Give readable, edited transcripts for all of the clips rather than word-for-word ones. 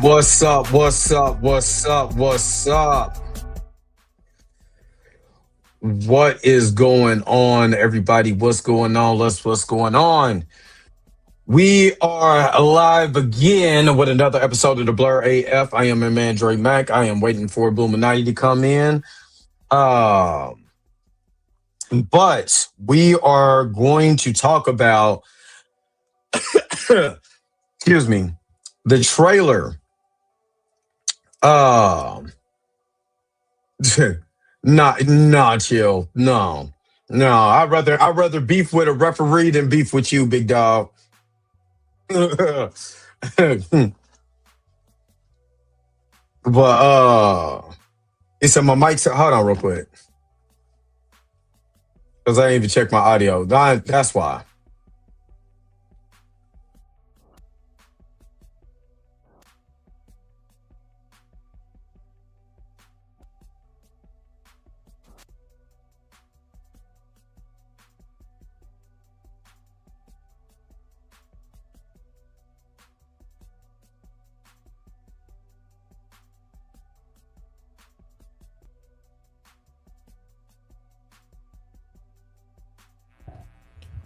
What's up? What's up? What's up? What's up? What is going on, everybody? What's going on? What's going on? We are alive again with another episode of the Blerd AF. I am your man, Dre Mac. I am waiting for Illuminati to come in. But we are going to talk about, excuse me, the trailer. Nah, chill. No. I'd rather beef with a referee than beef with you, big dog. But it said my mic's hold on real quick. Because I didn't even check my audio. That's why.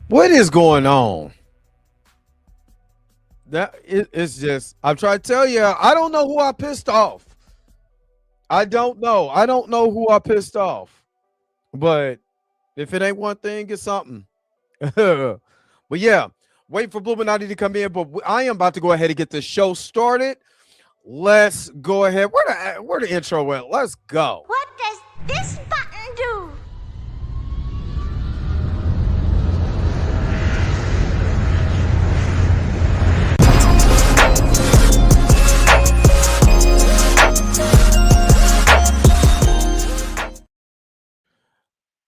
What is going on? It's just I'm trying to tell you, I don't know who I pissed off. I don't know who I pissed off. But if it ain't one thing, it's something. But yeah, wait for Illuminati to come in. But I am about to go ahead and get the show started. Let's go ahead. Where the intro went? Let's go. What does this button do?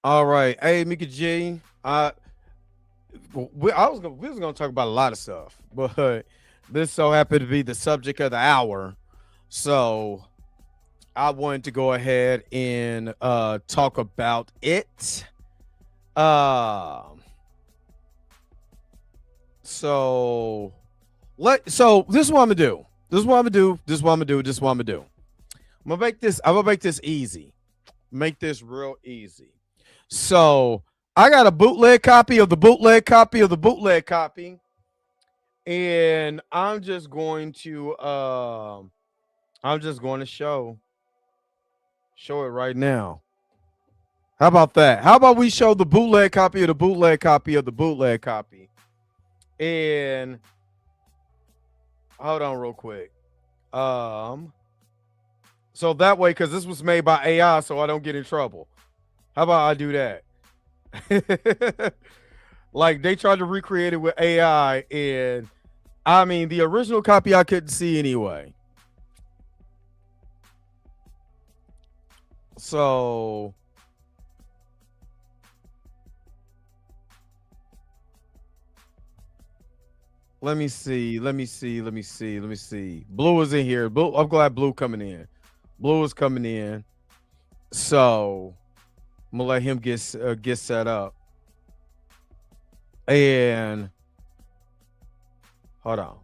All right, hey Mika G. We was gonna talk about a lot of stuff, but this so happened to be the subject of the hour, so I wanted to go ahead and talk about it. So this is what I'm gonna do. I'm gonna make this easy. Make this real easy. So I got a bootleg copy of the bootleg copy of the bootleg copy, and I'm just going to show it right now. How about that? How about we show the bootleg copy of the bootleg copy of the bootleg copy? And hold on real quick. So that way, because this was made by AI, so I don't get in trouble. How about I do that? Like they tried to recreate it with AI, and I mean the original copy I couldn't see anyway. So let me see. Blue is in here. Blue, I'm glad Blue coming in. Blue is coming in. So I'm gonna let him get set up. And hold on.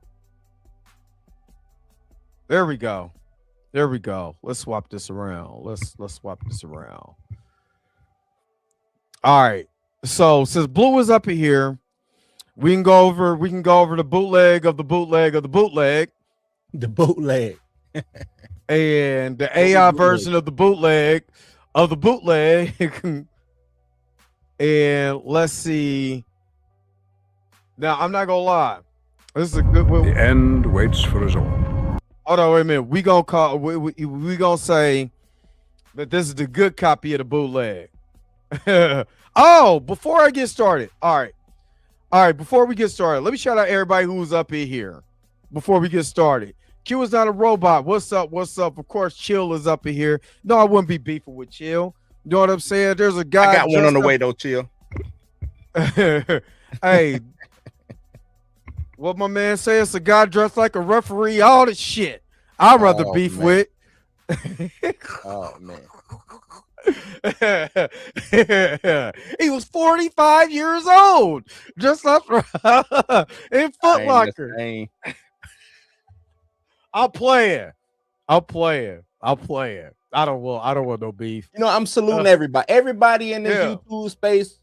There we go. Let's swap this around. Let's swap this around. All right. So since Blue is up here, we can go over the bootleg of the bootleg of the bootleg. The bootleg. And the AI version of the bootleg. And let's see. Now I'm not gonna lie, this is a good one. The end waits for us all. Hold on, wait a minute. We gonna say that this is the good copy of the bootleg. Oh, before I get started, all right. Before we get started, let me shout out everybody who's up in here. Before we get started, Q is not a robot. What's up? Of course, Chill is up in here. No, I wouldn't be beefing with Chill. You know what I'm saying? There's a guy. I got one on the way though, Chill. Hey, what my man says, it's a guy dressed like a referee, all this shit. I'd rather beef with. Oh man. He was 45 years old, just like in Foot Locker. I'm playing. I'm playing. I'm playing. I don't want no beef. You know, I'm saluting everybody. Everybody in this Yeah. YouTube space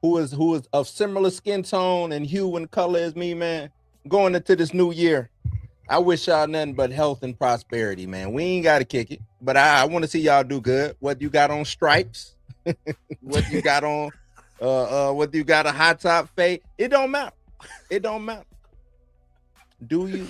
who is of similar skin tone and hue and color as me, man. Going into this new year, I wish y'all nothing but health and prosperity, man. We ain't got to kick it, but I want to see y'all do good. Whether you got on stripes, whether you got on, whether you got a high top fade, it don't matter. It don't matter. Do you?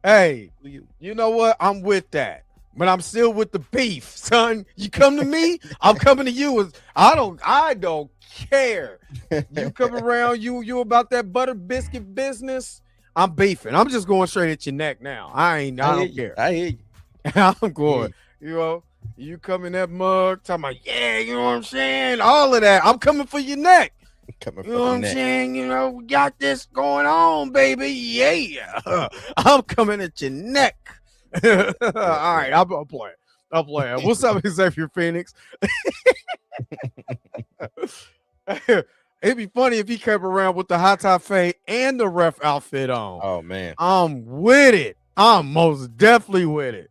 Hey, you know what? I'm with that, but I'm still with the beef, son. You come to me, I'm coming to you. I don't care. You come around, you about that butter biscuit business. I'm beefing. I'm just going straight at your neck now. I don't care. I hear you. I'm going. You know, you come in that mug, talking about, yeah, you know what I'm saying? All of that. I'm coming for your neck. Coming you know what I'm saying? You know, we got this going on, baby. Yeah. I'm coming at your neck. All right, I'm playing. I'm playing. What's up, Xavier Phoenix? It'd be funny if he came around with the high top fade and the ref outfit on. Oh, man. I'm with it. I'm most definitely with it.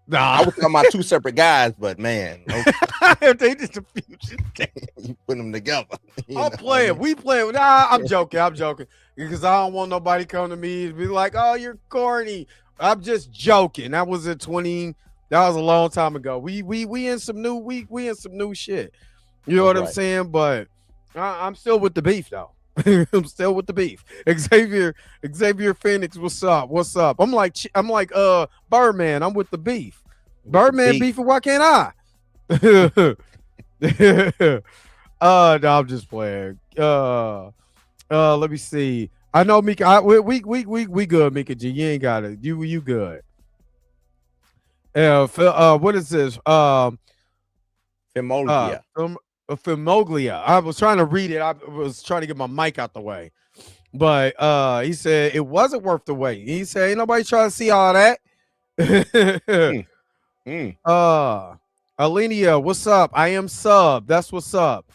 Nah. I was talking about two separate guys, but man, they just a fusion. You put them together. I'm playing. We playing. Nah, I'm joking. I'm joking because I don't want nobody come to me and be like, "Oh, you're corny." I'm just joking. That was a a long time ago. We in some new we in some new shit. You know what I'm saying? But I'm still with the beef though. I'm still with the beef. Xavier Phoenix, what's up? What's up? I'm like Birdman. I'm with the beef. Birdman beefing. Why can't I? No, I'm just playing. Let me see. I know Mika. We good, Mika G. You ain't got it. You good. What is this? Filmoglia. Filmoglia. I was trying to read it. I was trying to get my mic out the way, but he said it wasn't worth the wait. He said ain't nobody trying to see all that. Alenia, what's up? I am sub. That's what's up.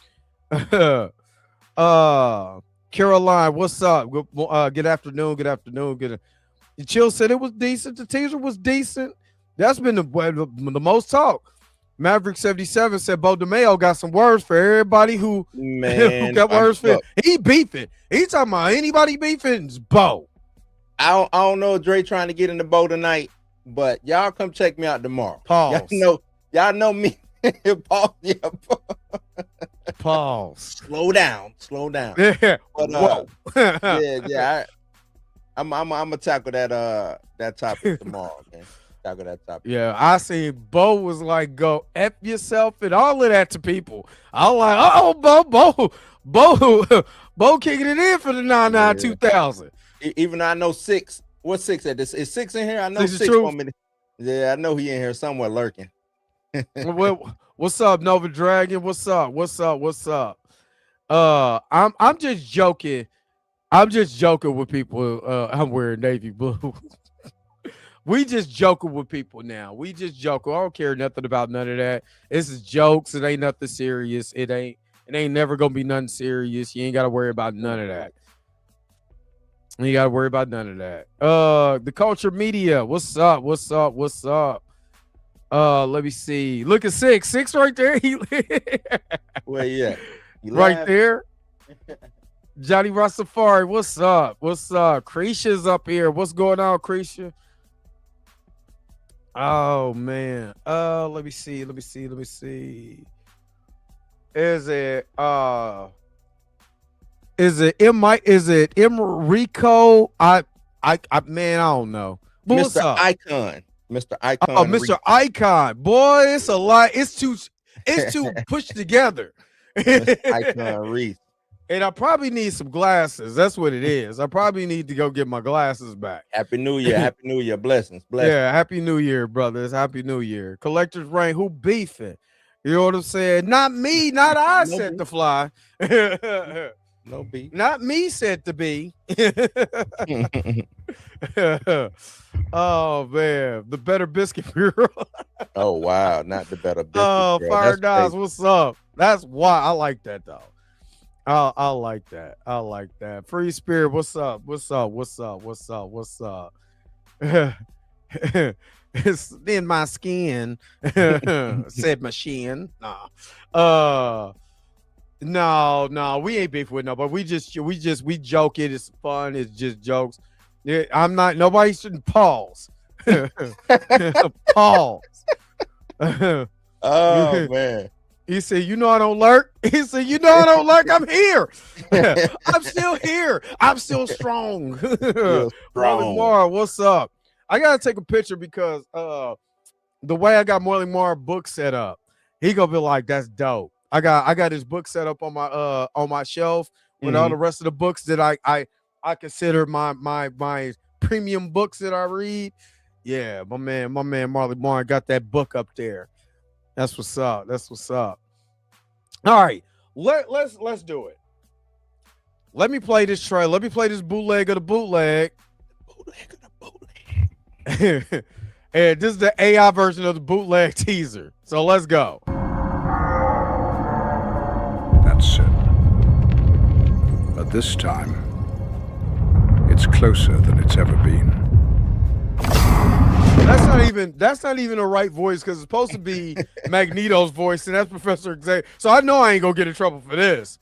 Caroline, what's up? Good afternoon. Good afternoon. Chill said it was decent. The teaser was decent. That's been the most talk. Maverick 77 said Bo DeMayo got some words for everybody who got words for. He beefing. He talking about anybody beefing. It's Bo. I don't know if Dre trying to get in the Bo tonight, but y'all come check me out tomorrow. Pause. Y'all know me. Pause. Yeah. Pause. Slow down. Yeah. But, whoa. yeah. I'm gonna tackle that topic tomorrow, man. Tackle that topic. Yeah, I seen Bo was like, "Go F yourself" and all of that to people. I'm like, "Oh, Bo kicking it in for the 2000." Even though I know 6. What's 6 at this? Is 6 in here? I know 6 for me. Yeah, I know he in here somewhere lurking. What's up, Nova Dragon? What's up? I'm just joking. I'm just joking with people. I'm wearing navy blue. We just joking with people now. We just joking. I don't care nothing about none of that. This is jokes. It ain't nothing serious. It ain't never gonna be nothing serious. You ain't gotta worry about none of that. You gotta worry about none of that. The culture media. What's up? Let me see. Look at six right there. Where you at? Right there. Johnny Rastafari. What's up? Creisha's up here. What's going on, Creisha? Oh man. Let me see. Is it Enrico? I man, I don't know. But Mr. Icon. Mr. Icon. Oh, Mr. Icon. Boy, it's a lot. It's too pushed together. Icon Reese. And I probably need some glasses. That's what it is. I probably need to go get my glasses back. Happy New Year. Happy New Year. Blessings. Yeah, Happy New Year, brothers. Happy New Year. Collector's Reign. Who beefing? You know what I'm saying? Not me. Not I set to fly. No beef. Not me said to be. Oh man, the Better Biscuit Bureau. Oh wow, not the Better Biscuit. Oh, Fire Dies, what's up? That's why I like that though. I like that. Free Spirit, what's up? It's in my skin, said machine. Nah. No, we ain't beef with nobody. We joke it. It's fun. It's just jokes. Yeah, I'm not. Nobody shouldn't pause. Pause. Oh man. He said, "You know I don't lurk." He said, "You know I don't lurk. I'm here. I'm still here. I'm still strong." Still Marley strong. Marr, what's up? I gotta take a picture because the way I got Marley Marr book set up, he gonna be like, "That's dope." I got his book set up on my shelf with all the rest of the books that I consider my premium books that I read. Yeah, my man Marley Marr got that book up there. That's what's up. That's what's up. All right, let's do it. Let me play this trailer. Let me play this bootleg of the bootleg. Bootleg of the bootleg. And this is the AI version of the bootleg teaser. So let's go. That's certain. But this time, it's closer than it's ever been. That's not even the right voice because it's supposed to be Magneto's voice, and that's Professor Xavier. So I know I ain't gonna get in trouble for this.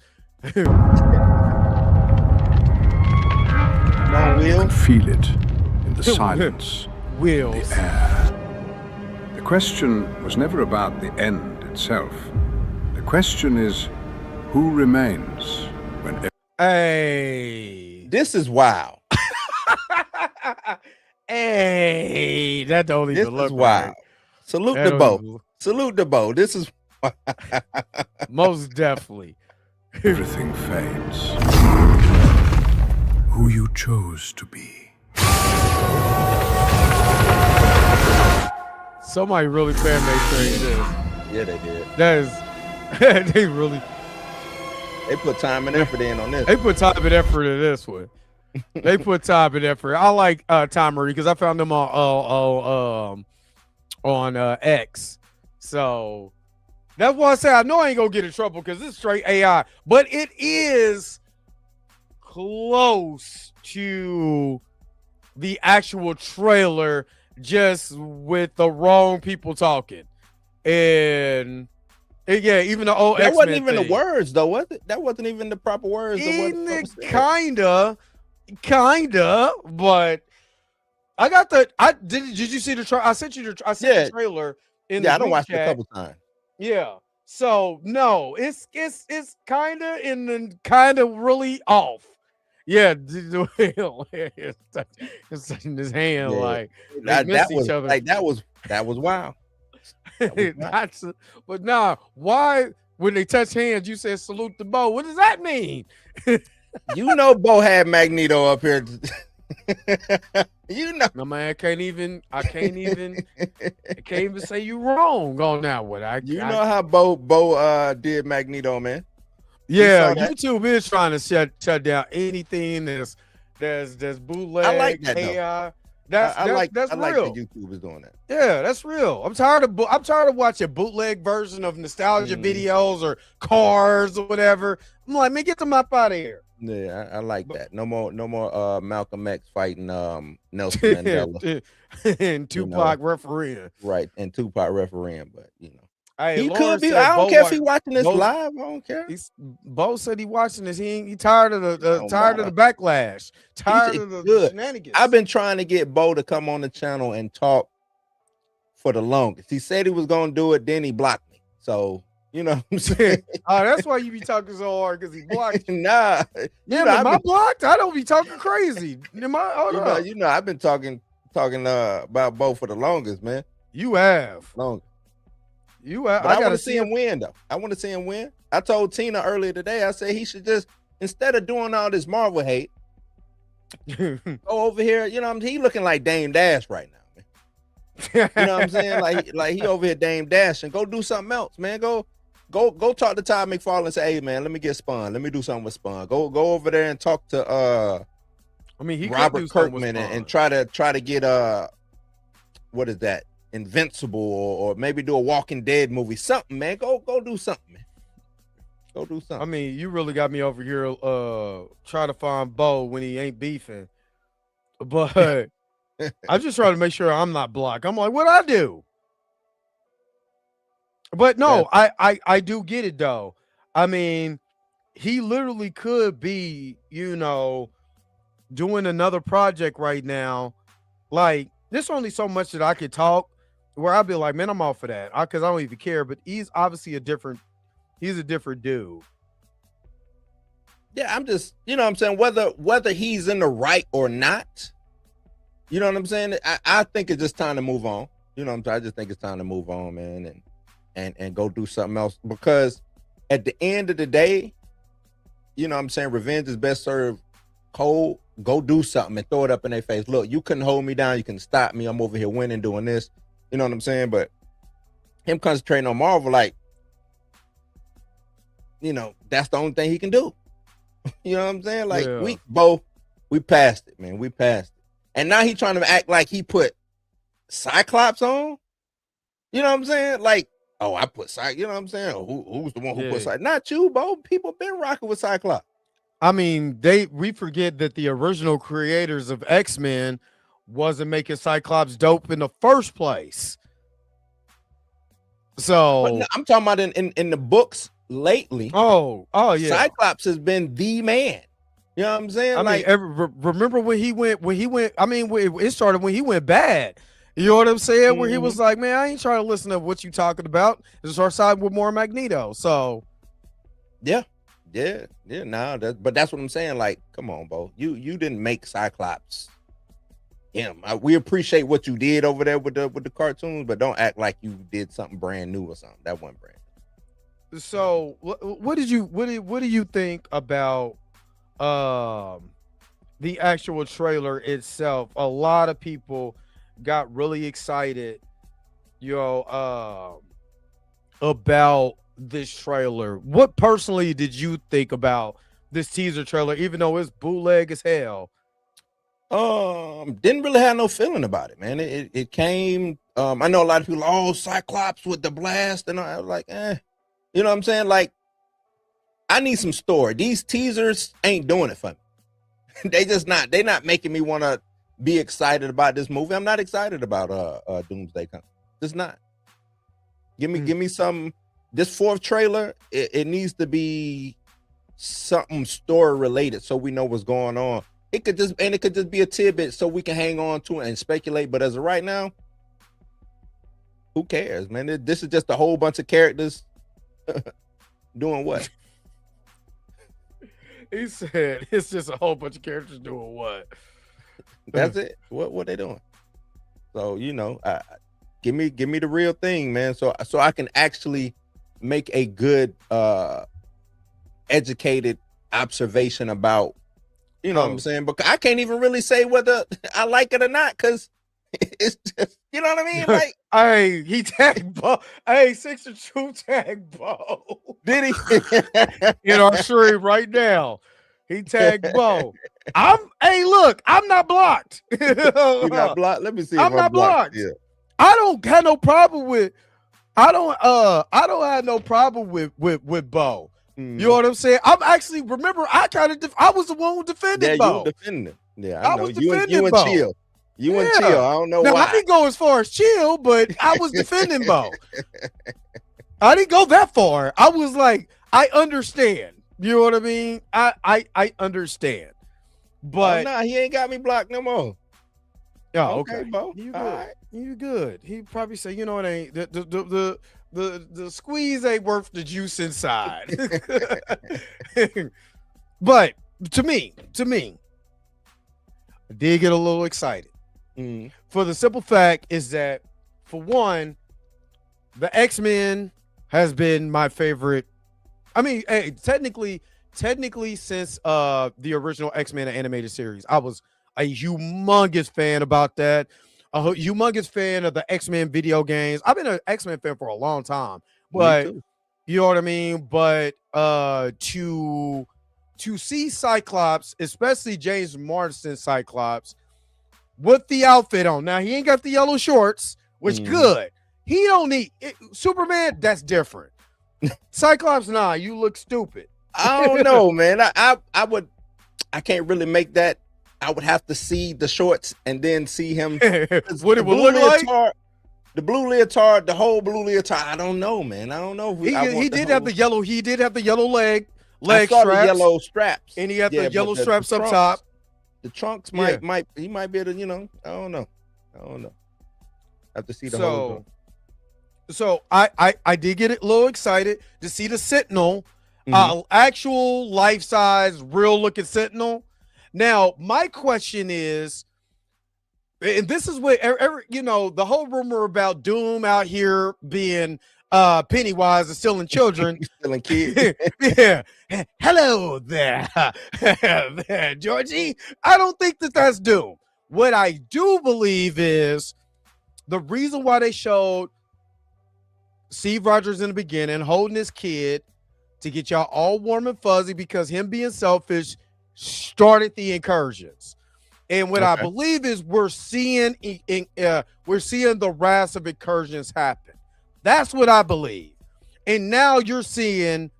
You can feel it in the silence, Wheels. the air. The question was never about the end itself. The question is, who remains when? Hey, This is wild. hey, that don't even This look is wild. right. Salute That to don't Bo. even- Salute to Bo. This is Most definitely. Everything fades. Who you chose to be. Somebody really fan made this. yeah, they did. That is, They put time and effort in on this. they put time and effort in this one. They put time and effort. I like Tom Murray because I found them on X. So that's why I say I know I ain't gonna get in trouble because it's straight AI, but it is close to the actual trailer, just with the wrong people talking. And yeah, even the old That X-Men wasn't even thing. the words, though, was it? That wasn't even the proper words. Kinda, but I got the. Did you see the trailer? I sent you the trailer in the I don't group watch it a chat. couple times. Yeah. So no, it's kinda and then kinda really off. Yeah, it's touching his hand like they miss each other. Like that was wild. But nah, why when they touch hands, you said salute to Bo? What does that mean? You know, Bo had Magneto up here. You know, No man, I can't even say you wrong on that one. you know how Bo did Magneto, man. Yeah, that? YouTube is trying to shut down anything that's bootleg. I like that, AI. I like real. that YouTube is doing that. Yeah, that's real. I'm tired of watching bootleg version of nostalgia videos or cars or whatever. I'm like, man, get them up out of here. Yeah, I like that. No more Malcolm X fighting Nelson Mandela and Tupac refereeing. Right, and Tupac refereeing, but you know. Hey, He Lauren could be. said I don't Bo care if he watching this Bo- live. I don't care. Bo said he watching this. He tired of the Don't tired of the backlash. Tired of the good. shenanigans. I've been trying to get Bo to come on the channel and talk for the longest. He said he was gonna do it, then he blocked me. So you know what I'm saying? Oh, that's why you be talking so hard because he blocked you. Nah. Yeah, but am I blocked? I don't be talking crazy. Am I? Hold up. You know, I've been talking about Bo for the longest, man. You have. Long. You have. But I want to see him win, though. I want to see him win. I told Tina earlier today, I said he should just, instead of doing all this Marvel hate, go over here. You know, he looking like Dame Dash right now, man. You know what I'm saying? Like he over here Dame Dash, and go do something else, man. Go talk to Todd McFarlane and say, hey man, let me get Spawn. Let me do something with Spawn. Go over there and talk to he Robert Kirkman and try to get what is that? Invincible or maybe do a Walking Dead movie. Something, man. Go do something, man. Go do something. I mean, you really got me over here trying to find Bo when he ain't beefing. But I'm just trying to make sure I'm not blocked. I'm like, what I do? But no, I do get it though. I mean, he literally could be, doing another project right now. Like, there's only so much that I could talk where I'd be like, man, I'm off of that. Because I don't even care. But he's obviously he's a different dude. Yeah, I'm just, what I'm saying, whether he's in the right or not, you know what I'm saying? I think it's just time to move on. You know what I'm saying? I just think it's time to move on, man, and go do something else. Because at the end of the day, you know what I'm saying, revenge is best served cold. Go do something and throw it up in their face. Look, you couldn't hold me down. You can stop me. I'm over here winning, doing this. You know what I'm saying? But him concentrating on Marvel, like, that's the only thing he can do. You know what I'm saying? Like, we passed it, man. We passed it. And now he trying to act like he put Cyclops on. You know what I'm saying? Like, oh, I put Cyclops. You know what I'm saying? Who's the one who put Cyclops? Not you, Bo. People been rocking with Cyclops. I mean, we forget that the original creators of X-Men wasn't making Cyclops dope in the first place. So I'm talking about in the books lately. Oh yeah. Cyclops has been the man. You know what I'm saying? Remember when he went, I mean, it started when he went bad. You know what I'm saying? Mm-hmm. Where he was like, man, I ain't trying to listen to what you talking about. It's our side with more Magneto. So yeah. Nah, but that's what I'm saying. Like, come on, Bo. You didn't make Cyclops him. We appreciate what you did over there with the cartoons, but don't act like you did something brand new or something. That wasn't brand new. So what do you think about the actual trailer itself? A lot of people got really excited, about this trailer. What personally did you think about this teaser trailer, even though it's bootleg as hell? Didn't really have no feeling about it, man. It came. I know a lot of people, Cyclops with the blast, and I was like, you know what I'm saying? Like, I need some story. These teasers ain't doing it for me. They're not making me want to be excited about this movie. I'm not excited about Doomsday. Just not. Give me some. This fourth trailer, it needs to be something story related so we know what's going on. It could just be a tidbit so we can hang on to it and speculate. But as of right now, who cares, man? This is just a whole bunch of characters doing what? He said it's just a whole bunch of characters doing what? That's it. What they doing? So give me the real thing, man. So I can actually make a good educated observation about, what I'm saying, but I can't even really say whether I like it or not, because it's just, you know what I mean? Like, hey, he tagged Bo. Hey, 6-2 tagged Bo. Did he? In our stream right now, he tagged Bo. I'm not blocked. You're not blocked. Let me see. I'm not blocked. Yeah. I don't have no problem with. I don't have no problem with Bo. You know what I'm saying? I'm actually, remember, I was the one who defended Bo. Yeah, you were defending him. Yeah, I know. Was defending Bo. Chill. You and Chill. I don't know why. I didn't go as far as Chill, but I was defending Bo. I didn't go that far. I was like, I understand. You know what I mean? I understand. But nah, he ain't got me blocked no more. Oh, okay. Bo. You good. Right. You good. He probably say, it ain't the squeeze ain't worth the juice inside. But to me, I did get a little excited. For the simple fact is that, for one, the X-Men has been my favorite. I mean, hey, technically since the original X-Men animated series, I was a humongous fan about that. A humongous fan of the X-Men video games. I've been an X-Men fan for a long time, but you know what I mean? But to see Cyclops, especially James Marsden's Cyclops, with the outfit on. Now, he ain't got the yellow shorts, which good. He don't need it. Superman, that's different. Cyclops, nah, you look stupid. I don't know, man. I can't really make that I would have to see the shorts and then see him. What it would look like. The blue leotard, the whole blue leotard. I don't know, man. I don't know. He did have the yellow. He did have the yellow leg I saw straps, the yellow straps, and he had the yellow but straps up trunks, top. The trunks might he might be able to, I don't know. I have to see the whole thing. So I did get a little excited to see the Sentinel, actual life size, real looking Sentinel. Now my question is, and this is what the whole rumor about Doom out here being Pennywise and stealing children, Stealing kids. yeah. Hello there, Georgie. I don't think that's Doom. What I do believe is the reason why they showed Steve Rogers in the beginning holding his kid to get y'all all warm and fuzzy, because him being selfish started the incursions. And what I believe is we're seeing the wrath of incursions happen. That's what I believe. And now you're seeing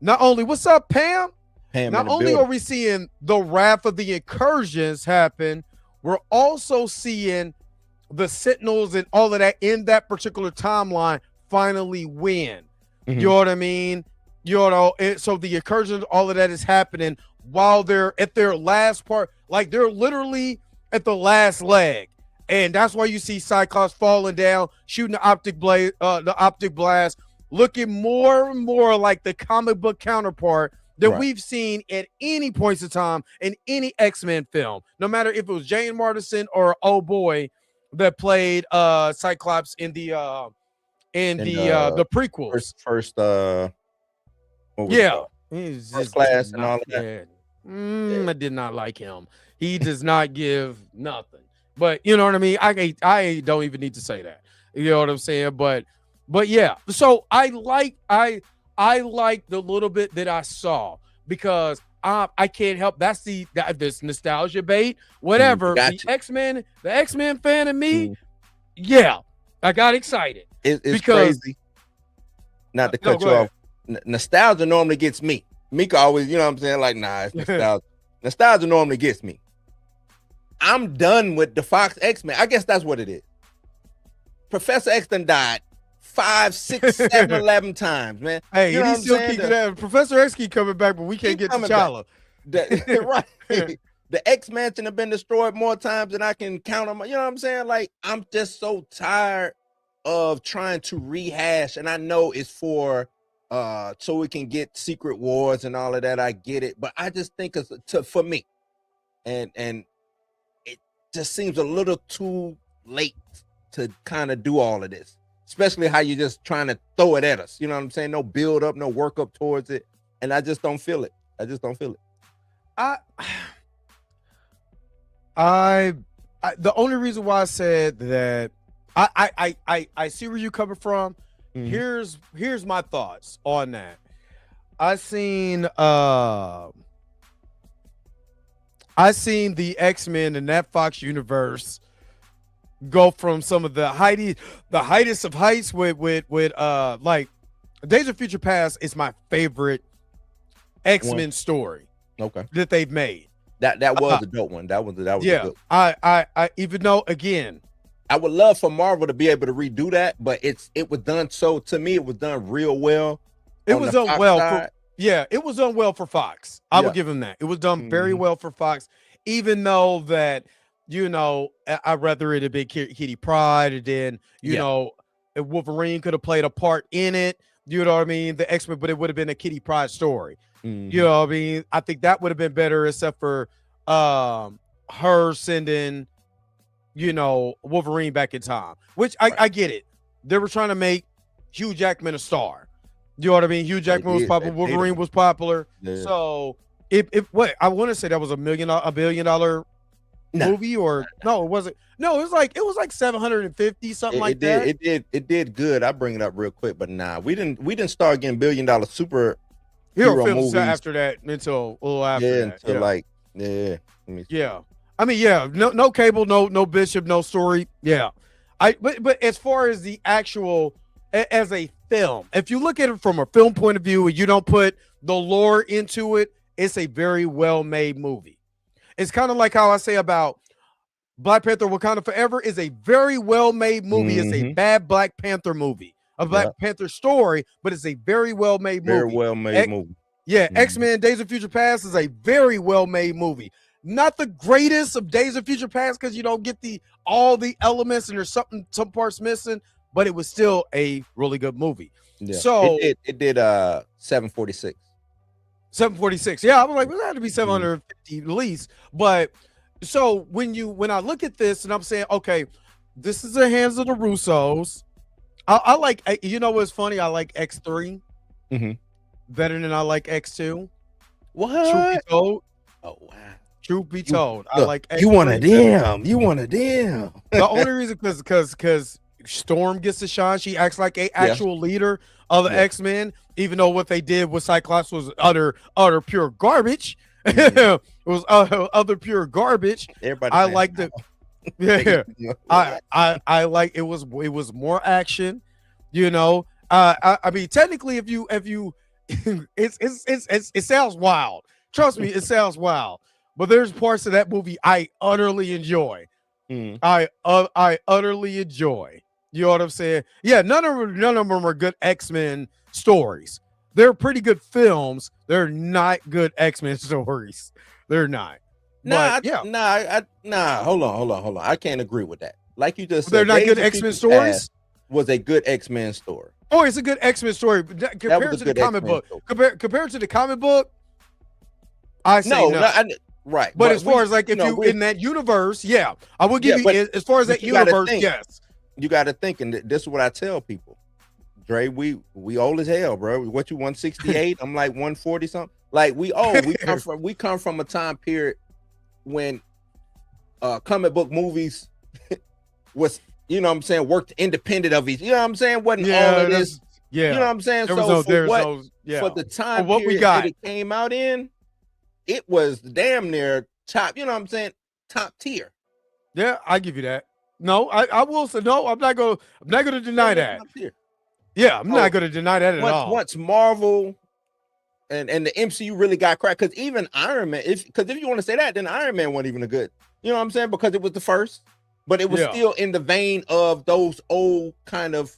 not only, what's up, Pam? Not only are we seeing the wrath of the incursions happen, we're also seeing the Sentinels and all of that in that particular timeline finally win. You know what I mean? So the incursions, all of that is happening while they're at their last part. Like, they're literally at the last leg. And that's why you see Cyclops falling down, shooting the optic blast, looking more and more like the comic book counterpart that we've seen at any points in time in any X-Men film. No matter if it was Jane Martison or boy that played Cyclops in the prequels. First class and all of that. I did not like him. He does not give nothing. But you know what I mean? I don't even need to say that. You know what I'm saying? But yeah. So I like the little bit that I saw, because I can't help. That's this nostalgia bait. Whatever. The X-Men fan in me, yeah, I got excited. It's crazy. Not to cut you off. Nostalgia normally gets me. Mika always, you know what I'm saying? Like, nah, it's nostalgia. Nostalgia normally gets me. I'm done with the Fox X-Men. I guess that's what it is. Professor X done died 5, 6, 7, 11 times, man. Hey, you know what I'm saying? Professor X keep coming back, but we can't get T'Challa. Right. The X-Mansion have been destroyed more times than I can count on. You know what I'm saying? Like, I'm just so tired of trying to rehash, and I know it's for so we can get Secret Wars and all of that. I get it, but I just think for me, and it just seems a little too late to kind of do all of this, especially how you're just trying to throw it at us. You know what I'm saying? No build up, no work up towards it, and I just don't feel it. The only reason why I said that I see where you're coming from. Here's my thoughts on that. I seen the X-Men in that Fox universe go from some of the highest of heights with like Days of Future Past is my favorite X-Men story that they've made. That was a dope one. That was yeah. A good one. I even though, again, I would love for Marvel to be able to redo that, but it was done, so to me it was done real well. It was done well it was done well for Fox. I would give him that. It was done very well for Fox, even though that, I'd rather it had been Kitty Pryde, and then Wolverine could have played a part in it. You know what I mean? The X-Men, but it would have been a Kitty Pryde story. You know what I mean? I think that would have been better, except for her sending Wolverine back in time, which I get it. They were trying to make Hugh Jackman a star. You know what I mean? Hugh Jackman was popular. Wolverine was popular. Yeah. So what I want to say, that was a $1 billion movie, or no, it wasn't. No, it was like 750 something like that. It did good. I bring it up real quick, but we didn't start getting $1 billion super hero films after that until a little after that. I mean, no Cable, no Bishop, no story. Yeah. But as far as the actual, as a film, if you look at it from a film point of view and you don't put the lore into it, it's a very well-made movie. It's kind of like how I say about Black Panther Wakanda Forever is a very well-made movie. It's a bad Black Panther movie, a Black Panther story, but it's a very well-made movie. Very well-made movie. Yeah, X-Men Days of Future Past is a very well-made movie. Not the greatest of Days of Future Past because you don't get all the elements and there's some parts missing, but it was still a really good movie. Yeah. So it did 746. 746. Yeah, I was like, well, that had to be 750 at least. But so when I look at this and I'm saying, okay, this is the hands of the Russos. I like, you know what's funny? I like X3 better than I like X2. What? Truth be told. Oh wow. Truth be told, I like X3. You want a damn. You want a damn. The only reason because Storm gets to shine. She acts like a actual leader of the X-Men, even though what they did with Cyclops was utter pure garbage. It was other pure garbage. Everybody I like the I like it was more action, you know. I mean, technically, if you it sounds wild. Trust me, it sounds wild. But there's parts of that movie I utterly enjoy. I utterly enjoy. You know what I'm saying? Yeah, none of them are good X-Men stories. They're pretty good films. They're not good X-Men stories. They're not. Nah, hold on. I can't agree with that. Like you just said, they're not good X-Men stories. Was a good X-Men story. Oh, it's a good X-Men story. Compared to the comic book, compared to the comic book, I say no. Right. But as far as like if you in that universe, yeah, I would give you as far as that universe, yes. You got to think, and this is what I tell people. Dre, we old as hell, bro. What you 168? I'm like 140 something. Like we old. We come from a time period when comic book movies was, you know what I'm saying, worked independent of each. You know what I'm saying? Wasn't all of this. Yeah. You know what I'm saying? For the time period we got that it came out in, it was damn near top, you know what I'm saying? Top tier. Yeah, I give you that. No, I will say no. I'm not gonna deny that. Yeah, I'm not gonna deny that at all. Once Marvel and the MCU really got cracked, because even Iron Man, if you want to say that, then Iron Man wasn't even a good. You know what I'm saying? Because it was the first, but it was still in the vein of those old kind of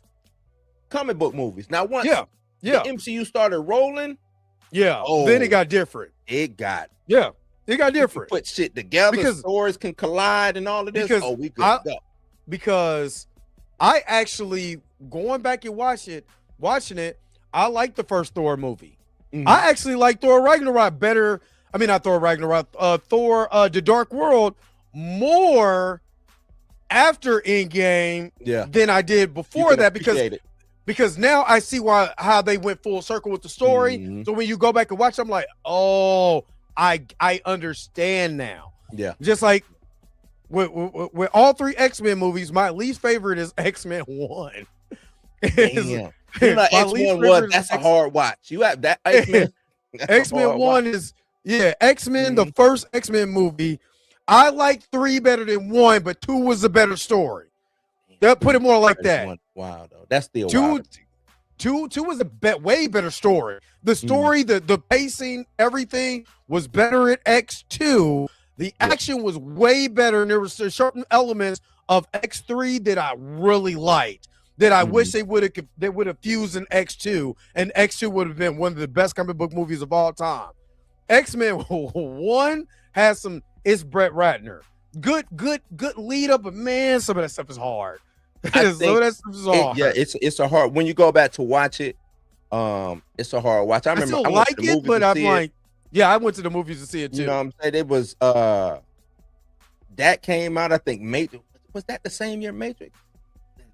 comic book movies. Now once the MCU started rolling, then it got different. It got different. Put shit together because stories can collide and all of this. We could go. Because I actually going back and watching it, I like the first Thor movie. I actually like Thor Ragnarok better. I mean, not Thor Ragnarok, Thor The Dark World more after Endgame than I did before that because now I see how they went full circle with the story. So when you go back and watch, I'm like, oh, I understand now. Yeah. Just like with all three X-Men movies, my least favorite is X-Men 1. Damn. X-Men 1, that's a hard watch. You have that X-Men. X-Men 1 is X-Men, the first X-Men movie. I like 3 better than 1, but 2 was a better story. They'll put it more like that. Wow, though. That's still 2 was a way better story. The story, the pacing, everything was better at X2. The action was way better, and there was certain elements of X3 that I really liked. That I wish they would have fused in X2, and X2 would have been one of the best comic book movies of all time. X-Men 1 has some. It's Brett Ratner. Good lead up, but man, some of that stuff is hard. It's a hard. When you go back to watch it, it's a hard watch. I remember I like it, but I'm like, I went to the movies to see it too. You know what I'm saying? It was that came out. I think Matrix was that the same year Matrix.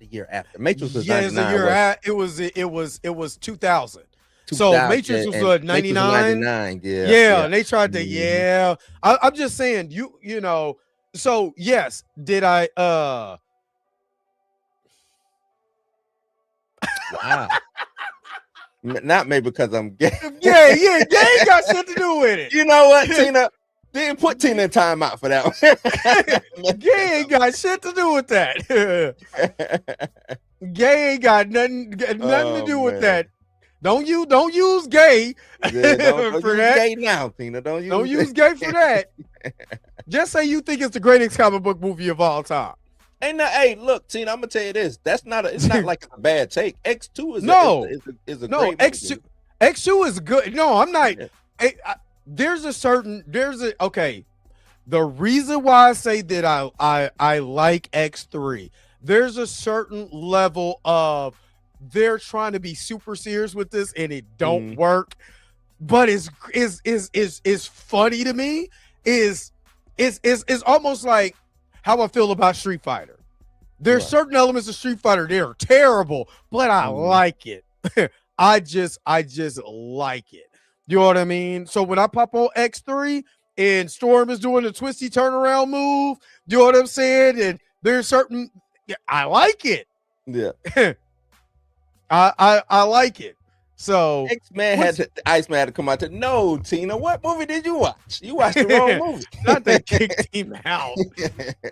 The year after Matrix was 99. It was 2000. So Matrix was 99. 99. Yeah, and they tried to. I'm just saying you know. So yes, did I? Wow. Not maybe because I'm gay. Gay ain't got shit to do with it. You know what, Tina? Didn't put Tina in timeout for that one. Gay ain't got shit to do with that. Gay ain't got nothing to do with that. Don't use gay don't for use that. Gay now, Tina. Don't use gay for that. Just say you think it's the greatest comic book movie of all time. Ain't no, hey, look, Tina, I'm gonna tell you this. That's not it's not like a bad take. X2 is a no, great movie. X2 is good. No, I'm not. Yeah. Okay. The reason why I say that I like X3, there's a certain level of they're trying to be super serious with this and it don't work, but is funny to me. Is almost like how I feel about Street Fighter. There's certain elements of Street Fighter that are terrible, but I like it. I just like it. You know what I mean? So when I pop on X3 and Storm is doing the twisty turnaround move, you know what I'm saying? And there's certain, I like it. Yeah. I like it. So Iceman had to come out to, no, Tina, what movie did you watch? You watched the wrong movie. Not they kicked him out.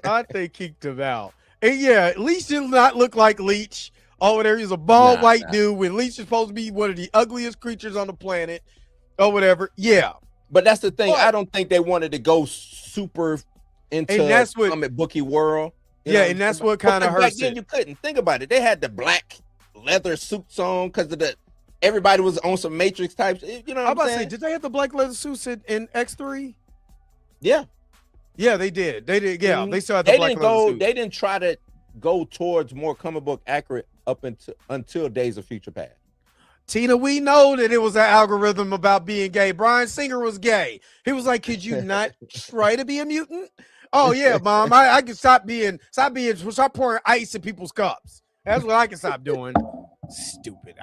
Not they kicked him out. And yeah, Leech did not look like Leech. Over there, he's a bald white dude when Leech is supposed to be one of the ugliest creatures on the planet or whatever. Yeah. But that's the thing. I don't think they wanted to go super into comic booky world. And that's what kind of hurts. Back then you couldn't. Think about it. They had the black leather suits on because of everybody was on some Matrix types. You know what I'm about saying? To say, did they have the black leather suits in X3? Yeah. Yeah, they did. They did. Yeah, they still had the black leather suits. They didn't try to go towards more comic book accurate up until Days of Future Past. Tina, we know that it was an algorithm about being gay. Bryan Singer was gay. He was like, could you not try to be a mutant? Oh yeah, Mom, I can stop pouring ice in people's cups. That's what I can stop doing. Stupid.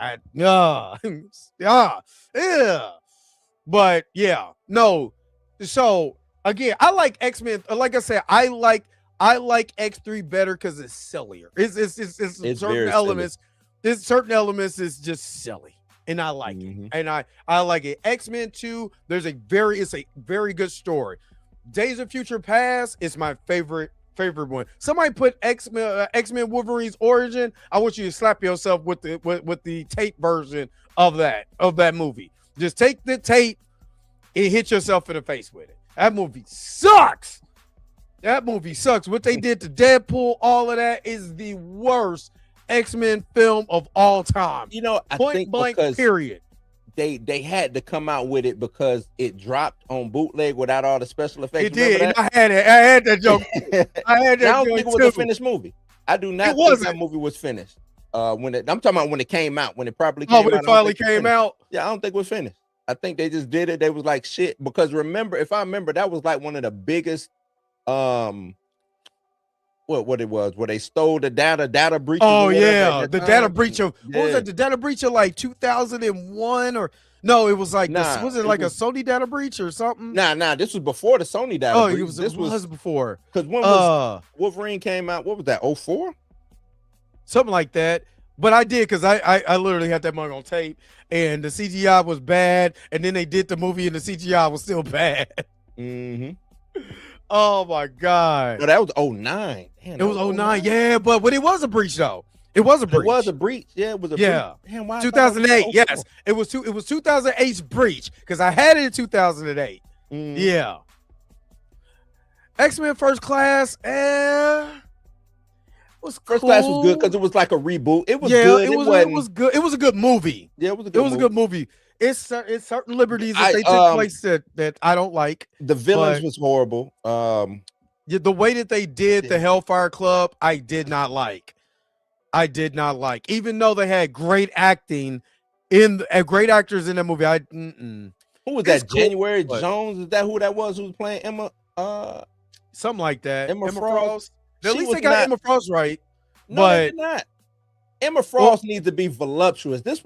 But yeah, no. So again, I like X-Men. Like I said, I like X3 better because it's sillier. It's certain elements. There's certain elements is just silly, and I like it. And I like it. X-Men 2, it's a very good story. Days of Future Past is my favorite one. Somebody put X-Men Wolverine's origin. I want you to slap yourself with the tape version of that movie. Just take the tape and hit yourself in the face with it. That movie sucks. What they did to Deadpool, all of that is the worst X-Men film of all time. You know, I think blank, because period. They had to come out with it because it dropped on bootleg without all the special effects. It did. And I had that joke. I don't think it was a finished movie. I do not think that movie was finished. I'm talking about when it came out, when it properly came out. When it finally came out. Yeah, I don't think it was finished. I think they just did it. They was like shit because if I remember, that was like one of the biggest what it was where they stole the data breach. Oh yeah, the data breach of what was that? The data breach of like 2001 or no? It was like was it like a Sony data breach or something? Nah. This was before the Sony data breach. It was before. Because when was Wolverine came out? What was that? 04? Something like that. But I did because I literally had that mug on tape, and the CGI was bad, and then they did the movie, and the CGI was still bad. Oh my god! No, that was 09. Damn, it was 09. Yeah, but it was a breach though. It was a breach. It was a breach. Yeah, it was a breach. Damn, 2008. Yes, it was 2008's breach because I had it in 2008. Yeah. X-Men First Class. First Class was good because it was like a reboot. It was good. It was good. It was a good movie. Yeah, it was a good movie. It's certain liberties that they took place that I don't like. The villains was horrible. The way that they did the Hellfire Club, I did not like. Even though they had great acting great actors in that movie. Who was that? January Jones? Is that who that was? Who was playing Emma? Something like that. Emma Frost. At least they got Emma Frost right. No, they did not. Emma Frost needs to be voluptuous. This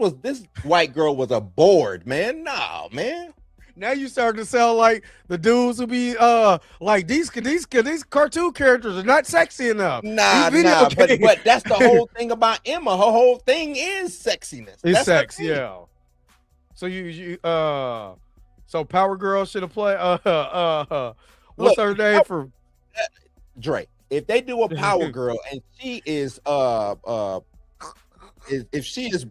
white girl was a bored, man. No, man. Now you starting to sound like the dudes who be like these cartoon characters are not sexy enough. Nah. But that's the whole thing about Emma. Her whole thing is sexiness. It's sex, yeah. So you so Power Girl should have played what's her name for Drake. If they do a Power Girl and she is if she is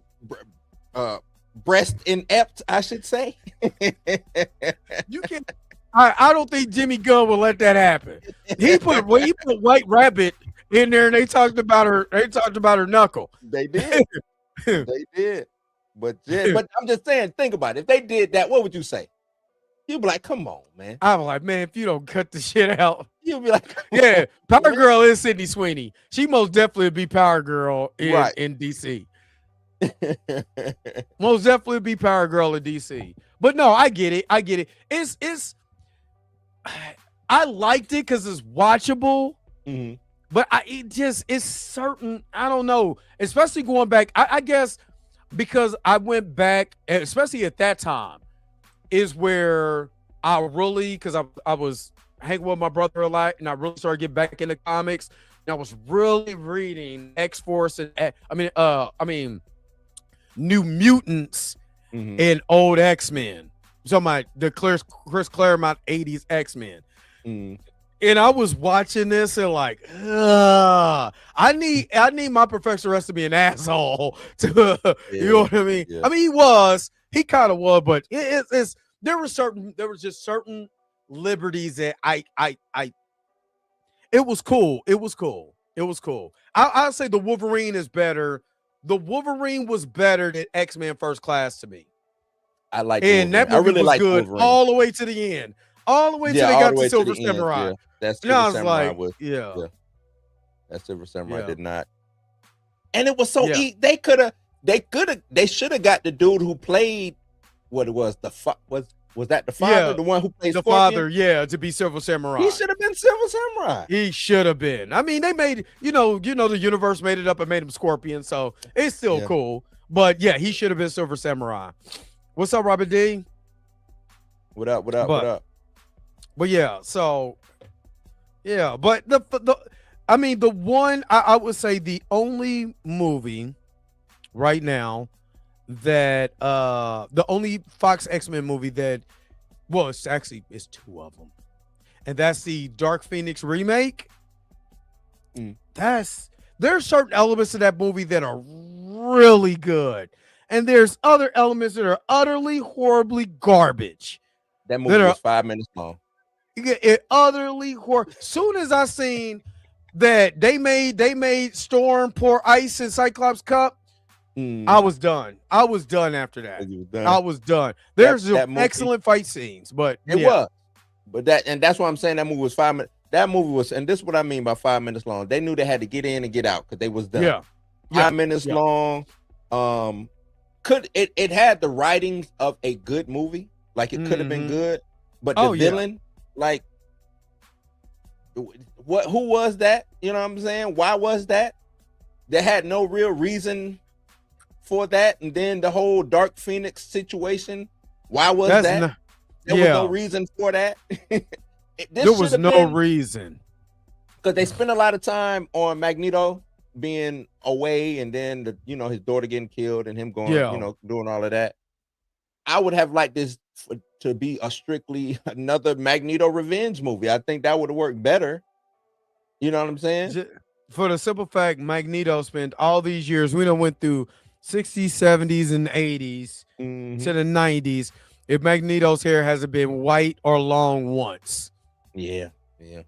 breast inept, I should say. You can't I don't think Jimmy Gunn will let that happen. He put White Rabbit in there, and they talked about her. They talked about her knuckle. They did. They did. But I'm just saying, think about it. If they did that, what would you say? You'd be like, come on, man. I'm like, man, if you don't cut the shit out. You'd be like, yeah, Power Girl is Sydney Sweeney. She most definitely would be Power Girl in DC. Most definitely be Power Girl in DC. But no, I get it. It's I liked it because it's watchable. Mm-hmm. But it's certain. I don't know, especially going back. I guess because I went back, especially at that time, is where I really, because I was hanging with my brother a lot, and I really started getting back into comics. And I was really reading X-Force and New Mutants and old X-Men. So the Chris Claremont 80s X-Men. And I was watching this and like, I need my Professor X to be an asshole to you know what I mean? Yeah. I mean he kind of was, but there was just certain liberties that it was cool. I'll say the Wolverine is better. The Wolverine was better than X-Men First Class to me. I like, and that movie was good Wolverine. All the way to the end. All the way till they got to Silver Samurai. Yeah. That Silver Samurai was that Silver Samurai did not. And it was so easy. They should have got the dude who played what it was. Was that the father? The one who played the Scorpion? father, to be Silver Samurai. He should have been Silver Samurai. He should have been. I mean, they made the universe made it up and made him Scorpion, so it's still cool. But yeah, he should have been Silver Samurai. What's up, Robert D? What up? What up? But yeah, so yeah, but the one I would say the only movie right now that the only Fox X-Men movie that it's two of them, and that's the Dark Phoenix remake. There's certain elements of that movie that are really good, and there's other elements that are utterly horribly garbage. That movie was 5 minutes long. It utterly horrible. Soon as I seen that they made Storm pour ice in Cyclops cup, I was done. I was done after that. I was done. There's some excellent fight scenes, but it was. But that's why I'm saying that movie was 5 minutes. That movie was, and this is what I mean by 5 minutes long. They knew they had to get in and get out because they was done. Yeah. 5 minutes long. It had the writings of a good movie. Like it could have been good, but the villain, like who was that? You know what I'm saying? Why was that? They had no real reason for that. And then the whole Dark Phoenix situation. Why was that? There was no reason for that. There was no reason. Because they spent a lot of time on Magneto being away, and then his daughter getting killed and him going, doing all of that. I would have liked this to be a strictly another Magneto revenge movie. I think that would have worked better. You know what I'm saying? For the simple fact, Magneto spent all these years. We done went through 60s, 70s, and 80s to the 90s. If Magneto's hair hasn't been white or long once. Yeah. You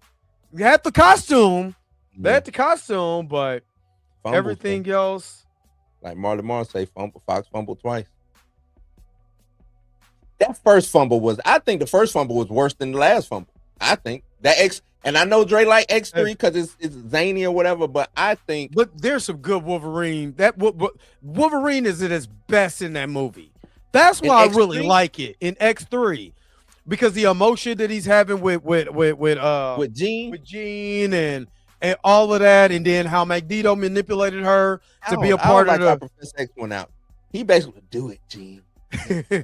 had the costume. They had the costume, but everything else. Like Marlon Moore say, Fox fumbled twice. That first fumble I think the first fumble was worse than the last fumble. I think that and I know Dre like X3 because it's zany or whatever, but I think. But there's some good Wolverine. Wolverine is at his best in that movie. That's why I really like it in X3, because the emotion that he's having with Jean and all of that, and then how Magneto manipulated her to be a part of the Professor X went out. He basically do it, Jean.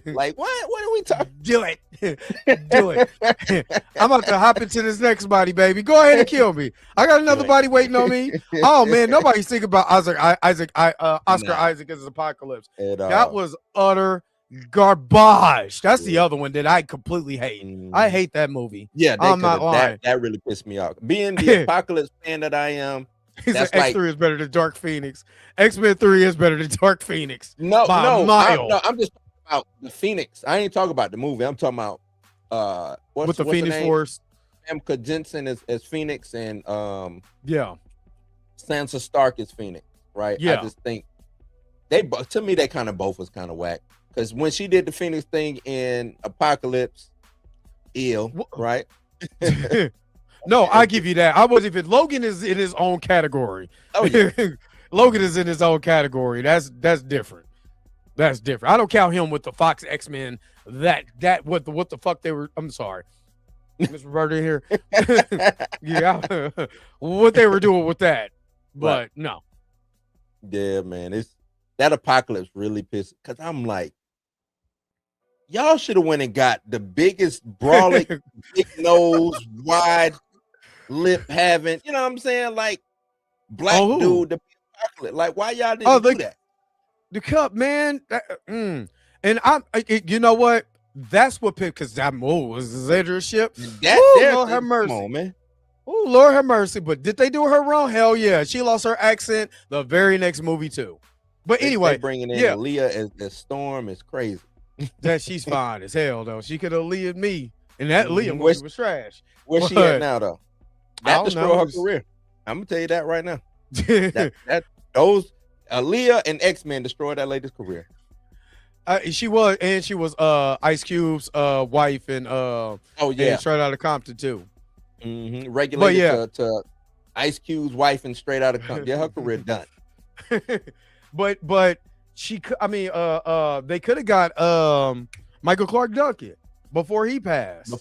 Like what are we talking? Do it. I'm about to hop into this next body, baby. Go ahead and kill me. I got another body waiting on me. Oh man, nobody's thinking about Oscar Isaac as Apocalypse. That was garbage. That's the other one that I completely hate. I hate that movie. Yeah, I'm not lying. That really pissed me off. Being the Apocalypse fan that I am. X3 is better than Dark Phoenix. X-Men 3 is better than Dark Phoenix. I'm just talking about the Phoenix. I ain't talking about the movie. I'm talking about with the Phoenix Force. Famke Jensen as Phoenix, and Yeah. Sansa Stark is Phoenix, right? Yeah. I just think to me they kind of both was kind of whack, because when she did the Phoenix thing in Apocalypse, right? No, I give you that. I was even Logan is in his own category. Oh yeah. Logan is in his own category. That's different. That's different. I don't count him with the Fox X-Men. What the fuck they were. I'm sorry, Mr. Roberta here. Yeah, what they were doing with that, but Right. no. Yeah, man, it's that Apocalypse really pissed, because I'm like, y'all should have went and got the biggest brolic, big nose, wide lip having, you know what I'm saying, like black dude to be Apocalypse. Like, why y'all didn't do that? The cup, man. And you know what? That's what because that move was leadership. Lord have mercy. Come on, man. Oh, Lord have mercy. But did they do her wrong? Hell yeah. She lost her accent the very next movie too. But anyway, bringing in Aaliyah as Storm is crazy. That she's fine as hell though. She could have Leah'd me, and that Leah movie was trash. Where's she at now though? That destroyed her career. I'm gonna tell you that right now. Those Aaliyah and X-Men destroyed that lady's career. She was Ice Cube's wife, and and Straight Outta Compton too. Regulated to Ice Cube's wife and Straight Outta Compton. Yeah, her career done. but she, I mean, they could have got Michael Clark Duncan before he passed.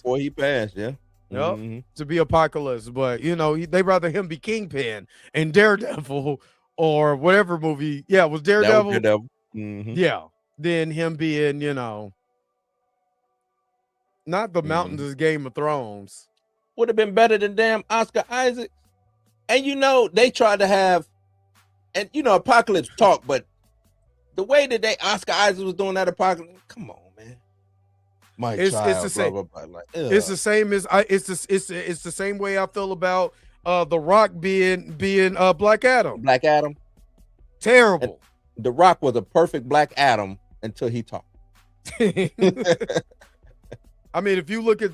Yeah. Yep, to be Apocalypse, but you know they rather him be Kingpin and Daredevil or whatever movie. Yeah, it was Daredevil. Yeah, than him being, you know, not the Mountains is Game of Thrones. Would have been better than damn Oscar Isaac. And you know they tried to have, and you know Apocalypse talk, but the way that Oscar Isaac was doing that Apocalypse, come on, man. It's the same. It's the same as it's the same way I feel about The Rock being Black Adam. Black Adam, terrible. And The Rock was a perfect Black Adam until he talked. I mean, if you look at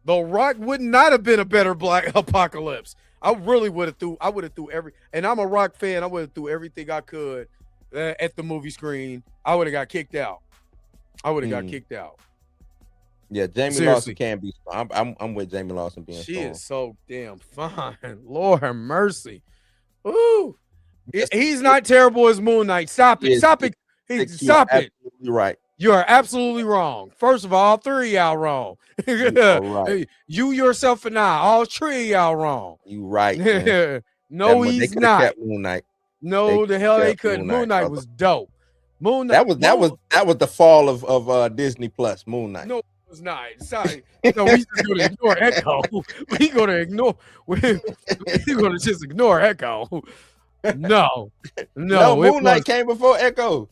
The Rock, would not have been a better Black Apocalypse. I really would have threw every, and I'm a Rock fan. I would have threw everything I could at the movie screen. I would have got kicked out. Yeah, Jamie Lawson can be. I'm with Jamie Lawson being. She is so damn fine. Lord have mercy. Ooh, he's not terrible as Moon Knight. Stop it. Stop it. Stop it. You're right. You are absolutely wrong. First of all 3 of y'all wrong. Right. You yourself and I, all 3 of y'all wrong. You right. No, he's not. Moon Knight. No, the hell they couldn't. Moon Knight was dope. Moon Knight. That was the fall of Disney Plus. Moon Knight. No, it was not. Sorry. No, we just going to ignore Echo. We're going to just ignore Echo. No. Moon Knight came before Echo.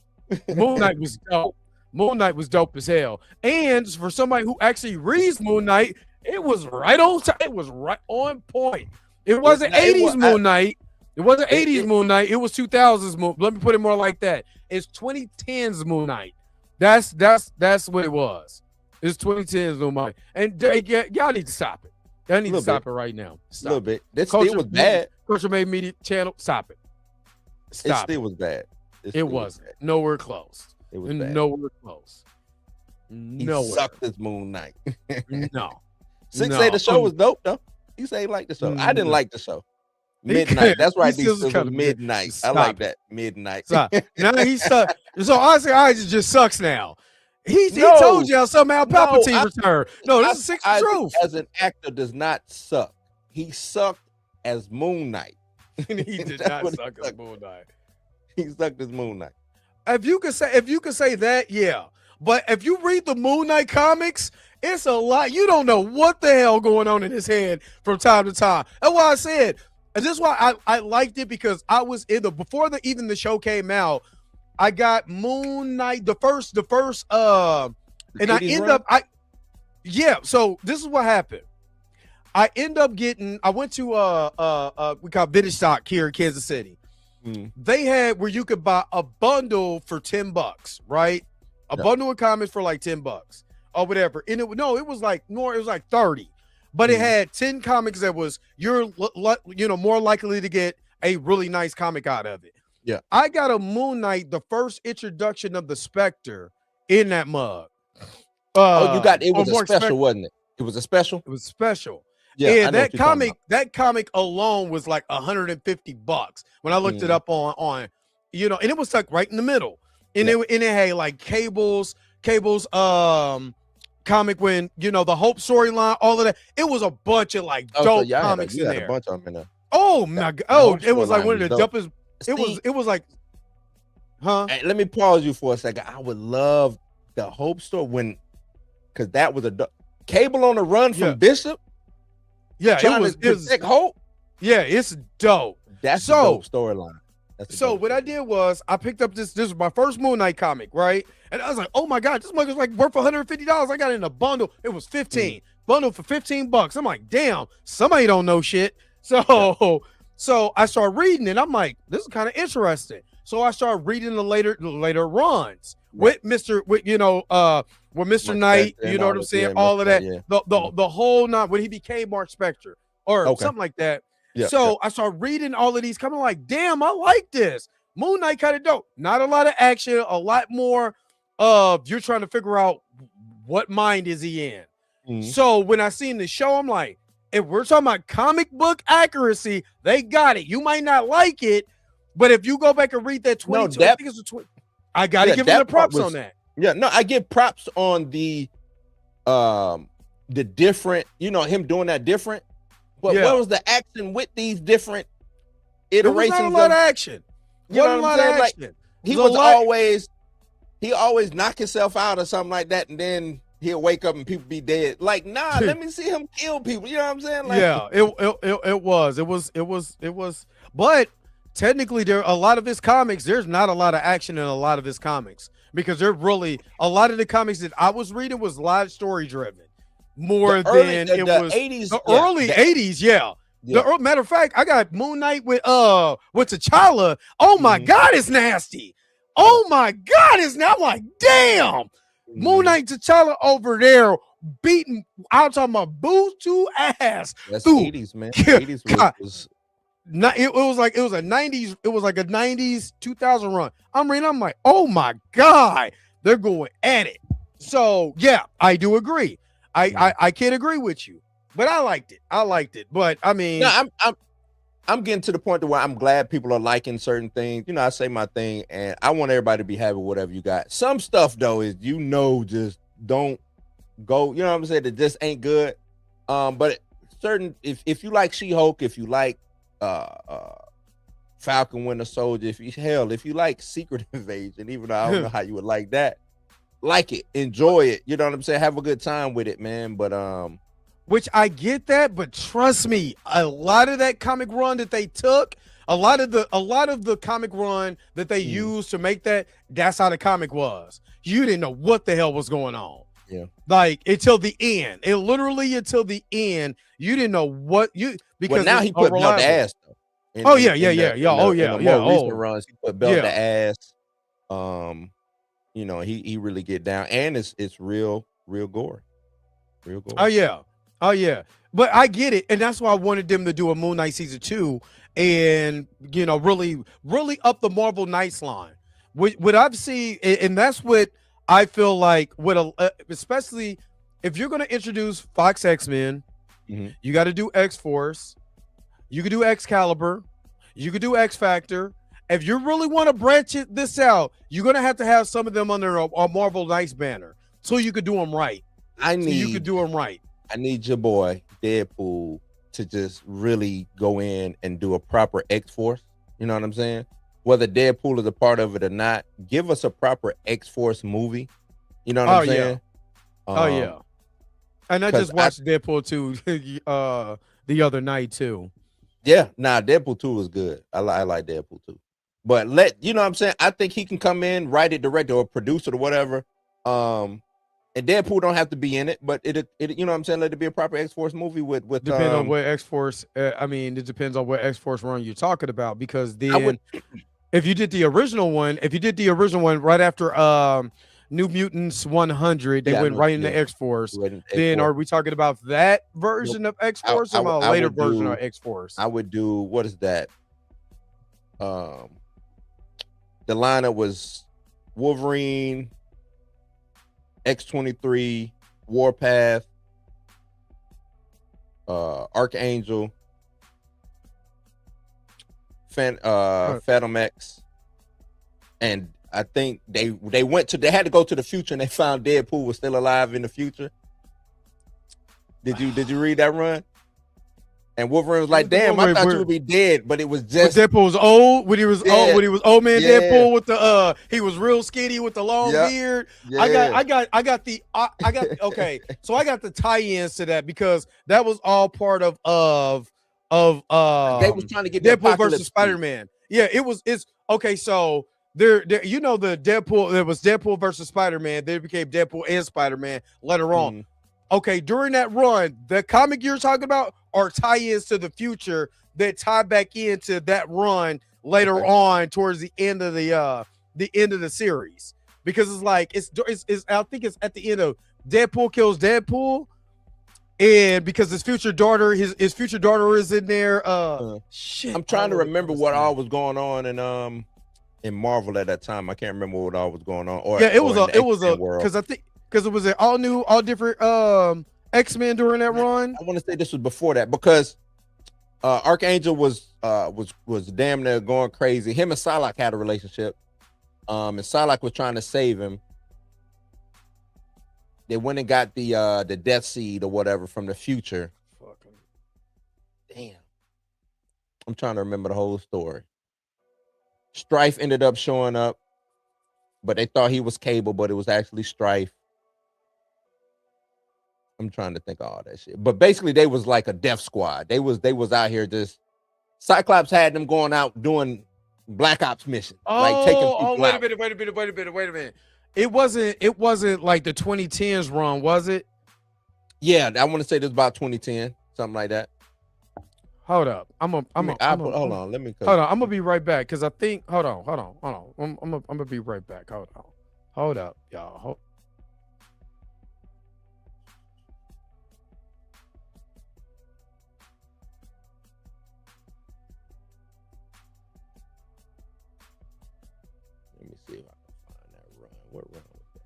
Moon Knight was dope. Moon Knight was dope as hell. And for somebody who actually reads Moon Knight, it was right on time. It was right on point. It wasn't 80s Moon Knight. It wasn't 80s Moon Knight. It was 2000s Moon. Let me put it more like that. It's 2010s Moon Knight. That's what it was. It's 2010s Moon Knight. And y'all need to stop it. Y'all need to stop it right now. Stop. A little bit. That still was bad. Culture Made Media Channel. Stop it. Stop. It still was bad. It wasn't. Nowhere close. It was bad. Nowhere close. Nowhere. He sucked as Moon Knight. No. Six say the show was dope though. He say he liked the show. I didn't like the show. Midnight. That's right. These kind of midnight. I like that. Midnight. Now he sucks. So Oscar Isaac just sucks now. He told y'all somehow Palpatine returned. No, this is Six Truth. As an actor does not suck. He sucked as Moon Knight. He did not suck as Moon Knight. He sucked as Moon Knight. If you could say that, yeah. But if you read the Moon Knight comics, it's a lot. You don't know what the hell going on in his head from time to time. That's why I said, and this is why I liked it, because I was before even the show came out, I got Moon Knight the first and I end up so this is what happened. I went to we call Vintage Stock here in Kansas City. They had where you could buy a bundle for $10, right? A bundle of comics for like $10. or whatever. And it was like more, it was like 30, but it had 10 comics that was you're more likely to get a really nice comic out of it. Yeah. I got a Moon Knight, the first introduction of the Spectre in that mug. You got it was a special, wasn't it? It was a special. It was special. Yeah, and that comic alone was like $150 when I looked it up on and it was like right in the middle. And it had like Cable's comic when the Hope storyline, all of that. It was a bunch of like dope comics in there. A bunch of them in there. Oh my god! Oh, it was like one of the dopest. It was like, huh? Hey, let me pause you for a second. I would love the Hope story because that was Cable on the run from Bishop. Yeah, it was Hope. Yeah, it's dope. That's a dope storyline. So what I did was I picked up this was my first Moon Knight comic, right? And I was like, oh my god, this mug is like worth $150. I got it in a bundle. It was 15. Bundle for $15. I'm like, damn, somebody don't know shit. So I started reading it. I'm like, this is kind of interesting. So I started reading the later runs with Mr. Knight, you know what I'm saying? All of that. The whole night when he became Mark Spector or something like that. Yeah, so I started reading all of these coming like, damn, I like this. Moon Knight kind of dope. Not a lot of action, a lot more of you're trying to figure out what mind is he in. So when I seen the show, I'm like, if we're talking about comic book accuracy, they got it. You might not like it, but if you go back and read that 22, I think it's a 20. I got to give him the props on that. Yeah, no, I give props on the different, him doing that different. But what was the action with these different iterations? There was not a lot of action. You know what I'm saying? Like, he always knock himself out or something like that, and then he'll wake up and people be dead. Like, nah, let me see him kill people. You know what I'm saying? Like, yeah, it was. But technically, there a lot of his comics. There's not a lot of action in a lot of his comics because they're really a lot of the comics that I was reading was live story driven. More than it was 80s, the early 80s, The matter of fact, I got Moon Knight with T'Challa. Oh my god, it's nasty. Oh my god, it's now. I'm like, damn. Moon Knight T'Challa over there beating. I'm talking about boots to ass. That's 80s, man. 80s was it was like a 90s. It was like a 90s 2000 run. I'm reading. I'm like, oh my god, they're going at it. So yeah, I do agree. I can't agree with you, but I liked it. But I mean, no, I'm getting to the point where I'm glad people are liking certain things. I say my thing, and I want everybody to be happy with whatever you got. Some stuff though is just don't go. You know what I'm saying? That just ain't good. But certain if you like She-Hulk, if you like Falcon Winter Soldier, if you like Secret Invasion, even though I don't know how you would like that. Like it, enjoy it. You know what I'm saying? Have a good time with it, man. But which I get that, but trust me, a lot of that comic run that they took, a lot of the comic run that they used to make that's how the comic was. You didn't know what the hell was going on. Yeah. Like until the end. It literally until the end, you didn't know what because now he put belt to ass though. Recent runs, he put belt to ass. He really get down, and it's real gore. Oh yeah. But I get it, and that's why I wanted them to do a Moon Knight season 2, and really up the Marvel Knights line. What I've seen, and that's what I feel like. Especially if you're going to introduce Fox X-Men, you got to do X-Force. You could do Excalibur. You could do X Factor. If you really want to branch this out, you're going to have some of them under a Marvel Knights banner so you could do them right. I need your boy Deadpool to just really go in and do a proper X-Force. You know what I'm saying? Whether Deadpool is a part of it or not, give us a proper X-Force movie. You know what I'm saying? Yeah. And I just watched Deadpool 2 the other night too. Yeah, Deadpool 2 is good. I like Deadpool 2. But you know what I'm saying? I think he can come in, write it, direct it, or produce it or whatever. And Deadpool don't have to be in it, but it you know what I'm saying? Let it be a proper X-Force movie with depends on what X-Force it depends on what X-Force run you're talking about, because then if you did the original one right after New Mutants 100. They Yeah, I went know, right into yeah. X-Force. Right in Then X-Force. are we talking about that version of X-Force or a I later would version do- of X-Force? I would do, what is that? The lineup was Wolverine, X-23, Warpath, Archangel, Phantom X, and I think they had to go to the future and they found Deadpool was still alive in the future. Did you read that run? And Wolverine was like, "Damn, I thought you would be dead," but it was just Deadpool was old when he was old when he was old man Deadpool with the he was real skinny with the long beard. Yeah. I got the okay. So I got the tie-ins to that because that was all part of they was trying to get Deadpool versus Spider-Man. Yeah, it's okay. So there you know the Deadpool, there was Deadpool versus Spider-Man, then it became Deadpool and Spider-Man later on. Okay, during that run, the comic you're talking about are tie-ins to the future that tie back into that run later on towards the end of the series, because it's like it's I think it's at the end of Deadpool kills Deadpool, and because his future daughter his future daughter is in there. Shit, I'm trying to remember what all was going on in Marvel at that time. I can't remember what all was going on. It was because I think because it was an all different X-Men during that run. I want to say this was before that because Archangel was damn near going crazy. Him and Psylocke had a relationship. And Psylocke was trying to save him. They went and got the Death Seed or whatever from the future. Damn. I'm trying to remember the whole story. Strife ended up showing up, but they thought he was Cable, but it was actually Strife. I'm trying to think of all that shit. But basically, they was like a death squad. They was out here just. Cyclops had them going out doing Black Ops missions, like taking people wait out. a minute. It wasn't like the 2010s run, was it? Yeah, I want to say this about 2010, something like that. Hold up, I'm gonna be right back because I think hold on. I'm gonna be right back. Hold up, y'all. Let me see if I can find that run. What run was that?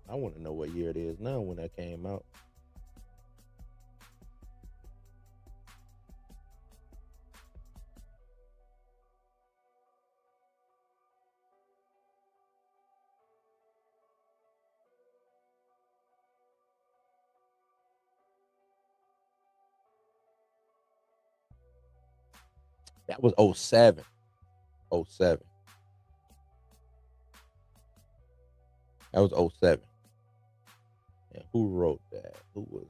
I want to know what year it is now when that came out. That was 07. 07. That was 07. And who wrote that? Who was?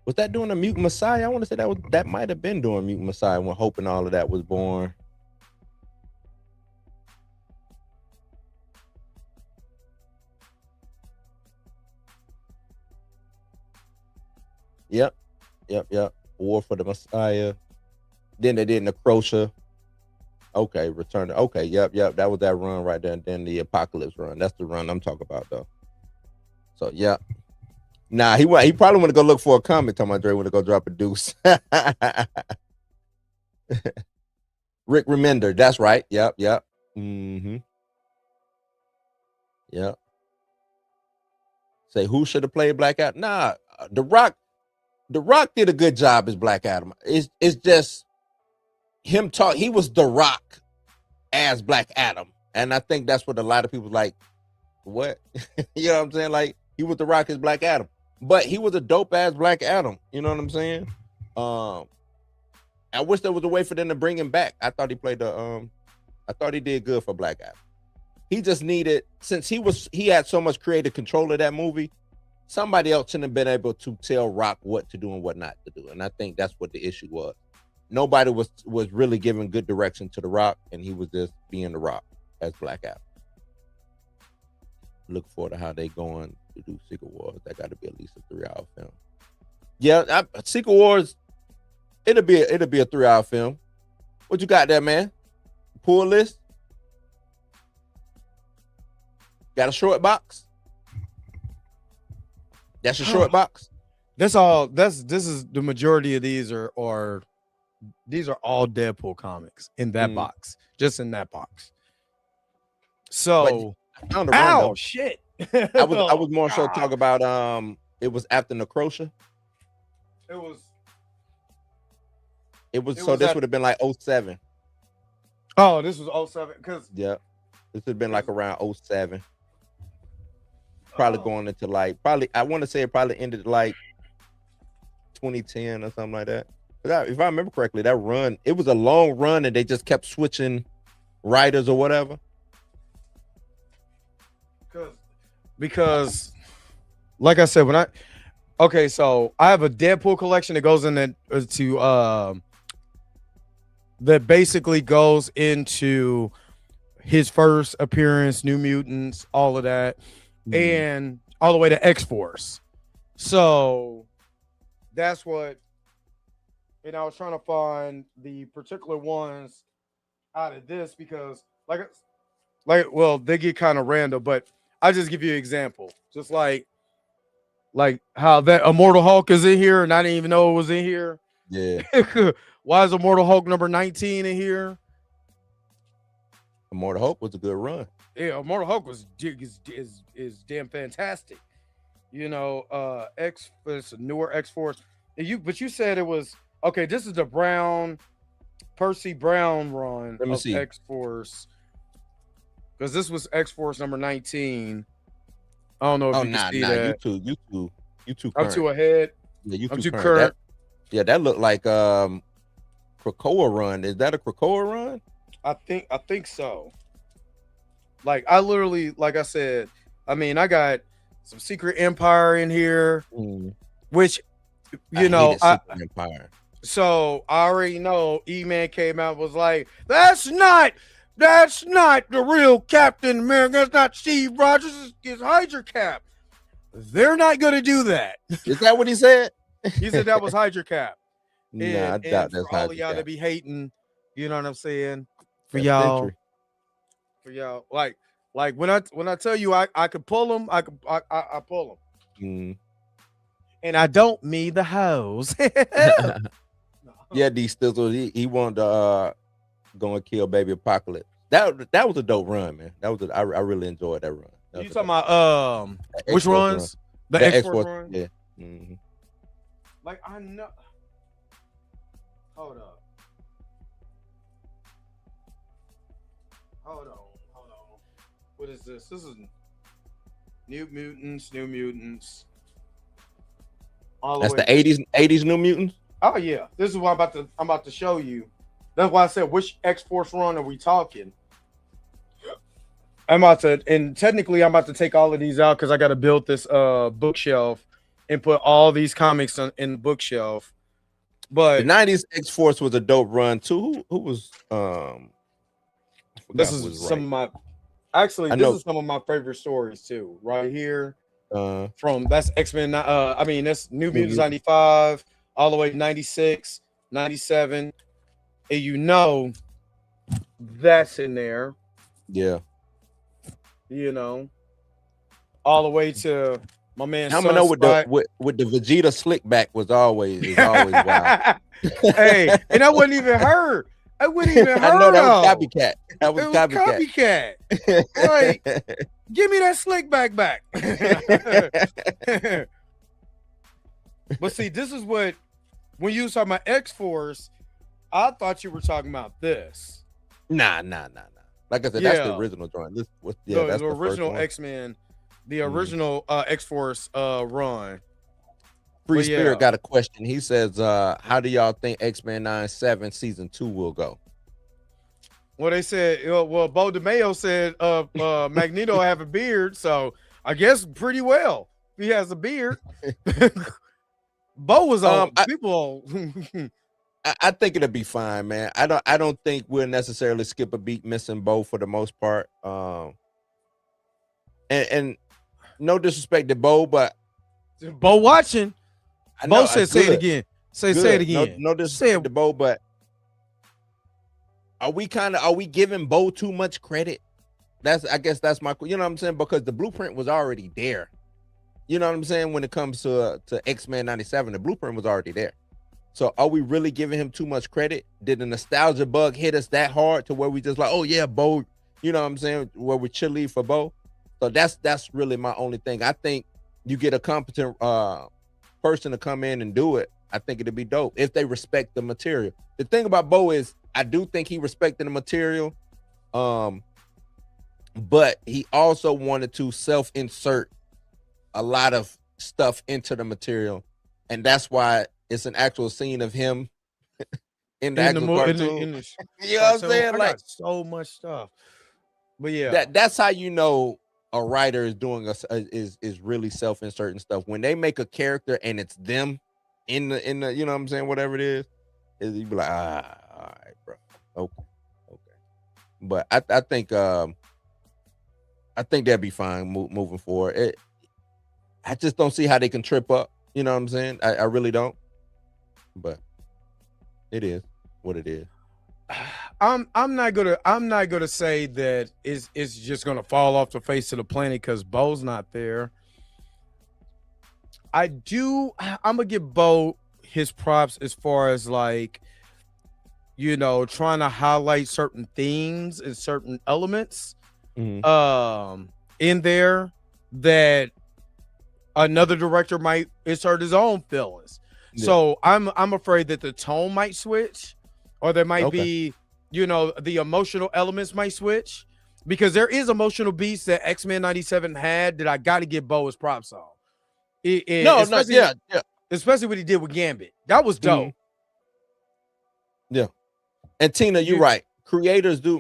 Was that doing a Mutant Messiah? I want to say that might have been doing Mutant Messiah when Hope and all of that was born. Yep. War for the Messiah. Then they did Necrosha. Okay, Return. Okay, yep. That was that run right there. And then the Apocalypse run. That's the run I'm talking about, though. So, yeah. Nah, he probably want to go look for a comic. Talking about Dre want to go drop a deuce. Rick Remender. That's right. Yep. Mm-hmm. Yep. Say, who should have played Black Adam? Nah, The Rock did a good job as Black Adam. It's just him talk. He was The Rock as Black Adam, and I think that's what a lot of people like. What you know what I'm saying? Like he was The Rock as Black Adam, but he was a dope ass Black Adam. You know what I'm saying? I wish there was a way for them to bring him back. I thought he played I thought he did good for Black Adam. He just needed, since he had so much creative control of that movie. Somebody else shouldn't have been able to tell Rock what to do and what not to do. And I think that's what the issue was. Nobody was really giving good direction to The Rock, and he was just being The Rock as Black Adam. Look forward to how they going to do Secret Wars. That got to be at least a 3-hour film. Yeah, Secret Wars. It'll be a 3-hour film. What you got there, man? Pull list. Got a short box. That's your short box. That's all. This is the majority of these are all Deadpool comics in that box, just in that box. So, I found a run, though. Shit! I was more so talking about it was after Necrosha. It was so this would have been like 07. Oh, this was 07 because this would have been like around 07. Probably going into like I want to say it probably ended like 2010 or something like that. But if I remember correctly, that run, it was a long run and they just kept switching writers or whatever. Because like I said, so I have a Deadpool collection that goes in that basically goes into his first appearance, New Mutants, all of that, and all the way to X-Force. So that's what, and I was trying to find the particular ones out of this because well, they get kind of random, but I'll just give you an example. Just like how that Immortal Hulk is in here and I didn't even know it was in here. Yeah. Why is Immortal Hulk number 19 in here? Immortal Hulk was a good run. Yeah, Immortal Hulk is damn fantastic. You know, it's a newer X-Force. But you said it was okay. This is the Percy Brown run of X-Force. Because this was X-Force number 19. I don't know if you can see that. You too current. I'm too ahead. Yeah, I'm too current. That looked like Krakoa run. Is that a Krakoa run? I think so. Like I literally, like I said, I mean, I got some Secret Empire in here, which Empire. So I already know E-Man came out and was like, that's not the real Captain America. That's not Steve Rogers. It's Hydra Cap. They're not gonna do that. Is that what he said? He said that was Hydra Cap. I doubt that's for all of y'all to be hating, you know what I'm saying? For y'all, like when I tell you I could pull them, I pull them. And I don't mean the hose. Yeah, D Stizzle, he wanted to go and kill Baby Apocalypse. That was a dope run, man. I really enjoyed that run. You talking about which runs? Run. The X-Force run? Yeah. Like I know. Hold up. Hold on. What is this? This is New Mutants. That's the 80s New Mutants? Oh yeah. This is what I'm about to show you. That's why I said which X-Force run are we talking? I'm about to take all of these out because I gotta build this bookshelf and put all these comics in the bookshelf. But the 90s X-Force was a dope run too. Who was this is some of my this is some of my favorite stories too, right here. From that's X-Men, that's New Mutants 95 all the way to 96, 97. And that's in there. Yeah. All the way to my man. I'm gonna know with the Vegeta slick back was always wild. Hey, and I wouldn't even heard. I know that was copycat. That was copycat. Like, give me that slick back. But see, this is what when you was talking about X-Force, I thought you were talking about this. Nah. Like I said, that's the original drawing. That's the original X-Men, the original X-Force run. Free Spirit got a question. He says, how do y'all think X-Men 97 season 2 will go? Well, they said, Bo DeMayo said Magneto have a beard, so I guess pretty well. He has a beard. Bo was on people. I think it'll be fine, man. I don't think we'll necessarily skip a beat missing Bo for the most part. And no disrespect to Bo, but Bo watching. I know, Bo said, "Say it again." Say it again. No disrespect to Bo, but are we giving Bo too much credit? I guess that's my, you know what I'm saying? Because the blueprint was already there. You know what I'm saying? When it comes to X-Men 97, the blueprint was already there. So are we really giving him too much credit? Did the nostalgia bug hit us that hard to where we just like, oh yeah, Bo, you know what I'm saying? Where we cheerlead for Bo. So that's really my only thing. I think you get a competent person to come in and do it. I think it'd be dope if they respect the material. The thing about Bo is I do think he respected the material. But he also wanted to self-insert a lot of stuff into the material. And that's why it's an actual scene of him in the actual cartoon. You know what I'm saying? Like so much stuff. But yeah. That's how you know a writer is doing is really self-inserting stuff. When they make a character and it's them in the you know what I'm saying, whatever it is you be like, all right, bro. Okay. But I think that'd be fine moving forward. I just don't see how they can trip up. You know what I'm saying? I really don't. But it is what it is. I'm not gonna say that it's just gonna fall off the face of the planet because Bo's not there. I'm gonna give Bo his props as far as like, you know, trying to highlight certain themes and certain elements in there that another director might insert his own feelings. Yeah. So I'm afraid that the tone might switch, or there might be, you know, the emotional elements might switch, because there is emotional beats that X-Men 97 had that I got to give Bo his props on. Especially what he did with Gambit. That was dope. Yeah. And Tina, you're right. Creators do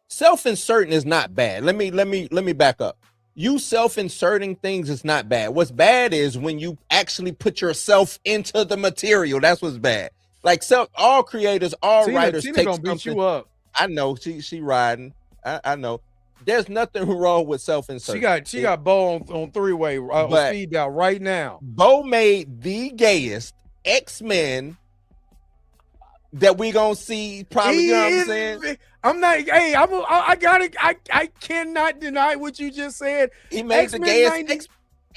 self-inserting is not bad. Let me back up. You self-inserting things is not bad. What's bad is when you actually put yourself into the material. That's what's bad. Like all creators, all writers Tina take gonna beat you up. I know she riding. I know. There's nothing wrong with self-inserting. She got Bo on three-way on speed dial right now. Bo made the gayest X-Men that we gonna see probably. You know what I'm saying? I'm not. Hey, I got it. I cannot deny what you just said. He made the gayest.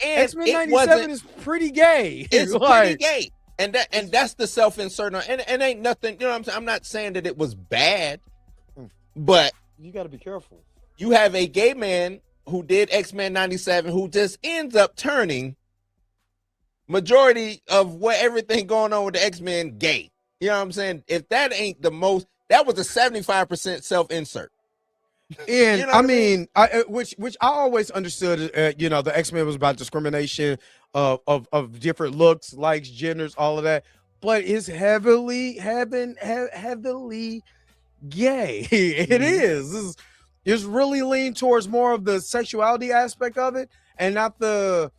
X-Men 97 is pretty gay. It's pretty gay, and that's the self-insert. And ain't nothing. You know what I'm saying? I'm not saying that it was bad, but you got to be careful. You have a gay man who did X-Men 97 who just ends up turning majority of everything going on with the X-Men gay. You know what I'm saying? If that ain't the most, that was a 75% self-insert. And you know I mean, which I always understood, you know, the X-Men was about discrimination of different looks, likes, genders, all of that. But it's heavily gay. It is. It's really leaned towards more of the sexuality aspect of it, and not the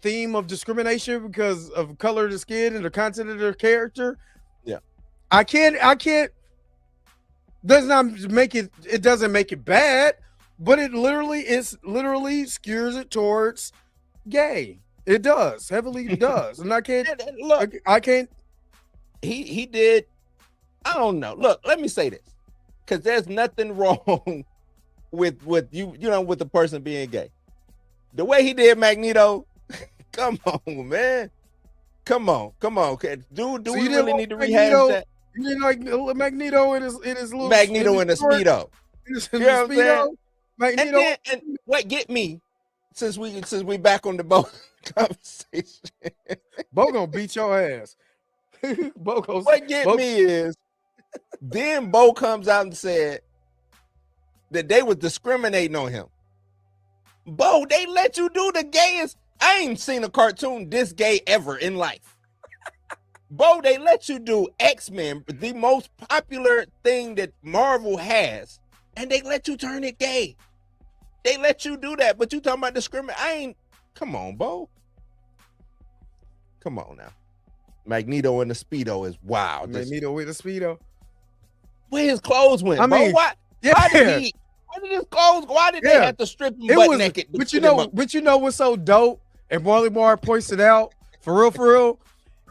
theme of discrimination because of color of the skin and the content of their character. Yeah, I can't. Does not make it. It doesn't make it bad, but it literally skews it towards gay. It does heavily does, and I can't look. I can't. He did. I don't know. Look, let me say this. Because there's nothing wrong with you know, with the person being gay. The way he did Magneto, come on, man. Come on. Okay. Do we really need to rehash that? You didn't like Magneto in his little Magneto in the Speedo. You know what I'm Magneto. And what get me, since we back on the Bo conversation. Bo gonna beat your ass. What get me is, then Bo comes out and said that they was discriminating on him. Bo, they let you do the gayest. I ain't seen a cartoon this gay ever in life. Bo, they let you do X-Men, the most popular thing that Marvel has, and they let you turn it gay. They let you do that, but you talking about discrimination. Come on, Bo. Come on now. Magneto in the Speedo is wild. Magneto with the Speedo. Where his clothes went. I mean, why Where did his clothes? Why did they Yeah. have to strip him It butt was, naked? to but you put him know, up? what's so dope, and Marley Marl points it out for real,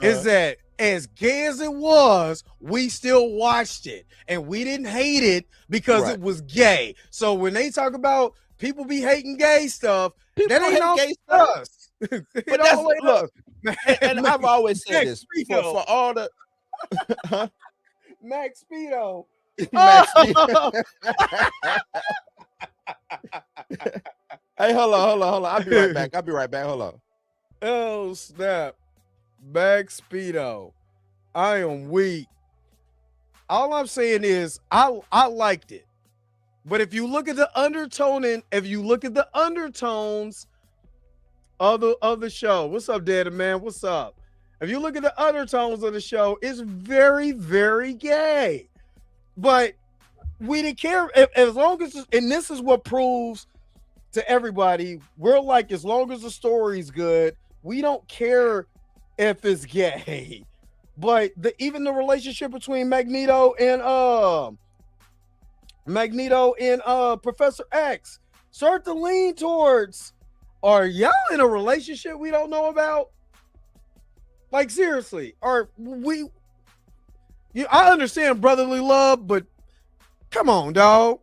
is that as gay as it was, we still watched it and we didn't hate it because Right. it was gay. So when they talk about people be hating gay stuff, People that ain't hate all gay stuff. us. It But that's all ain't look, us. and I've always said Max this Speedo. for all the Max Speedo. Max Oh! Speedo. Hey, hold on. I'll be right back. Hold on. Oh snap. Max Speedo. I am weak. All I'm saying is I liked it. But if you look at the undertones of the show, what's up, Daddy Man? What's up? If you look at the undertones of the show, it's very, very gay. But we didn't care as long as, and this is what proves to everybody, we're like, as long as the story's good, we don't care if it's gay. But even the relationship between Magneto and Professor X start to lean towards, are y'all in a relationship we don't know about? Like, seriously, I understand brotherly love, but come on, dog.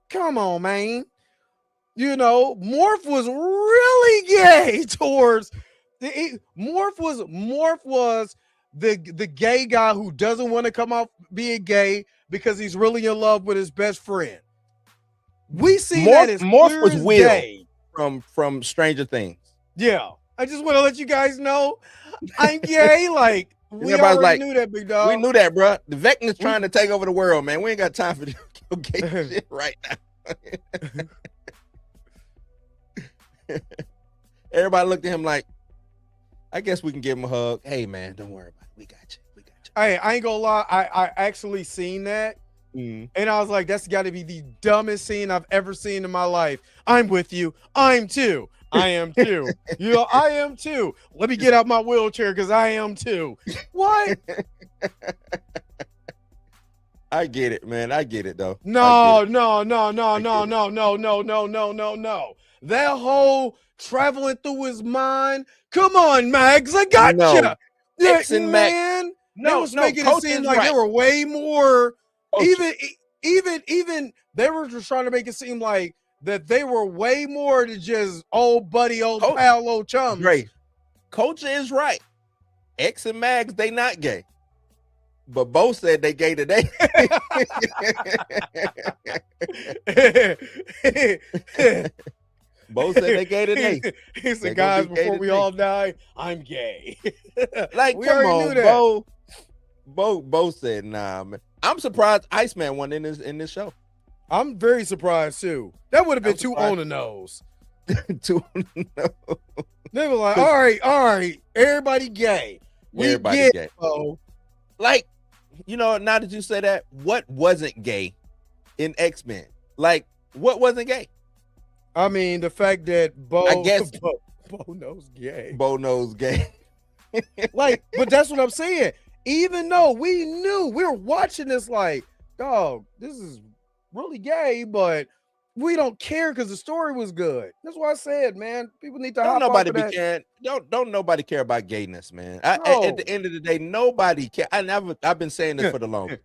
Come on, man. You know, Morph was really gay towards Morph was the gay guy who doesn't want to come off being gay because he's really in love with his best friend. We see that as Morph clear was as Will day. from Stranger Things. Yeah. I just want to let you guys know I'm gay. Like, we Everybody's already like, knew that, big dog. We knew that, bro. The Vecna's trying to take over the world, man. We ain't got time for this gay shit right now. Everybody looked at him like, I guess we can give him a hug. Hey, man, don't worry about it. We got you. Hey, I ain't gonna lie. I actually seen that. And I was like, that's got to be the dumbest scene I've ever seen in my life. I'm with you. I'm too. I am too. You know, I am too. Let me get out my wheelchair because I am too. What? I get it, man. I get it, though. No. That whole traveling through his mind. Come on, Mags. I got No. you. Yeah, X and man. They was making it seem like right. there were way more. Coach. Even they were just trying to make it seem like that they were way more than just old buddy, old pal, old chums. Great. Culture is right. X and Mags, they not gay. But both said they gay today. Both said they gay today. He said, guys, before we all die, I'm gay. Like, we come already on, knew that. Both said, nah, man. I'm surprised Iceman won in this show. I'm very surprised too. That would have been I'm too surprised. on the nose. Too on the nose. They were like, all right, everybody gay. Everybody gay. Bro. Like, you know, now that you say that, what wasn't gay in X-Men? Like, what wasn't gay? I mean, the fact that Bo knows gay. Bo knows gay. Like, but that's what I'm saying. Even though we knew, we were watching this like, dog, this is really gay, but we don't care because the story was good. That's why I said, man, people need to Don't hop nobody off be of that. caring. Don't nobody care about gayness, man. No. At the end of the day, nobody care. I've been saying this for the longest.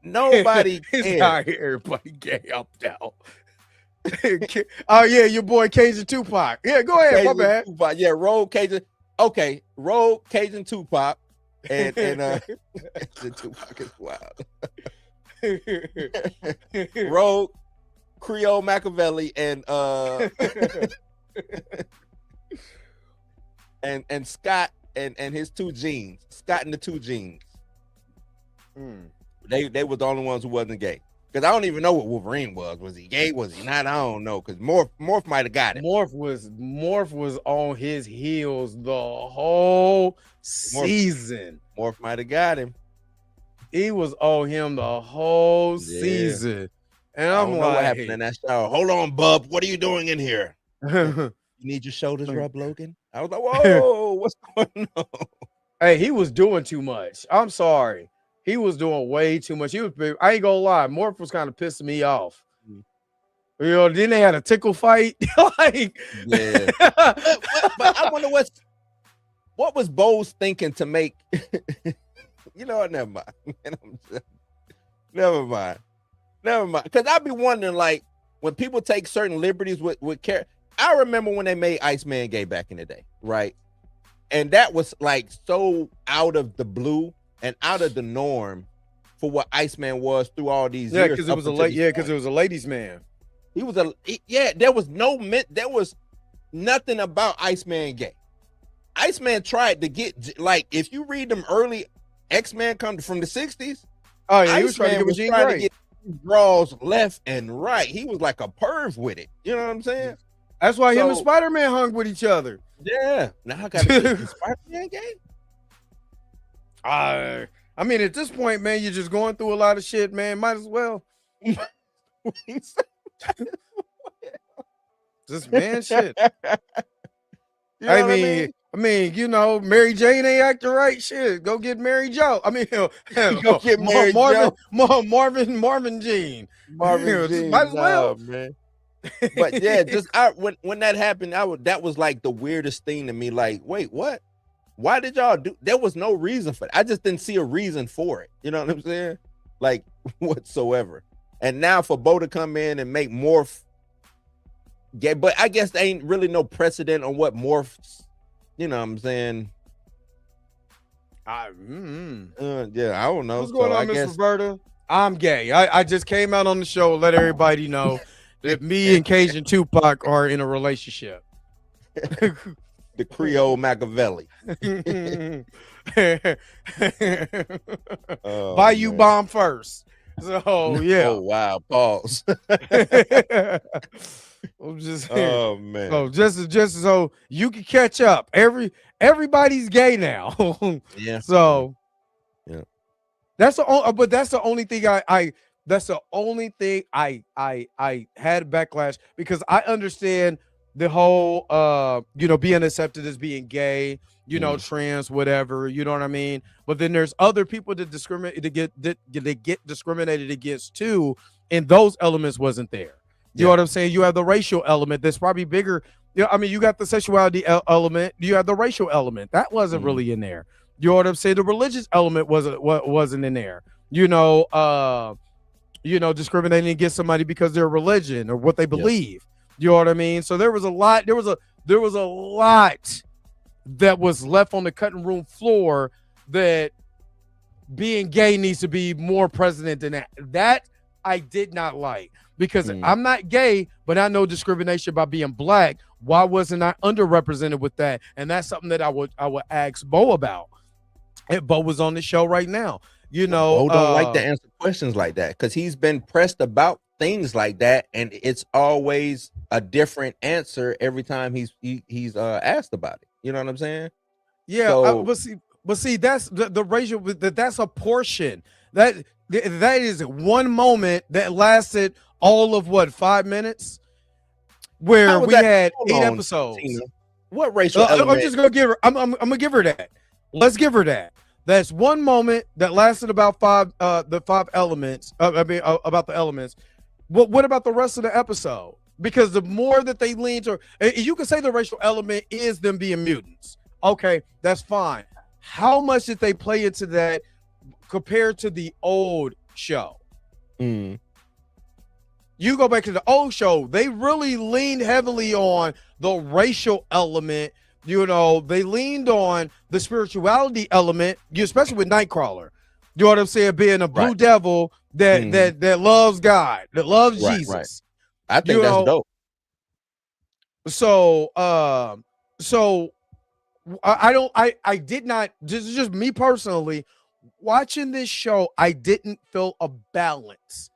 Nobody cares. Not everybody gay up now. Oh yeah, your boy Cajun Tupac. Yeah, go ahead. My bad. Tupac. Yeah, Rogue Cajun. Okay, Rogue Cajun Tupac, and Tupac is wild. Rogue Creole Machiavelli and Scott and his two genes. Scott and the two genes. They were the only ones who wasn't gay. Because I don't even know what Wolverine was. Was he gay? Was he not? I don't know. Because Morph might have got it. Morph was on his heels the whole season. Morph might have got him. He was on him the whole season. And I'm like, what happened in that shower? Hold on, bub. What are you doing in here? You need your shoulders rubbed, Logan? I was like, whoa, what's going on? Hey, he was doing too much. I'm sorry. He was doing way too much. I ain't gonna lie. Morph was kind of pissing me off. You know, then they had a tickle fight. Like, Yeah. but I wonder what was Bose thinking to make. You know what? Never mind. Never mind. Because I'd be wondering, like, when people take certain liberties with care. I remember when they made Iceman gay back in the day, right? And that was like so out of the blue and out of the norm for what Iceman was through all these years. Because it was because it was a ladies' man. He was there was nothing about Iceman gay. Iceman tried to get, like, if you read them early X-Men come from the 60s. Oh yeah, he was trying to get with Jean Grey. To get draws left and right. He was like a perv with it. You know what I'm saying? That's why him and Spider-Man hung with each other. Yeah. Now I gotta get Spider-Man gay. I mean, at this point, man, you're just going through a lot of shit, man. Might as well. Just man shit. You know I mean, you know, Mary Jane ain't acting right. Shit, go get Mary Jo. I mean, go get Mary Jo. Marvin Jean. Marvin Jean. Might as well, man. But yeah, just when that happened, that was like the weirdest thing to me. Like, wait, what? Why did y'all do? There was no reason for it. I just didn't see a reason for it. You know what I'm saying? Like, whatsoever. And now for Bo to come in and make Morph gay, but I guess there ain't really no precedent on what Morphs. You know what I'm saying? Yeah, I don't know. What's going on, Miss Roberta? I'm gay. I just came out on the show to let everybody know that me and Cajun Tupac are in a relationship. The Creole Machiavelli. Bayou bomb first. So yeah. Oh wow. Pause. I'm just oh man. So just so you can catch up. Everybody's gay now. Yeah. So yeah. That's the only thing I had backlash, because I understand the whole being accepted as being gay, trans, whatever, you know what I mean? But then there's other people that get discriminated against too, and those elements wasn't there. You know what I'm saying? You have the racial element that's probably bigger. I mean, you got the sexuality element, you have the racial element that wasn't really in there. You know what I'm saying? The religious element wasn't in there. Discriminating against somebody because their religion or what they believe. You know what I mean? So there was a lot that was left on the cutting room floor that being gay needs to be more present than that. That I did not like, because I'm not gay, but I know discrimination by being black. Why wasn't I underrepresented with that? And that's something that I would ask Bo about. And Bo was on the show right now. Bo don't like to answer questions like that, because he's been pressed about things like that, and it's always a different answer every time he's asked about it. You know what I'm saying? Yeah, so, but see, that's the racial. That's a portion that is one moment that lasted all of 5 minutes, where we had 8 episodes. Tina, what racial element? I'm just gonna give her. I'm gonna give her that. Let's give her that. That's one moment that lasted about the 5 elements. About the elements. What about the rest of the episode? Because the more that they lean to, you can say the racial element is them being mutants. Okay, that's fine. How much did they play into that compared to the old show? You go back to the old show, they really leaned heavily on the racial element. They leaned on the spirituality element, especially with Nightcrawler. You know what I'm saying? Being a blue devil that loves God, that loves Jesus. Right. I think that's dope. So I did not, this is just me personally, watching this show, I didn't feel a balance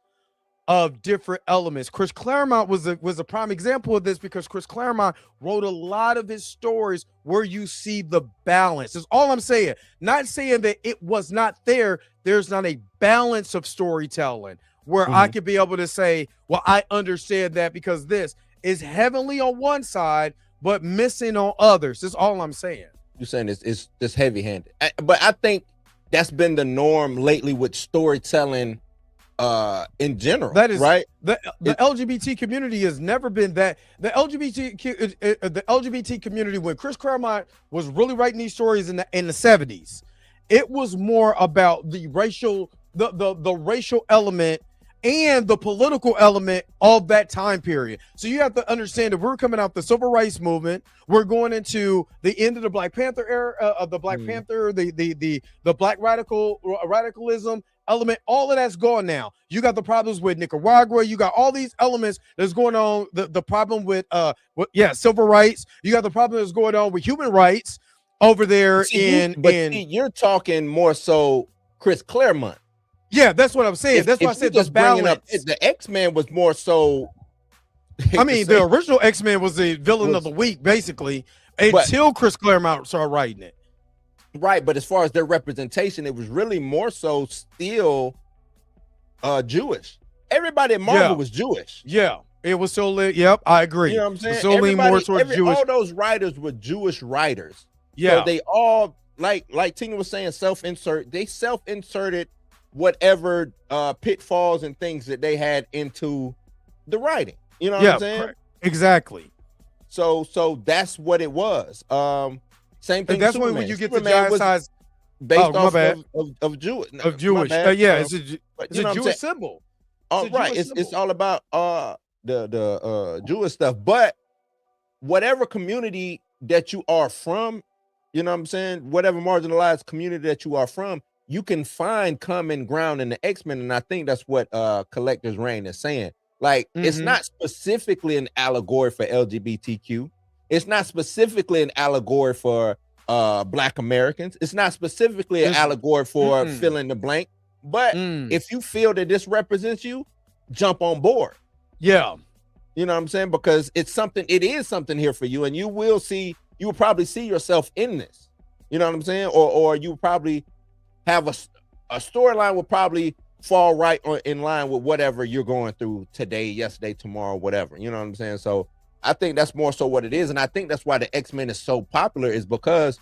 of different elements. Chris Claremont was a prime example of this, because Chris Claremont wrote a lot of his stories where you see the balance. That's all I'm saying. Not saying that it was not there. There's not a balance of storytelling where I could be able to say, well, I understand that because this is heavily on one side, but missing on others. That's all I'm saying. You're saying it's just heavy-handed. But I think that's been the norm lately with storytelling in general. That is right. The LGBT community has never been that. The LGBT community, when Chris Claremont was really writing these stories in the 70s, it was more about the racial element and the political element of that time period. So you have to understand that we're coming out the civil rights movement. We're going into the end of the Black Panther era, of the Black Panther, the Black radicalism element. All of that's gone now. You got the problems with Nicaragua. You got all these elements that's going on. The problem with civil rights. You got the problem that's going on with human rights over there. You're talking more so Chris Claremont. Yeah, that's what I'm saying. That's why I said the balance. The X-Men was more so. I mean, the original X-Men was the villain of the week, basically, until Chris Claremont started writing it. Right, but as far as their representation, it was really more so still Jewish. Everybody at Marvel was Jewish. Yeah, it was still. Yep, I agree. You know what I'm saying? It's still leaning more towards Jewish. All those writers were Jewish writers. Yeah, so they all like Tina was saying, self-insert. They self-inserted whatever pitfalls and things that they had into the writing. You know what I'm saying? Exactly. So that's what it was. Same thing. And that's Superman. when you get Superman the giant size based off of Jewish. Of Jewish. It's a Jewish symbol. Right. It's all about the Jewish stuff. But whatever community that you are from, you know what I'm saying? Whatever marginalized community that you are from, you can find common ground in the X-Men, and I think that's what Collector's Reign is saying. Like, it's not specifically an allegory for LGBTQ. It's not specifically an allegory for Black Americans. It's not specifically an allegory for fill in the blank. But if you feel that this represents you, jump on board. Yeah. You know what I'm saying? Because it is something here for you, and you will probably see yourself in this. You know what I'm saying? Or you probably have a storyline will probably fall right in line with whatever you're going through today, yesterday, tomorrow, whatever. You know what I'm saying? So I think that's more so what it is. And I think that's why the X-Men is so popular, is because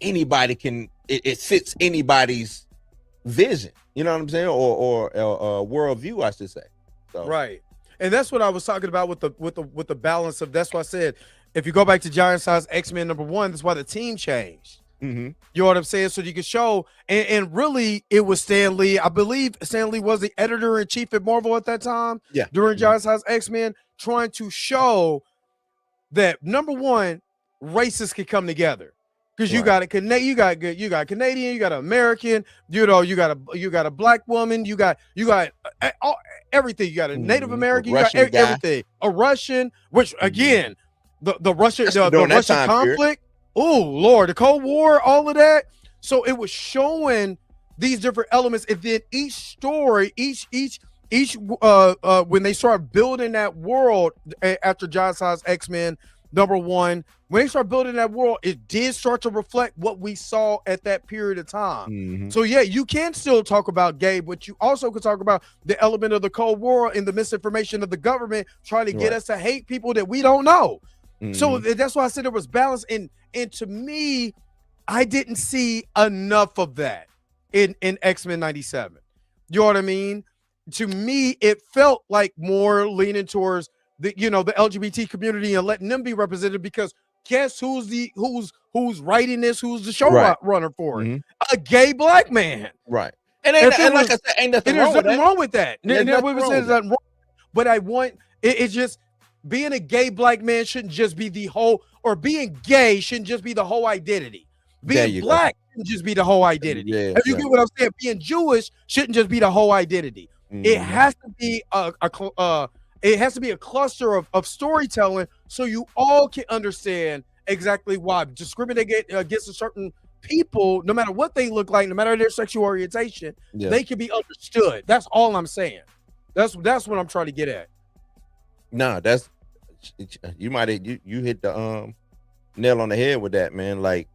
anybody it fits anybody's vision. You know what I'm saying? Or worldview, I should say. So. Right. And that's what I was talking about with the balance of. That's why I said, if you go back to Giant Size X-Men #1, that's why the team changed. You know what I'm saying? So you can show, and really, it was Stan Lee. I believe Stan Lee was the editor-in-chief at Marvel at that time. Yeah. During Giant Size X-Men, trying to show that #1, races can come together, because you got Canadian, you got an American, you got a Black woman, you got everything. You got a Native American, you got everything. A Russian, which again, the Russian conflict. Oh Lord, the Cold War, all of that. So it was showing these different elements, and then each story, each when they start building that world after Giant Size X-Men #1, when they start building that world, it did start to reflect what we saw at that period of time. So yeah, you can still talk about gay, but you also could talk about the element of the Cold War and the misinformation of the government trying to get us to hate people that we don't know. So that's why I said there was balance, and to me, I didn't see enough of that in X-Men '97. You know what I mean? To me, it felt like more leaning towards the LGBT community and letting them be represented, because guess who's writing this? Who's the showrunner for it? A gay Black man. Right. And like I said, ain't nothing wrong with that. There's nothing wrong. But I want it's just, being a gay Black man shouldn't just be the whole, or being gay shouldn't just be the whole identity. Being Black shouldn't just be the whole identity. If you get what I'm saying, being Jewish shouldn't just be the whole identity. It has to be a cluster of storytelling, so you all can understand exactly why discriminate against a certain people, no matter what they look like, no matter their sexual orientation, they can be understood. That's all I'm saying. That's what I'm trying to get at. No, that's you hit the nail on the head with that, man. Like,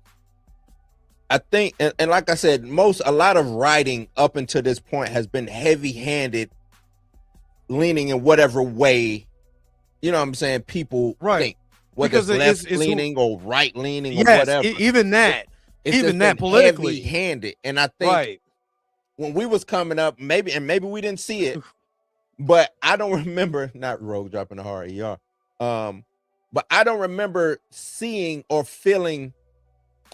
I think, and like I said, a lot of writing up until this point has been heavy-handed, leaning in whatever way, you know what I'm saying, people think, whether it's left-leaning or right-leaning or whatever. Even that politically heavy-handed. And I think when we was coming up, maybe we didn't see it, but I don't remember, not Rogue dropping the hard ER. But I don't remember seeing or feeling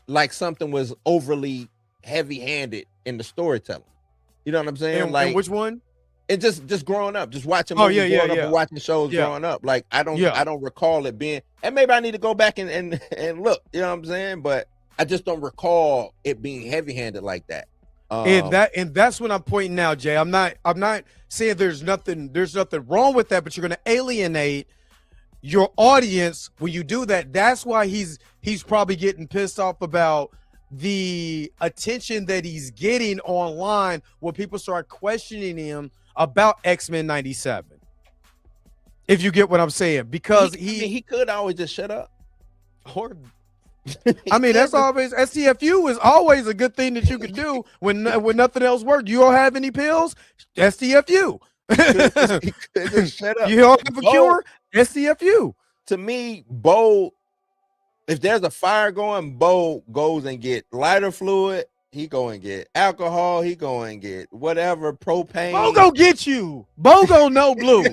like something was overly heavy-handed in the storytelling. You know what I'm saying? And which one? And just growing up, just watching Oh, movies growing up and watching shows Yeah. growing up. Like I don't recall it being, and maybe I need to go back and look, you know what I'm saying? But I just don't recall it being heavy-handed like that. And that's what I'm pointing out, Jay. I'm not saying there's nothing wrong with that, but you're gonna alienate your audience when you do that. That's why he's probably getting pissed off about the attention that he's getting online when people start questioning him about X-Men 97. If you get what I'm saying, because he could always just shut up. Or I mean, that's always STFU is always a good thing that you can do when nothing else works. You don't have any pills, STFU. Shut up. You don't have a cure, STFU. To me, Bo, if there's a fire going, Bo goes and get lighter fluid. He go and get alcohol. He go and get whatever, propane. Bo go get you. Bo go no blue.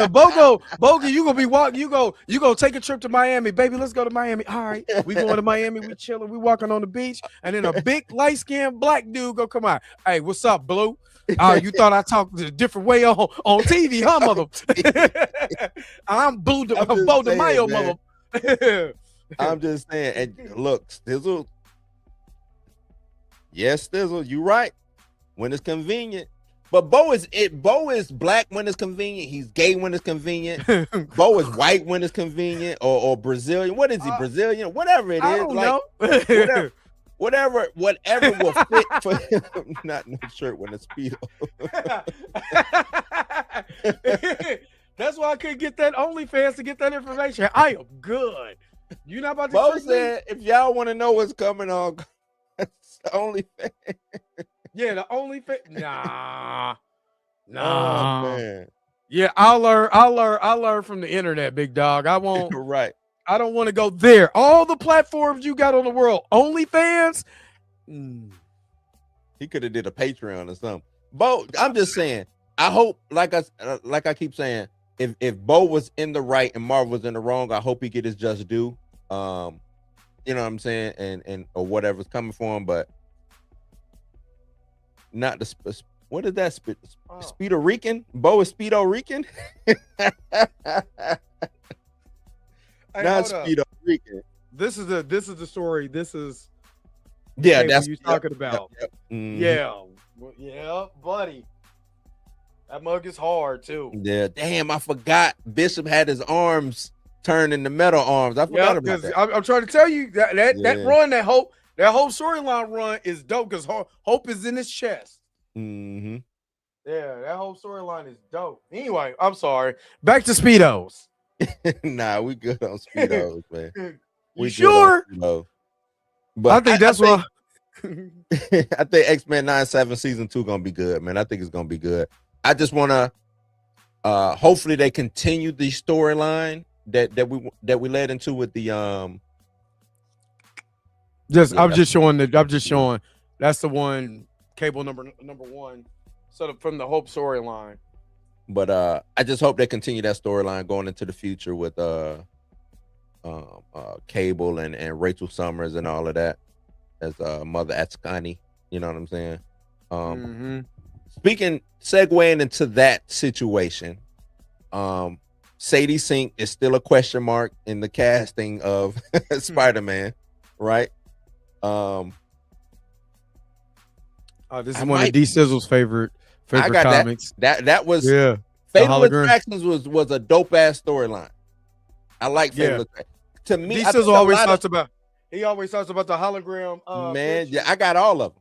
Bo go, you gonna be walking. You go take a trip to Miami, baby. Let's go to Miami. All right, we going to Miami. We chilling. We walking on the beach, and then a big light skinned black dude go come out. Hey, what's up, Blue? You thought I talked a different way on TV, huh, mother? I'm Bo de Mayo, mother. I'm just saying. And look, Stizzle. Yes, Stizzle, you right. When it's convenient. But Bo is black when it's convenient. He's gay when it's convenient. Bo is white when it's convenient, or Brazilian. What is he? Brazilian? Whatever it is. I don't know. Whatever will fit for him. Not no shirt with a Speedo. That's why I couldn't get that OnlyFans to get that information. I am good. You not about to Bo said, if y'all want to know what's coming on, it's OnlyFans. Yeah, the OnlyFans. Nah. Oh, man. Yeah, I'll learn from the internet, big dog. I won't. Right. I don't want to go there. All the platforms you got on the world, OnlyFans. He could have did a Patreon or something. Bo, I'm just saying. I hope, like I keep saying, if Bo was in the right and Marvel was in the wrong, I hope he get his just due. You know what I'm saying, and or whatever's coming for him, but not the what is that? Speedo Rican? Bo is Speedo Rican? Not Speedo Rican. This is the story. This is that's what you're talking about. Yep. Mm-hmm. Yeah, buddy. That mug is hard too. Yeah, damn, I forgot Bishop had his arms turned into metal arms. I forgot about that. I'm trying to tell you that run, that whole storyline run is dope because Hope is in his chest. Mm-hmm. Yeah, that whole storyline is dope. Anyway, I'm sorry. Back to Speedos. Nah, we good on Speedos, man. You sure? But I think that's what I think X-Men 97 season 2 gonna be good, man. I think it's gonna be good. I just wanna hopefully they continue the storyline that we led into with the I'm just showing that's the one, Cable number 1. So from the Hope storyline. But I just hope they continue that storyline going into the future with Cable and Rachel Summers and all of that as Mother Atscani. You know what I'm saying? Segueing into that situation, Sadie Sink is still a question mark in the casting of Spider-Man, right? This is one of D Sizzle's favorite comics. That was yeah. Fatal Attractions was a dope ass storyline. I like Fatal Attractions. To me, D Sizzle always talks about the hologram. Man, picture. yeah, I got all of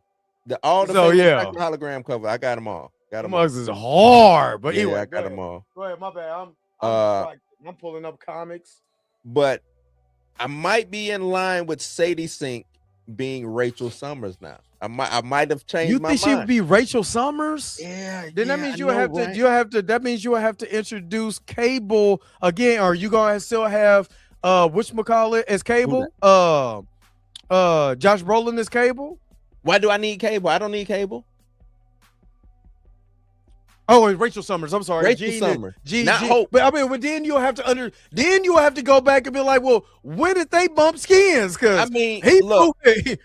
them. All the hologram cover. I got them all. Mugs is hard, but yeah, anyway, I got them all. Go ahead, my bad. I'm pulling up comics. But I might be in line with Sadie Sink being Rachel Summers now. I might have changed my mind. You think she would be Rachel Summers? Yeah. Then that means that means you will have to introduce Cable again. Or you gonna still have whatchamacallit as Cable? Josh Brolin as Cable? Why do I need Cable? I don't need Cable. Oh, and Rachel Summers. I'm sorry, Rachel Summers, not G. Hope. But I mean, then you'll have to go back and be like, well, when did they bump skins? Because I mean, he look, it's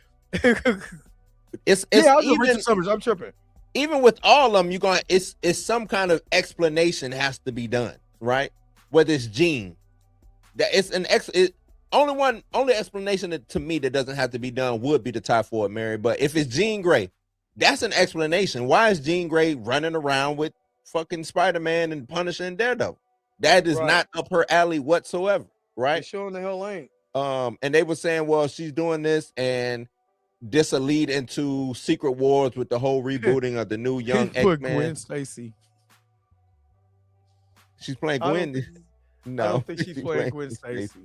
yeah, I was even Rachel Summers. I'm tripping. even with all of them, you're going. It's some kind of explanation has to be done, right? Whether it's Jean, that it's an only explanation that, to me, that doesn't have to be done would be the Typhoid Mary. But if it's Jean Grey, that's an explanation. Why is Jean Grey running around with fucking Spider-Man and Punisher and Daredevil? That is not up her alley whatsoever, right? Showing the hell ain't. And they were saying, well, she's doing this and this will lead into Secret Wars with the whole rebooting of the new young X-Men. Gwen Stacy. She's playing Gwen. No, I don't think she's playing Gwen Stacy.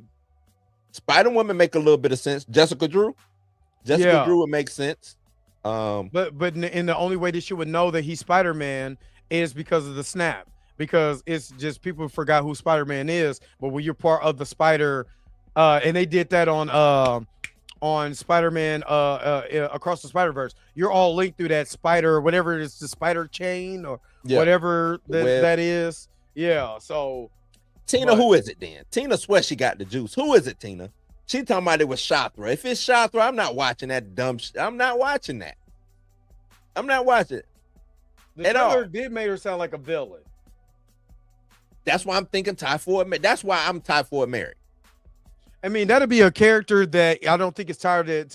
Spider-Woman make a little bit of sense. Jessica Drew would make sense. But in the only way that you would know that he's Spider-Man is because of the snap, because it's just people forgot who Spider-Man is. But when you're part of the Spider, and they did that on Spider-Man Across the Spider-Verse, you're all linked through that spider, whatever it is, the spider chain or whatever that is. Yeah. So Tina, who is it then? Tina swears she got the juice. Who is it, Tina? She talking about it was Shatra. If it's Shatra, I'm not watching that dumb shit. I'm not watching that. I'm not watching it. The trailer did make her sound like a villain. That's why I'm thinking Typhoid Mary. That's why I'm Typhoid Mary. I mean, that'd be a character that I don't think is tied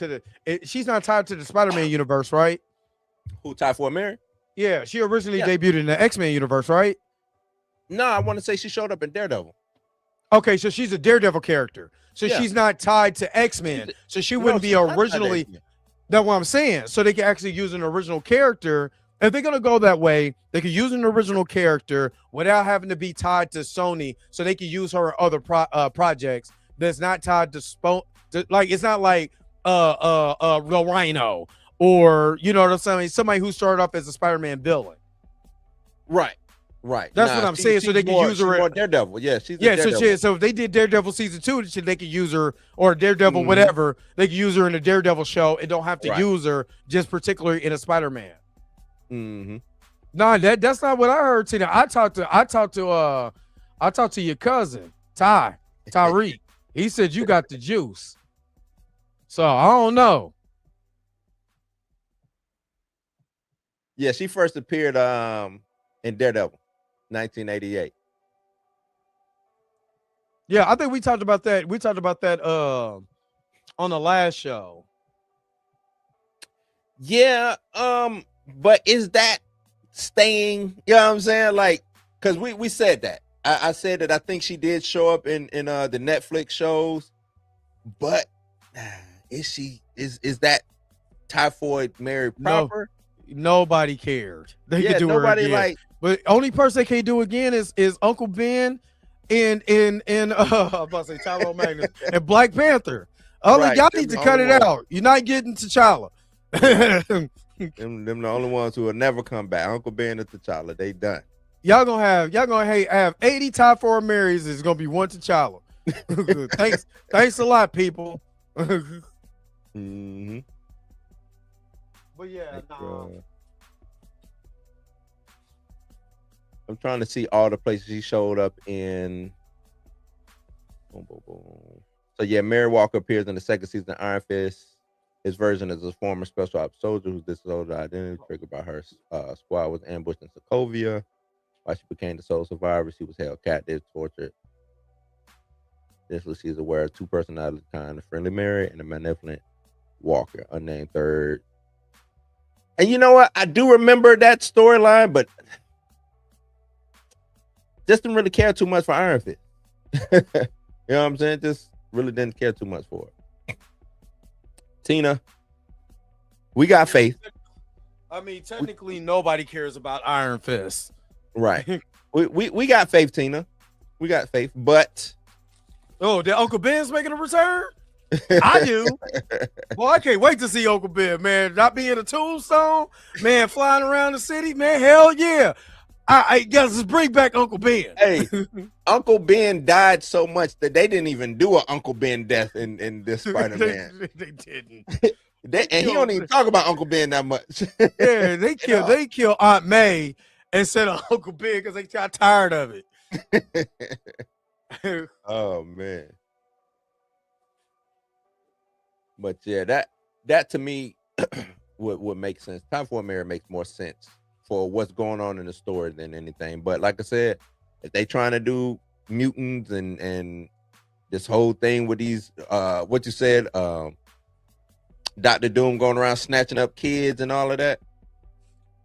she's not tied to the Spider-Man universe, right? Who, Typhoid Mary? Yeah, she originally debuted in the X-Men universe, right? No, I want to say she showed up in Daredevil. Okay, so she's a Daredevil character. So she's not tied to X-Men. So she wouldn't be originally. That's what I'm saying. So they can actually use an original character. If they're gonna go that way, they could use an original character without having to be tied to Sony. So they can use her in other projects that's not tied to like it's not like the Rhino or you know what I'm saying, somebody who started off as a Spider-Man villain. Right. That's what I'm saying. So they can use her in Daredevil. Yeah, she's Daredevil. So if they did Daredevil season 2, they could use her, or Daredevil whatever. They could use her in a Daredevil show and don't have to use her just particularly in a Spider-Man. No, that's not what I heard, Tina. I talked to your cousin Tyreek. He said you got the juice. So I don't know. Yeah, she first appeared in Daredevil, 1988. Yeah, I think we talked about that. We talked about that on the last show. Yeah, but is that staying? You know what I'm saying? Like, because we said that. I said that I think she did show up in the Netflix shows, but is that Typhoid Mary proper? Nobody cared. They could do nobody her again. But only person they can't do again is Uncle Ben and I'm about to say Tyler Magnus and Black Panther. Y'all need to cut it out. You're not getting T'Challa. them the only ones who will never come back. Uncle Ben and T'Challa, they done. Y'all gonna have 80 Typhoid Marys. Is gonna be one T'Challa. Thanks a lot, people. Mm-hmm. But yeah, I'm trying to see all the places he showed up in. Boom, boom, boom. So yeah, Mary Walker appears in the second season of Iron Fist. His version is a former special ops soldier whose disclosed identity triggered by her squad was ambushed in Sokovia. While she became the sole survivor, she was held captive, tortured. Initially, she's aware of two personalities, kind of friendly Mary and a malevolent Walker, unnamed third. And you know what? I do remember that storyline, but just didn't really care too much for Iron Fist. You know what I'm saying? Just really didn't care too much for it. Tina, we got faith. I mean, technically, nobody cares about Iron Fist. Right. we got faith, Tina. We got faith, but did Uncle Ben's making a return? I do. Boy, I can't wait to see Uncle Ben, man. Not being a tombstone, man, flying around the city, man. Hell yeah. I guess let's bring back Uncle Ben. Hey, Uncle Ben died so much that they didn't even do an Uncle Ben death in this Spider-Man. They didn't. And he don't even talk about Uncle Ben that much. Yeah, they killed Aunt May. instead of Uncle Ben because they got tired of it. Oh man. But yeah, that to me would make sense. Time for a Mirror makes more sense for what's going on in the story than anything. But like I said, if they trying to do mutants and this whole thing with these what you said, Dr. Doom going around snatching up kids and all of that,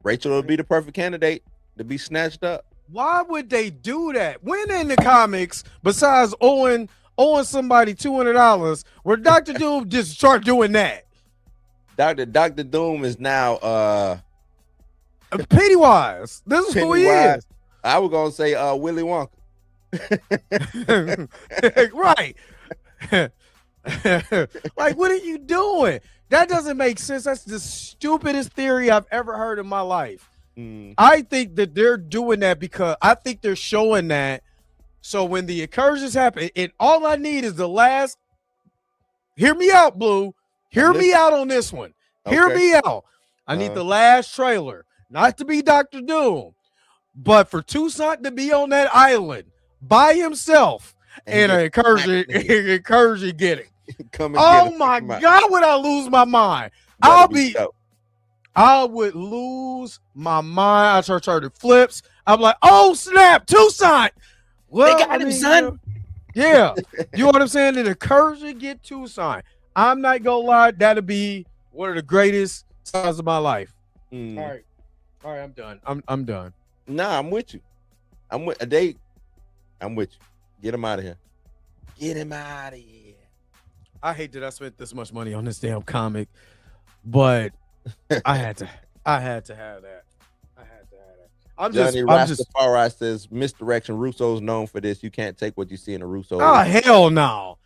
Rachel would be the perfect candidate to be snatched up. Why would they do that? When in the comics, besides owing somebody $200, where Dr. Doom just start doing that? Dr. Doom is now Pennywise. This is who he is. I was gonna say Willy Wonka. Right. Like, what are you doing? That doesn't make sense. That's the stupidest theory I've ever heard in my life. I think that they're doing that because I think they're showing that. So when the incursions happen, and all I need is the last. Hear me out, Blue. Hear me out on this one. Okay. Hear me out. I need the last trailer, not to be Dr. Doom, but for Toussaint to be on that island by himself and an incursion getting. Oh my God, would I lose my mind? I would lose my mind. I start turning flips. I'm like, oh snap, Toussaint. Well, they got him, son. Yeah. You know what I'm saying? The incursion get Toussaint. I'm not gonna lie, that'll be one of the greatest times of my life. All right, I'm done. I'm done. Nah, I'm with you. I'm with you. Get him out of here. Get him out of here. I hate that I spent this much money on this damn comic, but I had to have that. Johnny Rastafari says misdirection. Russo's known for this. You can't take what you see in the Russo. Oh hell no.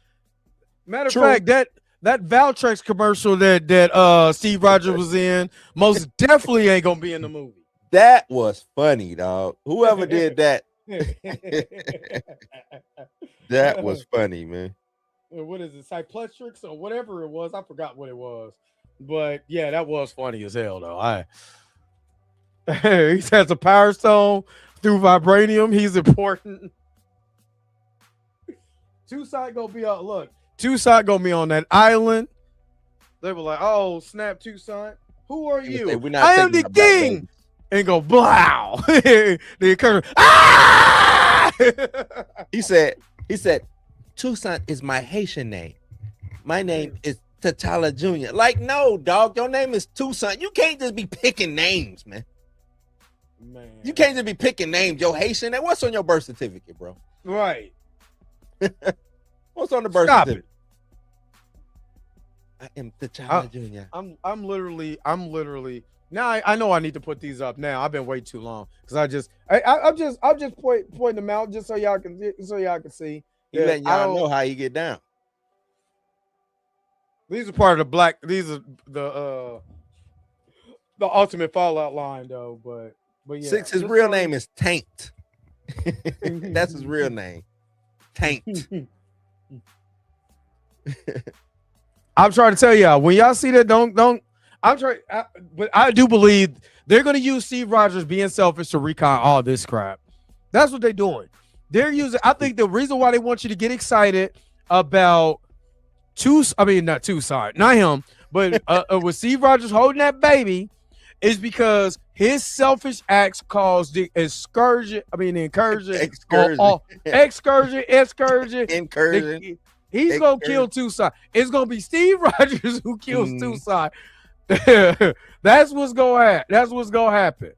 Matter of fact, that Valtrex commercial that Steve Rogers was in most definitely ain't gonna be in the movie. That was funny, dog. Whoever did that. That was funny, man. What is it, Cyclops or whatever it was? I forgot what it was, but yeah, that was funny as hell though. He has a power stone through vibranium. He's important. Toussaint gonna be on. Look, Toussaint gonna be on that island. They were like, "Oh snap, Toussaint, who are you? I am the king." And go blow. The incursion. Ah! He said, Toussaint is my Haitian name. My name is T'Challa Jr. Like, no, dog, your name is Toussaint. You can't just be picking names, man. You can't just be picking names. Your Haitian name. What's on your birth certificate, bro? Right. What's on the birth certificate? I am T'Challa Jr. I'm literally. Now I know I need to put these up now. I've been waiting too long because I'm just pointing them out just so y'all can see. He letting y'all know how you get down. These are part of these are the Ultimate Fallout line though, but yeah. His real name is Taint. That's his real name. Taint. I'm trying to tell y'all, when y'all see that, don't. But I do believe they're going to use Steve Rogers being selfish to recon all this crap. That's what they're doing. They're using. I think the reason why they want you to get excited about not him, but with Steve Rogers holding that baby, is because his selfish acts caused the incursion. He's gonna kill Toussaint. It's gonna be Steve Rogers who kills Toussaint. That's what's gonna happen.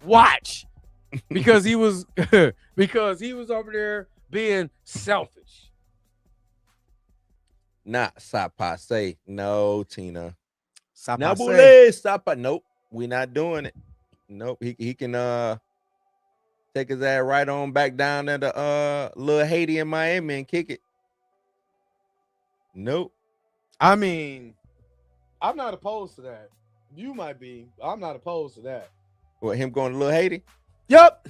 Watch, because he was over there being selfish. Not Sapase. No, Tina. Sapase. Nope, we're not doing it. Nope. He can take his ass right on back down to the little Haiti in Miami and kick it. Nope. I mean, I'm not opposed to that. You might be. I'm not opposed to that. What, him going to Little Haiti? Yep.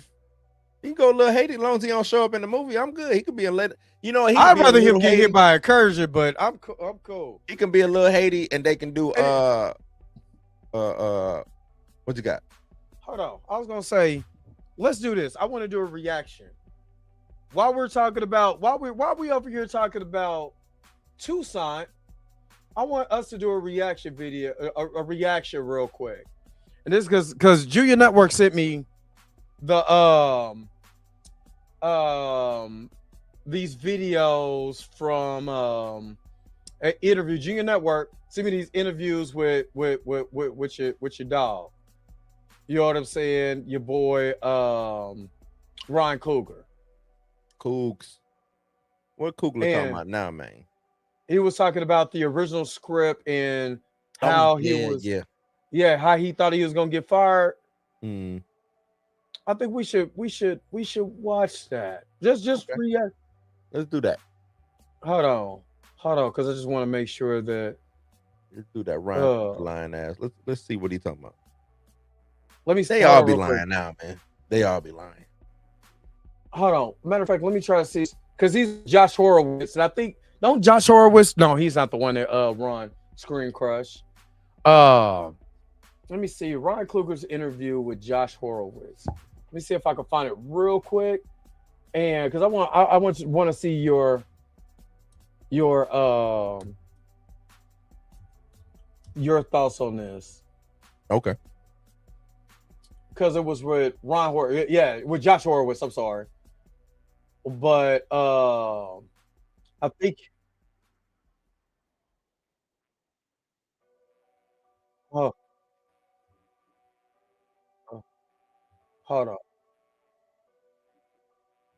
He can go to Little Haiti as long as he don't show up in the movie. I'm good. He could be a little. I'd rather him get hit by incursion, but I'm cool. He can be a Little Haiti, and they can do what you got? Hold on. I was gonna say, let's do this. I want to do a reaction. While we over here talking about Toussaint, I want us to do a reaction video, a reaction real quick. And this because Junior Network sent me the these videos from an interview. Junior Network sent me these interviews with your dog. You know what I'm saying? Your boy Ryan Coogler. Cougs. What Coogler talking about now, man? He was talking about the original script and how how he thought he was gonna get fired. I think we should watch that. Just react. Let's do that. Hold on, because I just want to make sure that. Let's do that. Ryan lying ass. Let's see what he talking about. Let me. They all be lying now, man. They all be lying. Hold on. Matter of fact, let me try to see, because he's Josh Horowitz, and I think Josh Horowitz. No, he's not the one that run Screen Crush. Let me see Ryan Coogler's interview with Josh Horowitz. Let me see if I can find it real quick, and because I want to see your thoughts on this. Okay. Because it was with Ron Horowitz, with Josh Horowitz. I'm sorry, but I think. Oh, hold on.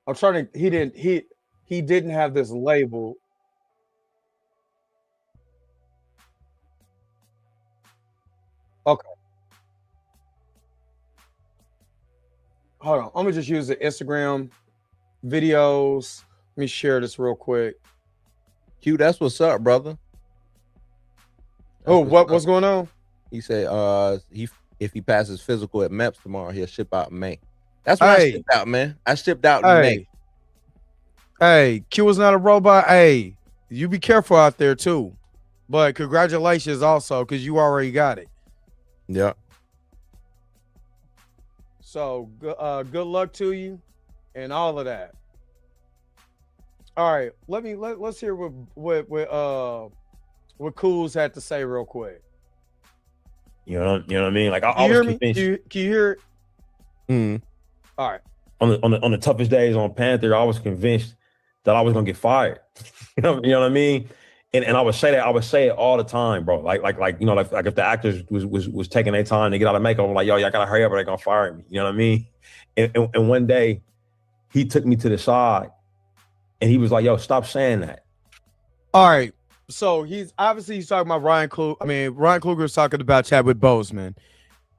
I'm trying to. He didn't have this label. Okay. Hold on. I'm gonna just use the Instagram videos. Let me share this real quick. Q, that's what's up, brother. What's going on? He said if he passes physical at MEPS tomorrow, he'll ship out in May. That's what I shipped out, man. I shipped out in May. Hey, Q is not a robot. Hey, you be careful out there too. But congratulations also, because you already got it. Yeah. So good luck to you and all of that. All right, let's hear what Coos had to say real quick. You know what I mean? Like I was convinced. Can you hear it? All right. On the toughest days on Panther, I was convinced that I was gonna get fired. you know what I mean? And I would say that, I would say it all the time, bro. Like if the actors was taking their time to get out of makeup, I'm like, yo, y'all gotta hurry up or they're gonna fire me. You know what I mean? And one day he took me to the side and he was like, yo, stop saying that. All right. So he's talking about Ryan Coogler. I mean, Ryan Coogler is talking about Chadwick Boseman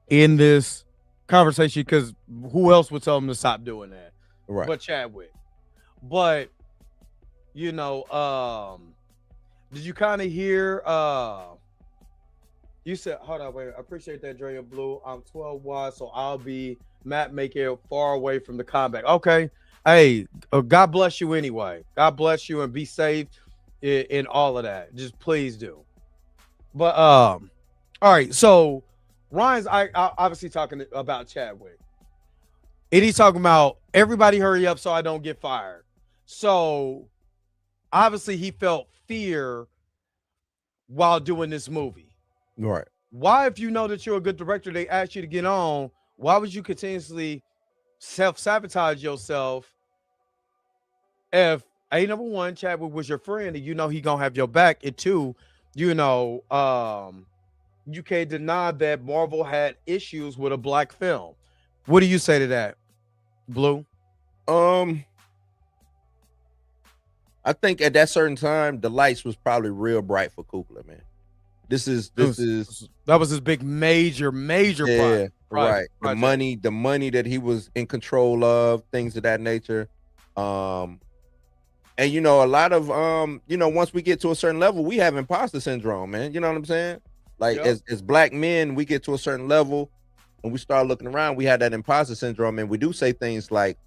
in this conversation, because who else would tell him to stop doing that? Right. But Chadwick. But did you kind of hear you said, hold on, wait, I appreciate that, Dre Blue. I'm 12 wide, so I'll be Matt making it far away from the combat. Okay. Hey, God bless you anyway. God bless you and be safe in all of that. Just please do. But all right, so Ryan's obviously talking about Chadwick. And he's talking about everybody hurry up so I don't get fired. So obviously he felt fear while doing this movie. Right. Why, if you know that you're a good director, they ask you to get on, why would you continuously self-sabotage yourself if number one, Chadwick was your friend and you know he gonna have your back, and two, you can't deny that Marvel had issues with a black film. What do you say to that, Blue? I think at that certain time the lights was probably real bright for Coogler, man. That was his big major project. Right. The money that he was in control of, things of that nature. And a lot of once we get to a certain level, we have imposter syndrome, man. You know what I'm saying? Like as black men, we get to a certain level and we start looking around, we have that imposter syndrome, and we do say things like,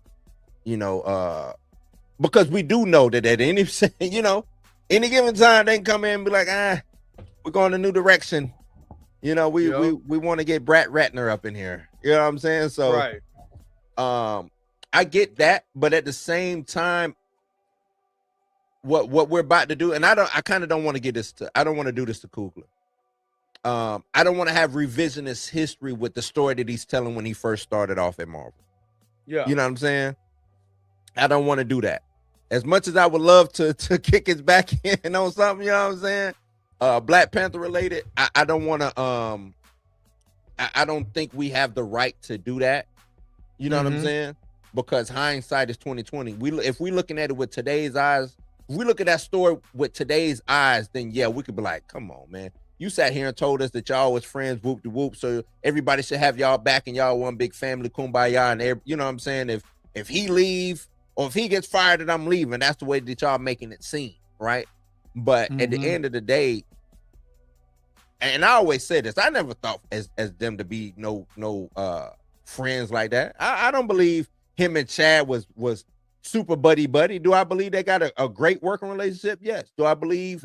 because we do know that at any given time they can come in and be like, we're going a new direction. We want to get Brett Ratner up in here. You know what I'm saying? So right. I get that, but at the same time, what we're about to do, and I kind of don't want to get this to, I don't want to do this to Coogler. I don't want to have revisionist history with the story that he's telling when he first started off at Marvel. Yeah. You know what I'm saying? I don't want to do that. As much as I would love to kick his back in on something, you know what I'm saying? Black Panther related, I don't want to, I don't think we have the right to do that. You know what I'm saying? Because hindsight is 2020. If we looking at it with today's eyes, if we look at that story with today's eyes, then yeah, we could be like, come on, man. You sat here and told us that y'all was friends, whoop de whoop, so everybody should have y'all back and y'all one big family, kumbaya, and you know what I'm saying? If he leave or if he gets fired and I'm leaving, that's the way that y'all making it seem, right? But at the end of the day, and I always say this, I never thought as them to be no friends like that. I don't believe him and Chad was super buddy. Do I believe they got a great working relationship? Yes. Do I believe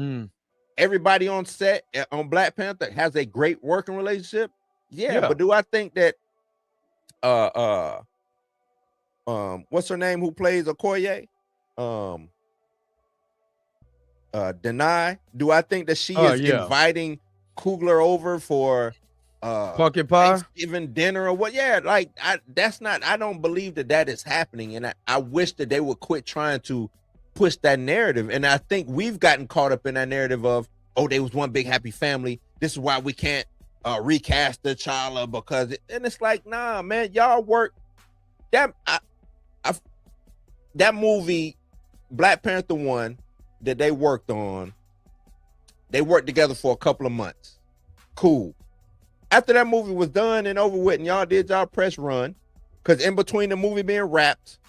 everybody on set on Black Panther has a great working relationship? Yeah. But do I think that what's her name who plays Okoye? Denai. Do I think that she is inviting Coogler over for pumpkin pie, Thanksgiving dinner or what? Yeah, like that's not. I don't believe that is happening, and I wish that they would quit trying to push that narrative. And I think we've gotten caught up in that narrative of, oh, they was one big happy family. This is why we can't recast T'Challa because, and it's like, nah, man, y'all work that that movie, Black Panther 1 that they worked on. They worked together for a couple of months. Cool. After that movie was done and over with, and y'all did y'all press run, because in between the movie being wrapped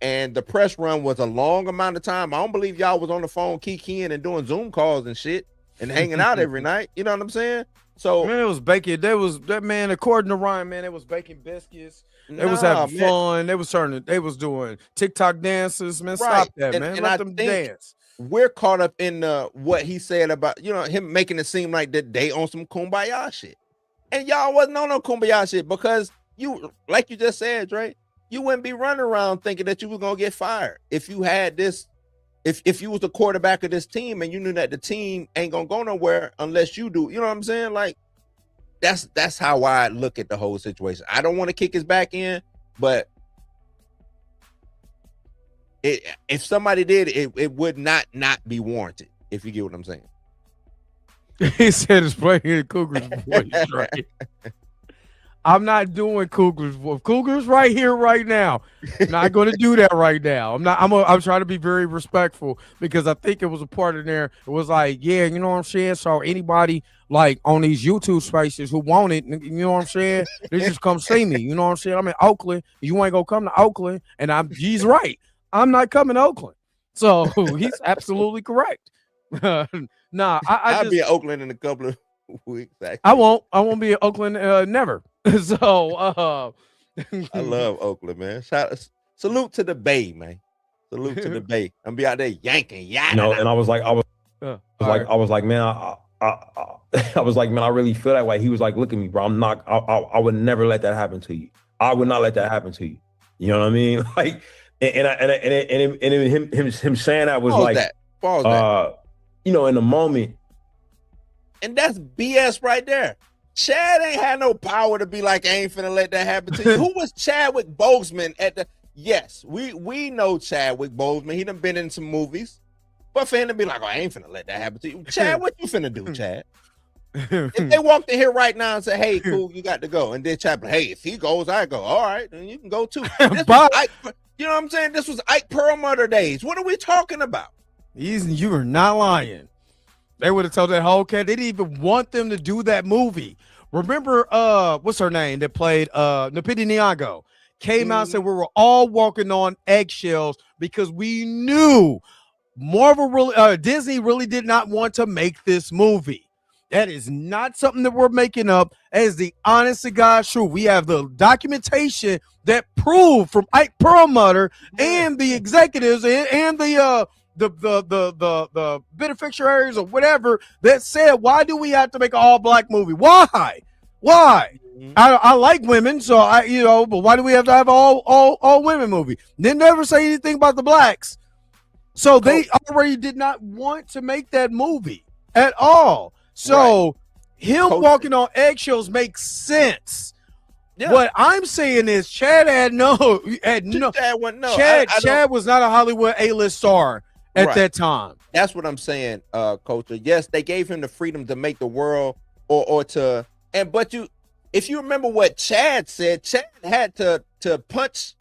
and the press run was a long amount of time. I don't believe y'all was on the phone kikiing and doing Zoom calls and shit and hanging out every night. You know what I'm saying? So man, it was baking. They was that man. According to Ryan, man, it was baking biscuits. They was having fun. They was doing TikTok dances. Man, stop that, man. Let them dance. We're caught up in what he said about, you know, him making it seem like that they on some kumbaya shit. And y'all wasn't on no kumbaya shit because you, like you just said, Dre, you wouldn't be running around thinking that you was gonna get fired if you had this, if you was the quarterback of this team and you knew that the team ain't gonna go nowhere unless you do. You know what I'm saying? Like that's how I look at the whole situation. I don't want to kick his back in, but if somebody did, it would not be warranted, if you get what I'm saying. He said it's playing in Cougars voice, right? I'm not doing Cougars voice. Cougars right here, right now. I'm not going to do that right now. I'm trying to be very respectful because I think it was a part in there. It was like, yeah, you know what I'm saying? So anybody like on these YouTube spaces who want it, you know what I'm saying? They just come see me. You know what I'm saying? I'm in Oakland. You ain't going to come to Oakland. And he's right. I'm not coming to Oakland. So he's absolutely correct. Nah, I'll be in Oakland in a couple of weeks. Actually. I won't be in Oakland never. So I love Oakland, man. Salute to the Bay, man. Salute to the Bay. I'm be out there yanking, and I was like, man, I really feel that way. He was like, look at me, bro. I would never let that happen to you. I would not let that happen to you. You know what I mean? Like, and him saying that was like, that. You know, in the moment. And that's BS right there. Chad ain't had no power to be like, I ain't finna let that happen to you. Who was Chadwick Boseman at the? Yes, we know Chadwick Boseman. He done been in some movies. But for him to be like, oh, I ain't finna let that happen to you. Chad, what you finna do, Chad? If they walked in here right now and say, hey, cool, you got to go. And then Chad, hey, if he goes, I go. All right, then you can go too. You know what I'm saying? This was Ike Perlmutter days. What are we talking about? You are not lying. They would have told that whole cat. They didn't even want them to do that movie. Remember, what's her name that played Lupita Nyong'o came out and said we were all walking on eggshells because we knew Disney really did not want to make this movie. That is not something that we're making up. As the honest to God truth, we have the documentation that proved from Ike Perlmutter and the executives and the beneficiaries or whatever that said, why do we have to make an all-black movie? Why? Why? Mhm. I like women, so but why do we have to have all women movie? Didn't ever say anything about the blacks. So they already did not want to make that movie at all. So him walking on eggshells makes sense. Yeah. What I'm saying is Chad had no. Chad was not a Hollywood A-list star at that time. That's what I'm saying, Culture. Yes, they gave him the freedom to make the world if you remember what Chad said, Chad had to punch,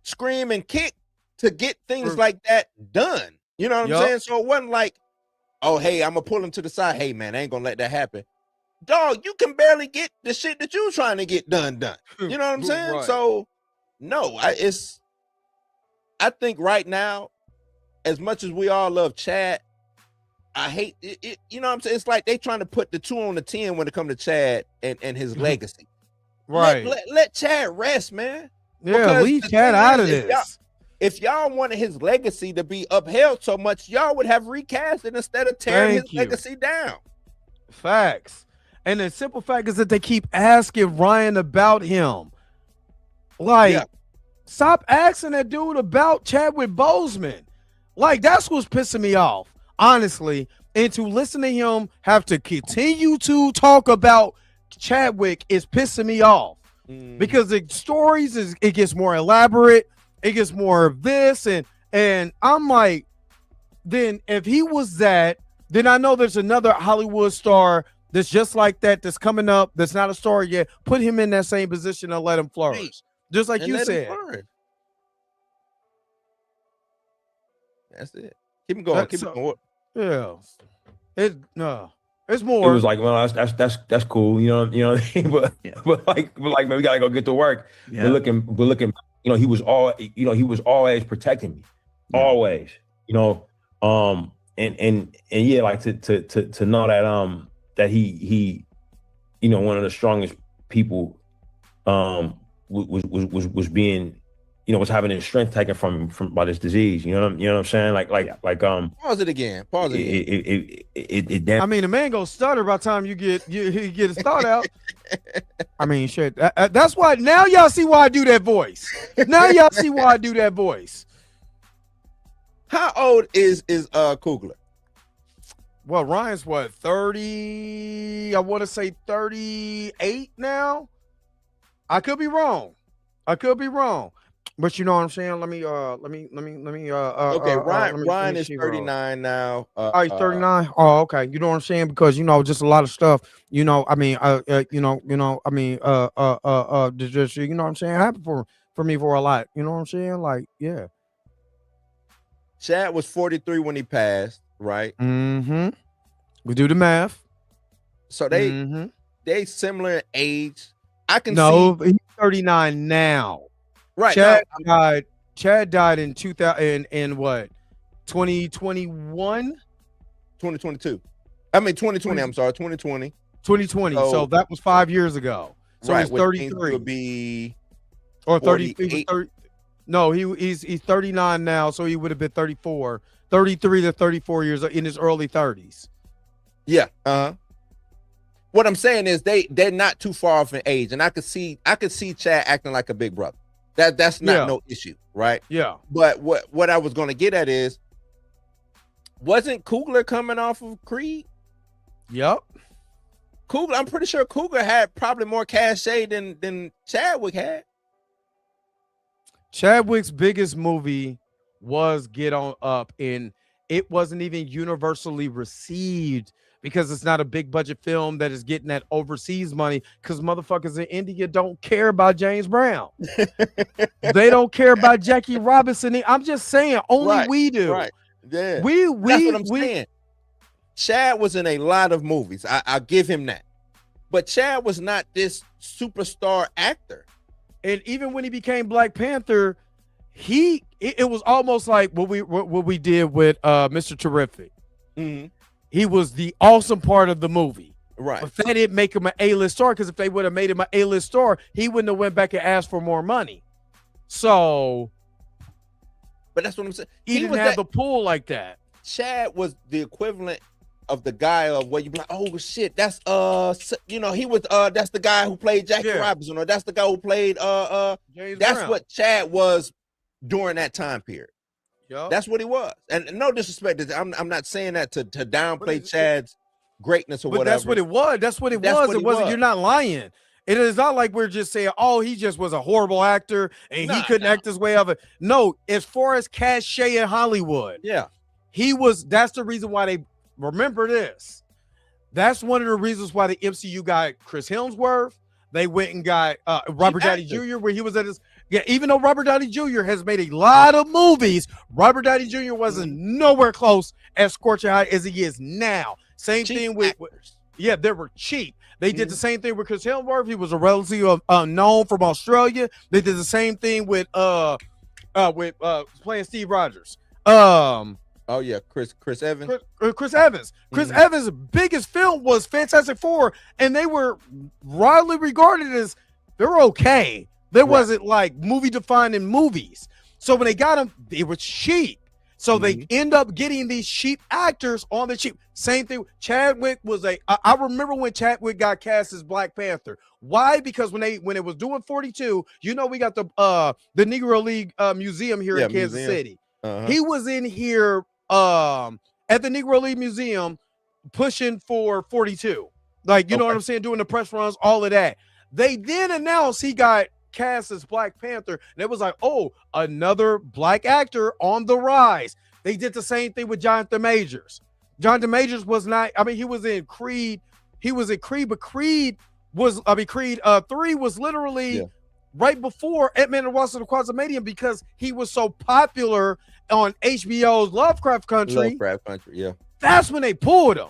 scream, and kick to get things like that done. You know what I'm saying? So it wasn't like, oh, hey, I'm gonna pull him to the side. Hey, man, I ain't gonna let that happen. Dog, you can barely get the shit that you trying to get done. You know what I'm saying? Right. So no, I think right now, as much as we all love Chad, I hate it. You know what I'm saying? It's like they trying to put the 2 on the 10 when it comes to Chad and his legacy. Right. Let Chad rest, man. Yeah, Because leave the Chad thing out is, of this. If y'all wanted his legacy to be upheld so much, y'all would have recast it instead of tearing his legacy down. Facts. And the simple fact is that they keep asking Ryan about him. Like, stop asking that dude about Chadwick Boseman. Like, that's what's pissing me off, honestly. And to listen to him have to continue to talk about Chadwick is pissing me off. Because the stories it gets more elaborate, it gets more of this, and I'm like, then if he was that, then I know there's another Hollywood star that's just like that that's coming up that's not a star yet. Put him in that same position and let him flourish, just like you said. That's it. Keep him going. Keep him going. Yeah, it's more. It was like, well, that's cool, you know what I mean? But like man, we gotta go get to work. Yeah. We're looking, you know, he was always protecting me, always, you know, and yeah, like to know that that he, you know, one of the strongest people was being, you know, was having his strength taken from by this disease. You know what I'm saying? Like pause it again. Pause it. It damn. I mean, the man gonna stutter by the time you get his thought out. I mean, shit. That's why now y'all see why I do that voice. Now y'all see why I do that voice. How old is Coogler? Well, Ryan's what, 30? I want to say 38 now. I could be wrong. But you know what I'm saying? Let me okay, Ryan is 39 now. Oh, he's 39. Oh, okay. You know what I'm saying? Because, you know, just a lot of stuff, you know, I mean, just, you know what I'm saying, happened for me for a lot. You know what I'm saying? Like, yeah. Chad was 43 when he passed, right? Mm-hmm. We do the math. So they similar in age. I can see he's 39 now. Right. Chad died in 2000 in what? 2021? 2022. I mean 2020, I'm sorry, 2020. 2020. So that was 5 years ago. So he's 33. Would be or 30, 30. No, he's 39 now, so he would have been 34. 33 to 34 years in his early 30s. Yeah. What I'm saying is they're not too far off in age, and I could see Chad acting like a big brother. That's not no issue, right? Yeah. But what I was going to get at is, wasn't Coogler coming off of Creed? Yep. Coogler, I'm pretty sure Coogler had probably more cachet than Chadwick had. Chadwick's biggest movie was Get On Up, and it wasn't even universally received because it's not a big budget film that is getting that overseas money, because motherfuckers in India don't care about James Brown. They don't care about Jackie Robinson. I'm just saying, only we do. Right. Yeah. That's what I'm saying. Chad was in a lot of movies. I'll give him that. But Chad was not this superstar actor. And even when he became Black Panther, it was almost like what we did with Mr. Terrific. Mm-hmm. He was the awesome part of the movie. Right. But they didn't make him an A-list star, because if they would have made him an A-list star, he wouldn't have went back and asked for more money. So, but that's what I'm saying. He didn't have the pull like that. Chad was the equivalent of the guy of where you be like, oh shit, that's you know, he was that's the guy who played Jackie Robinson, or that's the guy who played James that's Brown. what Chad was during that time period. Yep. That's what he was. And no disrespect, I'm not saying that to downplay Chad's greatness or but whatever. That's what it was. That's what it was. It wasn't. You're not lying. It is not like we're just saying, oh, he just was a horrible actor and he couldn't act his way out of it. No, as far as cachet in Hollywood, he was. That's the reason why they remember this. That's one of the reasons why the MCU got Chris Hemsworth. They went and got Robert Downey Jr. where he was at his. Yeah, even though Robert Downey Jr. has made a lot of movies, Robert Downey Jr. wasn't nowhere close as scorching hot as he is now. Same cheap thing with they were cheap. They did the same thing with Chris Hemsworth. He was a relatively unknown from Australia. They did the same thing with playing Steve Rogers. Oh yeah, Chris Evans. Chris Evans. Chris Evans' biggest film was Fantastic Four, and they were widely regarded as they were okay. There wasn't like movie defining movies. So when they got them, they were cheap. So they end up getting these cheap actors on the cheap. Same thing. Chadwick was I remember when Chadwick got cast as Black Panther. Why? Because when it was doing 42, you know, we got the Negro League Museum here in Kansas City. He was in here at the Negro League Museum pushing for 42. Like, you know what I'm saying? Doing the press runs, all of that. They then announced he got cast as Black Panther, and it was like, oh, another black actor on the rise. They did the same thing with Jonathan Majors. Jonathan Majors was not, I mean, he was in Creed, but Creed 3 was literally right before Ant-Man and the Wasp of the Quantumanium, because he was so popular on HBO's Lovecraft Country. That's when they pulled him.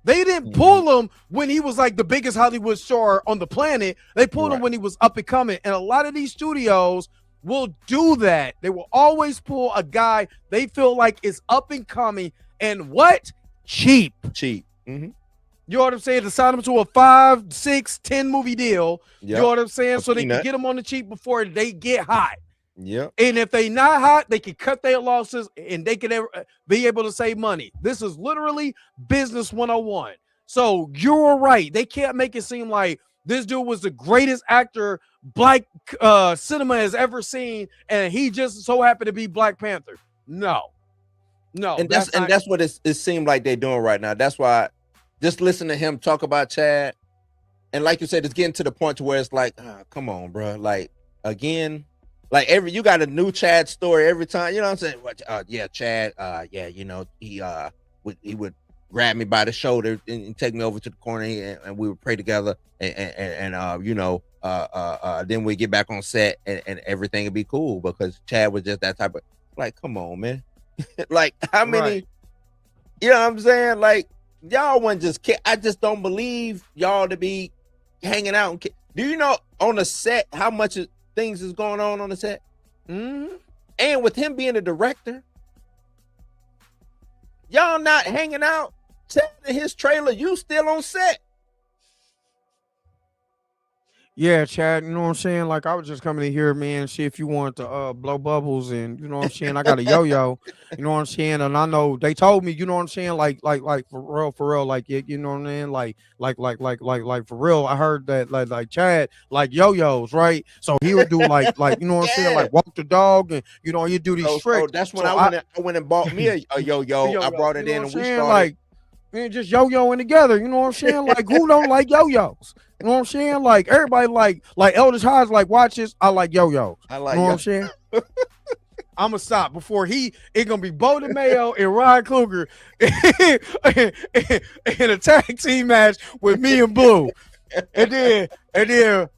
They didn't pull him when he was like the biggest Hollywood star on the planet. They pulled him when he was up and coming. And a lot of these studios will do that. They will always pull a guy they feel like is up and coming. And what? Cheap. You know what I'm saying? To sign him to a 5, 6, 10 movie deal. You know what I'm saying? So they can get them on the cheap before they get hot. And if they not hot, they can cut their losses and they can be able to save money. This is literally business 101. So you're right. They can't make it seem like this dude was the greatest actor black cinema has ever seen, and he just so happened to be Black Panther. No. And that's what it seemed like they're doing right now. That's why just listen to him talk about Chad, and like you said, it's getting to the point to where it's like, come on, bro. Like again. Like you got a new Chad story every time, you know what I'm saying? Chad, you know, he would grab me by the shoulder and take me over to the corner, and we would pray together, and you know, then we get back on set and everything would be cool because Chad was just that type of, like, come on, man. Like how many, you know what I'm saying? Like y'all wouldn't just I just don't believe y'all to be hanging out. Do you know on the set how much things is going on the set? And with him being a director, y'all not hanging out, telling his trailer, you still on set. Yeah, Chad, you know what I'm saying? Like, I was just coming in here, man, see if you want to blow bubbles, and you know what I'm saying? I got a yo-yo, you know what I'm saying? And I know they told me, you know what I'm saying? Like for real, like, you know what I'm saying? Like for real, I heard that like Chad, like yo-yos, right? So he would do like, you know what I'm saying? Like walk the dog, and you know, you do these tricks. So that's when I went and bought me a yo-yo. I brought it in and we started. Like, man, just yo-yoing together, you know what I'm saying? Like, who don't like yo-yos? You know what I'm saying? Like, everybody like Elders Hodge like watches. I like yo-yos. I like, you know what I'm saying? I'm gonna stop before it gonna be Bo DeMayo and Ryan Kluger in a tag team match with me and Blue. And then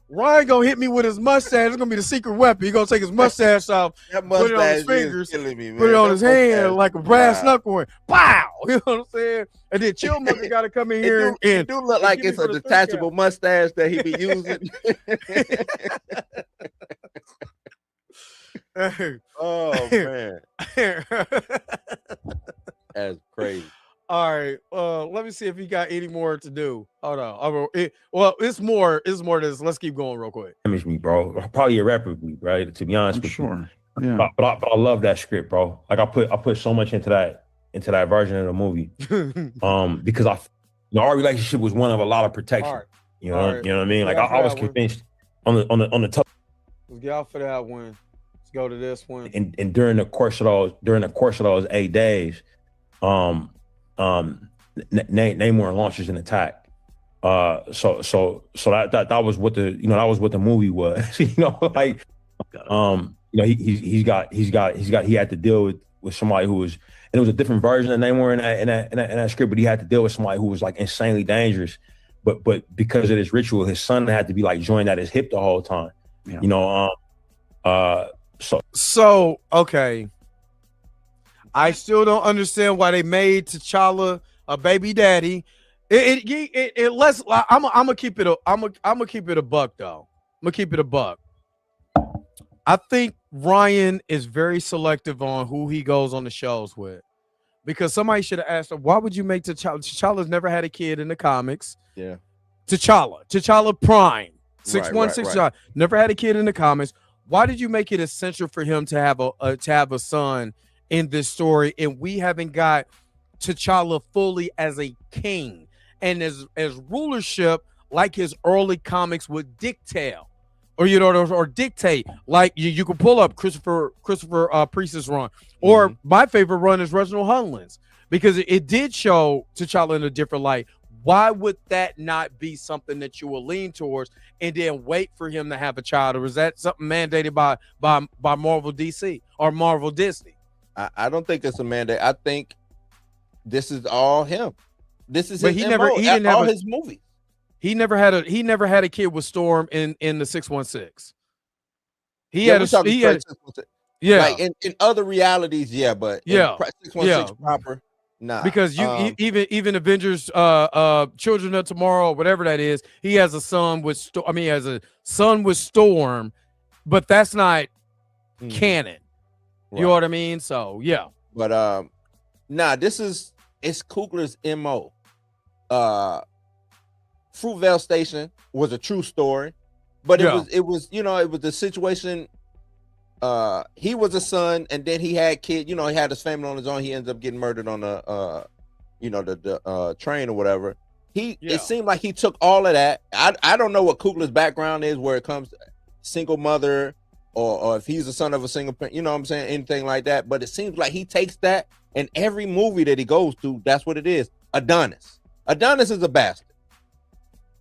Ryan gonna hit me with his mustache. It's gonna be the secret weapon. He gonna take his mustache off, put it on his fingers, put it on his hand like a brass knuckle, and pow! You know what I'm saying? And then Chillmonger gotta come in here it do look like it's a detachable mustache that he be using. Oh man, that's crazy. All right, let me see if he got any more to do. Hold on. It's more than this. Let's keep going real quick. Image me, bro. Probably a rapper, right? To be honest with you. Yeah. But I love that script, bro. Like I put so much into that. into that version of the movie. Because our relationship was one of a lot of protection. All right. You know what I mean? Like Yeah, I was convinced on the top. Let's get out for that one. Let's go to this one. And during the course of those 8 days, Namor launches an attack. So that was what the movie was. He had to deal with somebody who was, and it was a different version of Namor in that script, but he had to deal with somebody who was like insanely dangerous. But because of this ritual, his son had to be like joined at his hip the whole time. Yeah. So okay. I still don't understand why they made T'Challa a baby daddy. I'm gonna keep it a buck though. I'm gonna keep it a buck. I think Ryan is very selective on who he goes on the shows with, because somebody should have asked him, why would you make T'Challa? T'Challa's never had a kid in the comics. Yeah. T'Challa Prime 616 right. never had a kid in the comics. Why did you make it essential for him to have a son in this story? And we haven't got T'Challa fully as a king and as rulership like his early comics would dictate, or dictate. Like you can pull up Christopher Priest's run, or my favorite run is Reginald Hudlin's, because it did show T'Challa in a different light. Why would that not be something that you will lean towards and then wait for him to have a child? Or is that something mandated by Marvel DC or Marvel Disney? I don't think it's a mandate. I think this is all him. This is his movies. He never had a kid with Storm in the 616. Yeah. Like in other realities, yeah, but 616 proper. Nah, because even Avengers, Children of Tomorrow, whatever that is, he has a son with Storm, but that's not canon. You know what I mean? So yeah. But it's Coogler's MO. Fruitvale Station was a true story, but it was the situation. He was a son, and then he had kids. He had his family on his own. He ends up getting murdered on the train or whatever. It seemed like he took all of that. I don't know what Coogler's background is, where it comes to single mother, or if he's the son of a single parent, anything like that. But it seems like he takes that, and every movie that he goes to, that's what it is. Adonis is a bastard.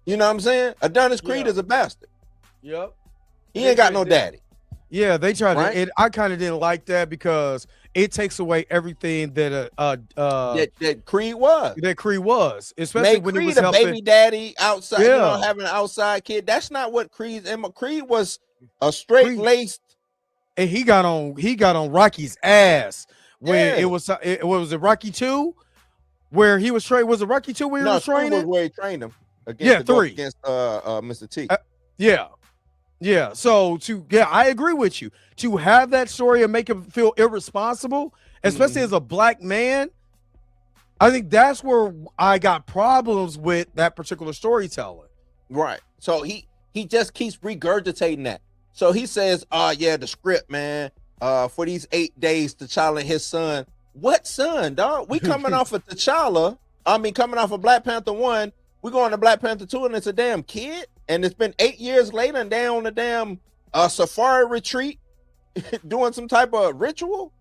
You know what I'm saying? Adonis Creed is a bastard. Yep. He ain't got no daddy. Yeah, they tried to. I kind of didn't like that, because it takes away everything that that Creed was. That Creed was, especially when Creed he was a baby daddy outside. Having an outside kid. That's not what Creed was. A straight laced, and he got on Rocky's ass when it was Rocky 2 where he was trained. Was it Rocky 2 where he was training? Was where he trained him against 3 against Mr. T. Yeah. So I agree with you. To have that story and make him feel irresponsible, especially as a black man, I think that's where I got problems with that particular storytelling. Right. So he just keeps regurgitating that. So he says, the script, man, for these 8 days, T'Challa and his son. What son, dog? We coming off of T'Challa. Coming off of Black Panther 1. We going to Black Panther 2, and it's a damn kid. And it's been 8 years later, and they're on a damn safari retreat doing some type of ritual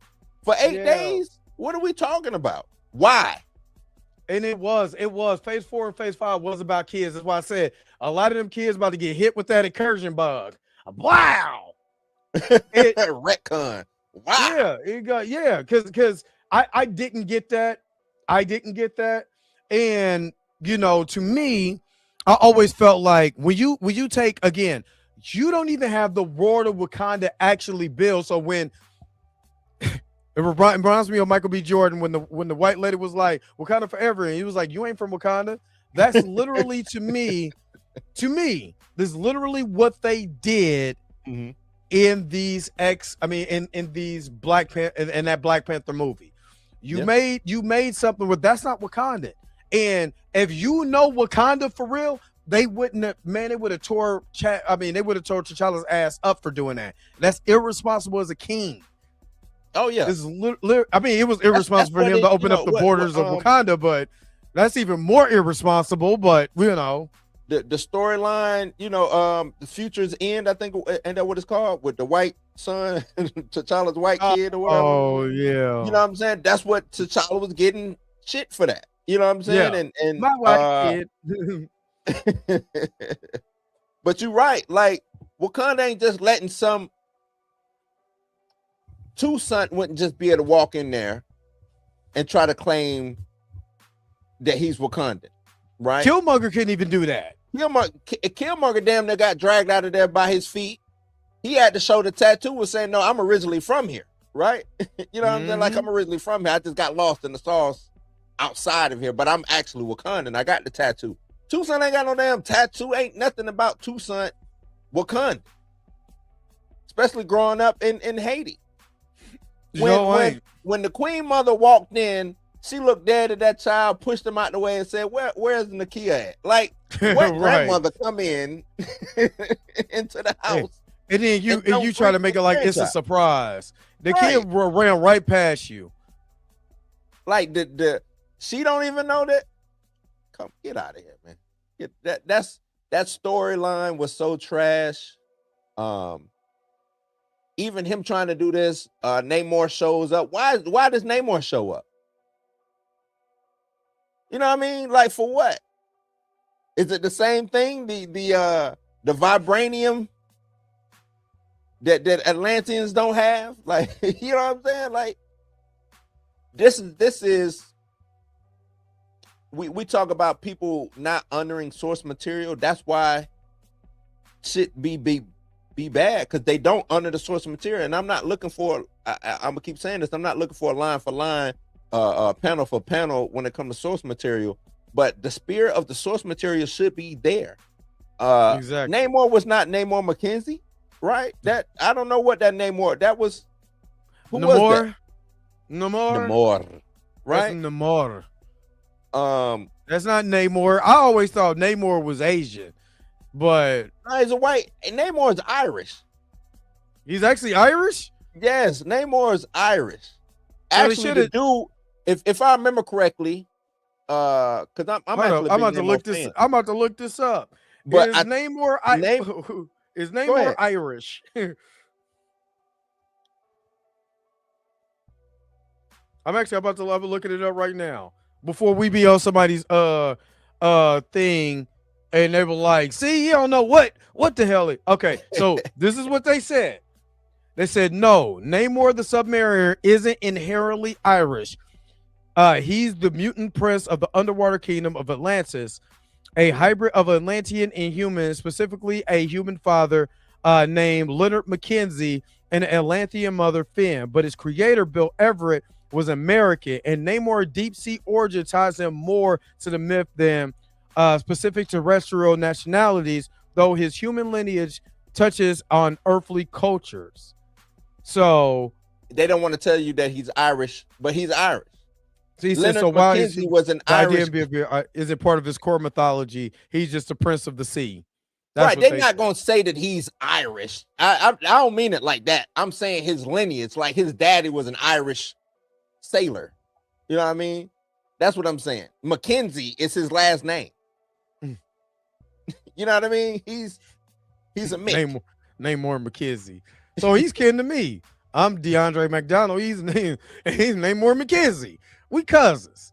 for 8 days. What are we talking about? Why? And it was phase 4 and phase 5 was about kids. That's why I said a lot of them kids about to get hit with that incursion bug. Wow. Retcon. Wow. Because I didn't get that. And to me, I always felt like when you take, again, you don't even have the world of Wakanda actually built. So when it reminds me of Michael B. Jordan when the white lady was like, Wakanda forever, and he was like, you ain't from Wakanda. That's literally to me, this is literally what they did in these in these Black Panther, in that Black Panther movie. You made something where that's not Wakanda. And if you know Wakanda for real, they wouldn't have, they would have tore T'Challa's ass up for doing that. That's irresponsible as a king. Oh yeah. This is I mean, it was irresponsible for what him to it- open you up know, the borders of Wakanda, but that's even more irresponsible. But you know, the storyline, the Future's End, I think, ain't that what it's called, with the white son, T'Challa's white kid or whatever. oh yeah, You know what I'm saying? That's what T'Challa was getting shit for that. You know what I'm saying? Yeah. And my white kid. but you're right. Like, Wakanda ain't just letting some Toussaint wouldn't just be able to walk in there and try to claim that he's Wakandan, right? Killmonger couldn't even do that. Killmonger damn near got dragged out of there by his feet. He had to show the tattoo was saying, no, I'm originally from here, right? You know what I'm saying? Like, I'm originally from here. I just got lost in the sauce outside of here, but I'm actually Wakandan. I got the tattoo. Toussaint ain't got no damn tattoo. Ain't nothing about Toussaint Wakanda. Especially growing up in Haiti. When the Queen Mother walked in, she looked dead at that child, pushed him out the way, and said, "Where's Nakia at?" Like, what Right. grandmother come in into the house? And then you try to make it like it's a surprise. The kid ran right past you. Like she don't even know that. Come get out of here, man. That storyline was so trash. Even him trying to do this, Namor shows up. Why does Namor show up? You know what I mean? Like, for what? Is it the same thing? The vibranium that Atlanteans don't have? Like, you know what I'm saying? Like, this is we talk about people not honoring source material. That's why shit be bad, because they don't honor the source material. And I'm not looking for, I'm gonna keep saying this, I'm not looking for a line for line, panel for panel when it comes to source material, but the spirit of the source material should be there. Exactly. Namor was not Namor McKenzie, right? That, I don't know what that Namor, that was, who was that? Namor, right? That's Namor. That's not Namor. I always thought Namor was Asian, but no, he's a white. Namor is Irish. He's actually Irish? Yes, Namor is Irish. Actually, the dude, if I remember correctly, because I'm about to look this. I'm about to look this up. But is Namor is Namor Irish? I'm actually about to look it up right now before we be on somebody's thing, and they were like, "See, you don't know what the hell." Okay, so this is what they said. They said, no, Namor the Submariner isn't inherently Irish. He's the mutant prince of the underwater kingdom of Atlantis, a hybrid of Atlantean and human, specifically a human father named Leonard Mackenzie and an Atlantean mother, Finn. But his creator, Bill Everett, was American, and Namor's deep-sea origin ties him more to the myth than specific terrestrial nationalities, though his human lineage touches on earthly cultures. So they don't want to tell you that he's Irish, but he's Irish. So he said, so why is he was an Irish? Is it part of his core mythology? He's just the prince of the sea. That's right. They're not going to say that he's Irish. I don't mean it like that. I'm saying his lineage, like his daddy was an Irish sailor. You know what I mean? That's what I'm saying. Mackenzie is his last name. You know what I mean? He's a mix. Namor McKenzie. So he's kin to me. I'm DeAndre McDonald. He's Namor McKenzie. We cousins.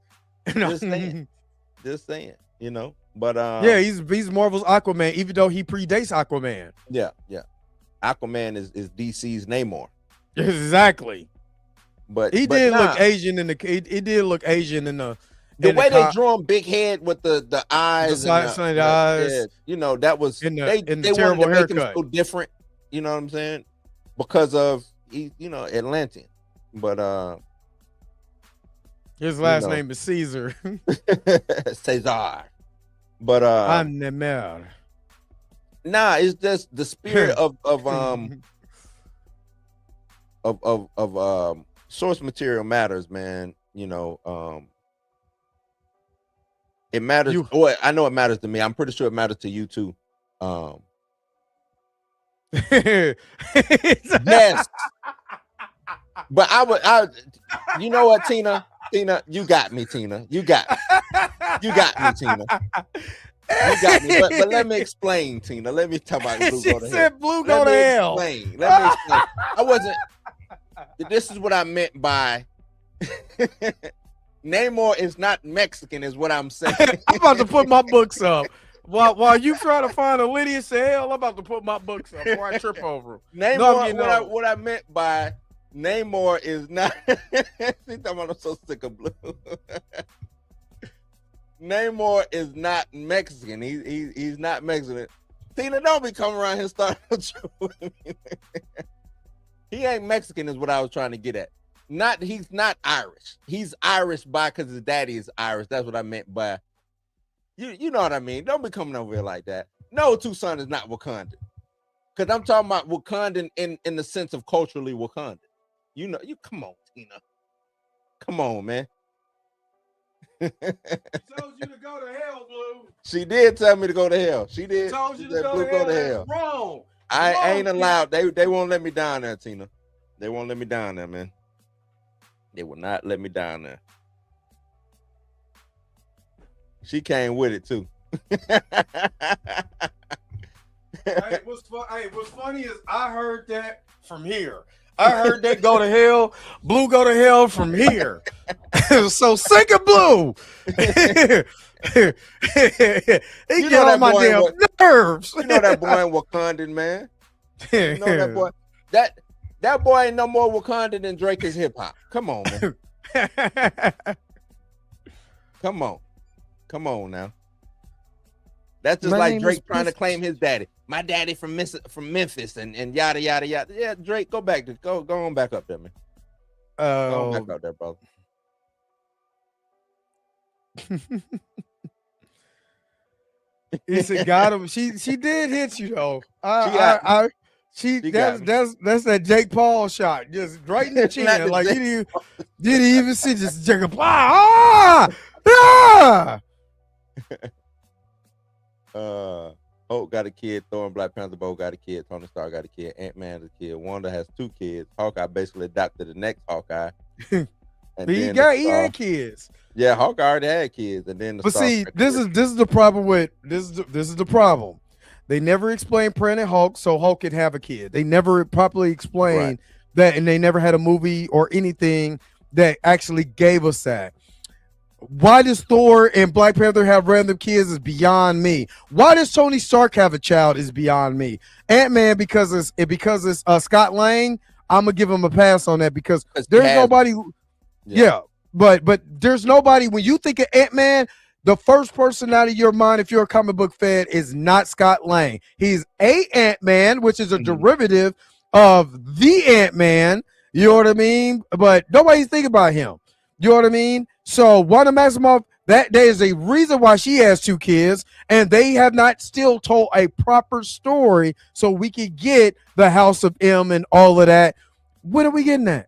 Just saying, you know. But yeah, he's Marvel's Aquaman, even though he predates Aquaman. Yeah. Aquaman is DC's Namor. Exactly. But he did look Asian in the. It did look Asian in the. The way they drew him, big head with the eyes, the eyes. Yeah, you know, that was in the they terrible wanted to haircut. make him so different. You know what I'm saying? Because of Atlantean. But his last name is Caesar. Cesar. But I'm Nemel. Nah, it's just the spirit of source material matters, man. You know, it matters. I know it matters to me. I'm pretty sure it matters to you too. Yes. But you know what, Tina, you got me, Tina. You got me, Tina. You got me. But let me explain, Tina. Let me talk about Blue She go to hell. said Blue go to hell. Let me explain. I wasn't. This is what I meant by Namor is not Mexican, is what I'm saying. I'm about to put my books up. While you try to find a Lydia hell, I'm about to put my books up before I trip over them. Namor, what I meant by Namor is not. See, I'm so sick of Blue. Namor is not Mexican. He's not Mexican. Tina, don't be coming around here starting with me. He ain't Mexican, is what I was trying to get at. He's not Irish. He's Irish because his daddy is Irish. That's what I meant by. You know what I mean? Don't be coming over here like that. No, Tucson is not Wakandan. Because I'm talking about Wakandan in the sense of culturally Wakandan. You know, come on, Tina. Come on, man. She told you to go to hell, Blue. She did tell me to go to hell. She did. She told you she to go to hell. Wrong. I ain't allowed. They won't let me down there, Tina. They won't let me down there, man. They will not let me down there. She came with it too. What's funny is I heard that from here. I heard that go to hell. Blue go to hell from here. So sick of Blue. He get on my damn nerves. You know that boy in Wakandan, man. You know that boy. That boy ain't no more Wakandan than Drake is hip hop. Come on, man. Come on now. That's just like Drake trying to claim his daddy. My daddy from Memphis and yada yada yada. Yeah, Drake, go on back up there, man. Go on back up there, brother. He said, got him. She did hit you though. That's that Jake Paul shot, just right in the chin. Like did he even see just Jacob? Hulk got a kid, Thor and Black Panther both got a kid, Tony Stark got a kid, Ant-Man has a kid, Wanda has 2 kids, Hawkeye basically adopted the next Hawkeye. And he had kids. Yeah, Hawkeye already had kids, and then this is the problem with this is the problem. They never explained pregnant Hulk, so Hulk could have a kid. They never properly explained that, and they never had a movie or anything that actually gave us that. Why does Thor and Black Panther have random kids is beyond me. Why does Tony Stark have a child is beyond me. Ant-Man, because it's Scott Lang, I'm gonna give him a pass on that because there's nobody. Yeah, but there's nobody. When you think of Ant-Man, the first person out of your mind, if you're a comic book fan, is not Scott Lang. He's a Ant-Man, which is a derivative of the Ant-Man. You know what I mean? But nobody's thinking about him. You know what I mean? So Wanda Maximoff, that there is a reason why she has 2 kids, and they have not still told a proper story so we could get the House of M and all of that. When are we getting that?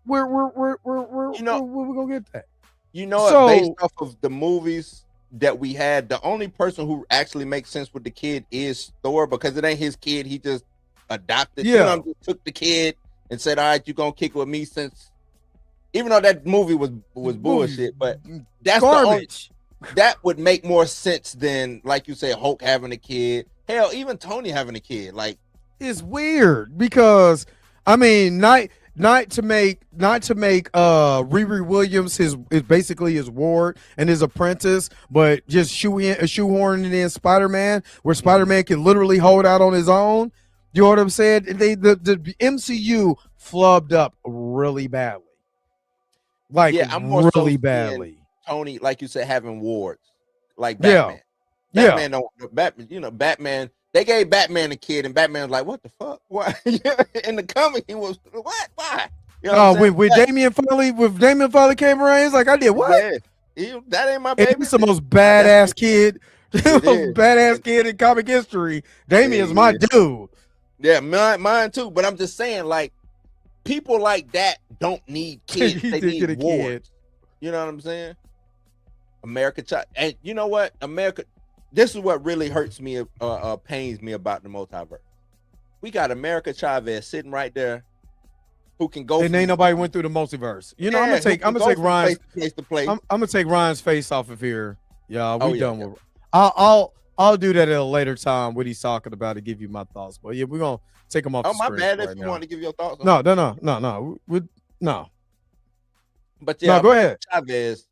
We're gonna get that. You know, based off of the movies that we had, the only person who actually makes sense with the kid is Thor, because it ain't his kid. He just adopted. Yeah, just took the kid and said, "All right, you gonna kick with me." Since even though that movie was bullshit, but that's garbage. That would make more sense than, like you said, Hulk having a kid. Hell, even Tony having a kid. Like, it's weird because I mean, not to make Riri Williams is basically his ward and his apprentice, but just shoehorning in Spider-Man, where Spider-Man can literally hold out on his own. You know what I'm saying? The MCU flubbed up really badly. Like, yeah, I'm more really badly. Tony, like you said, having wards like Batman. Batman don't. Batman, Batman. They gave Batman a kid, and Batman was like, "What the fuck? Why?" In the comic, he was, "What? Why?" You know when Damian finally came around, he's like, "I did what? Yeah. That ain't my baby." He's the most badass kid, the most badass kid in comic history. Damian's my dude. Yeah, mine too. But I'm just saying, like, people like that don't need kids. They need wards. You know what I'm saying? America, and you know what? America. This is what really hurts me, pains me about the multiverse. We got America Chavez sitting right there who can go. And ain't nobody went through the multiverse. You know, Yeah, I'm gonna take Ryan's place to place. I'm gonna take Ryan's face off of here. Yeah, we done with. I'll do that at a later time. What he's talking about to give you my thoughts. But yeah, we're gonna take him off. Oh, the my screen bad. right If you now. want to give your thoughts. No. But yeah, no, go ahead. Chavez,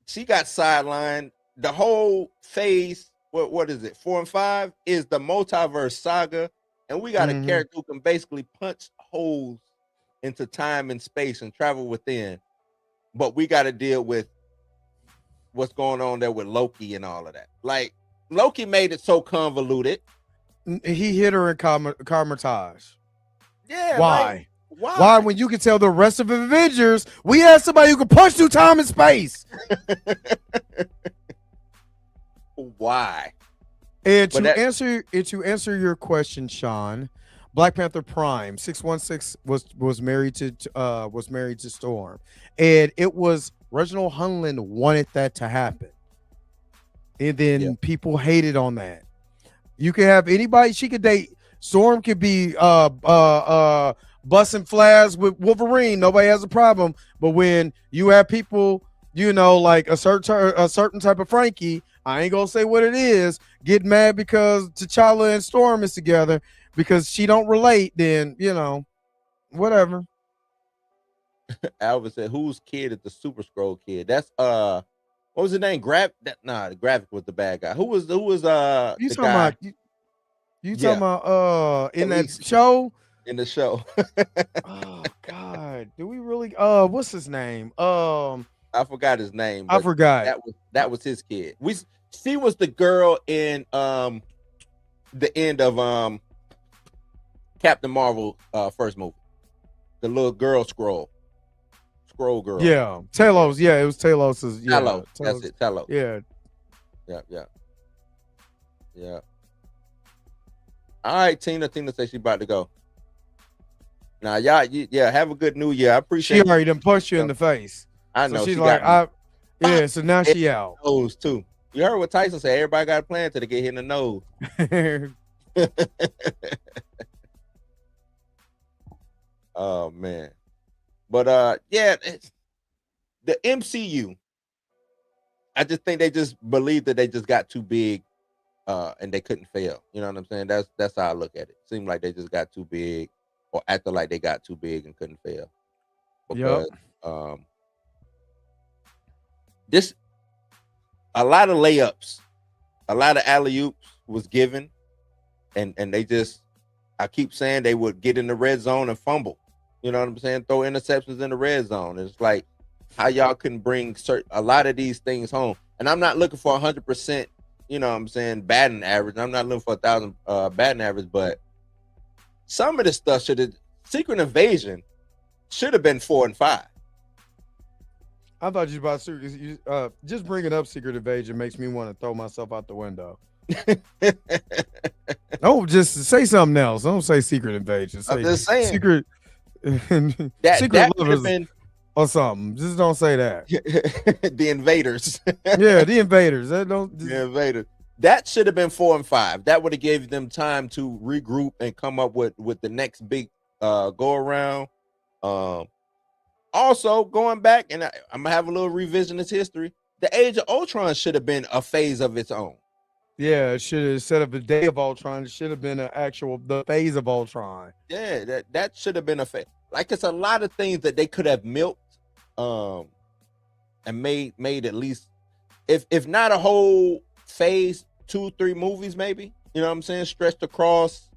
she got sidelined. The whole phase, what is it? 4 and 5 is the multiverse saga, and we got a character who can basically punch holes into time and space and travel within. But we got to deal with what's going on there with Loki and all of that. Like Loki made it so convoluted. He hit her in Carmitage. Yeah. Why? Like, Why? When you can tell the rest of the Avengers, we had somebody who can punch through time and space. Why? And to answer your question, Sean, Black Panther Prime 616 was married to Storm, and it was Reginald Hunland wanted that to happen, and then people hated on that. You can have anybody she could date. Storm could be busting flags with Wolverine. Nobody has a problem. But when you have people, you know, like a certain type of Frankie, I ain't gonna say what it is, get mad because T'Challa and Storm is together because she don't relate, then you know, whatever. Alvin said, "Whose kid is the Super Scroll kid?" That's what was his name? The Graphic was the bad guy. Who was You the talking guy about? You talking about in that show? In the show. Oh God, do we really? What's his name? I forgot his name. I forgot. That was his kid. She was the girl in the end of Captain Marvel first movie. The little girl scroll girl. Yeah, Talos. Yeah, it was Talos's. Yeah, Talos. That's it. Talos. Yeah. All right, Tina. Tina says she's about to go. Now, y'all, have a good New Year. I appreciate. She already done punched you in the face. I know. So she's like, so now she out. Nose too. You heard what Tyson said. Everybody got a plan till they get hit in the nose. Oh man, but the MCU. I just think they just believed that they just got too big, and they couldn't fail. You know what I'm saying? That's how I look at it. Seemed like they just got too big, or acted like they got too big and couldn't fail. Because this a lot of layups, a lot of alley-oops was given, and they just, I keep saying they would get in the red zone and fumble. You know what I'm saying? Throw interceptions in the red zone. It's like how y'all can bring a lot of these things home. And I'm not looking for 100%, you know what I'm saying, batting average. I'm not looking for 1,000 batting average, but some of this stuff Secret Invasion should have been 4 and 5. I thought you was about to just bringing up Secret Invasion makes me want to throw myself out the window. Oh, just say something else. Don't say Secret Invasion. Say I'm just saying. Secret that Lovers been, or something. Just don't say that. The Invaders. Yeah, the Invaders. The Invaders. That should have been 4 and 5. That would have gave them time to regroup and come up with the next big go around. Also, going back, and I'm gonna have a little revisionist history. The Age of Ultron should have been a phase of its own. Yeah, it should have, instead of the Day of Ultron, it should have been the phase of Ultron. Yeah, that should have been a phase. Like, it's a lot of things that they could have milked, and made at least, if not a whole phase, 2-3 movies, maybe. You know what I'm saying? Stretched across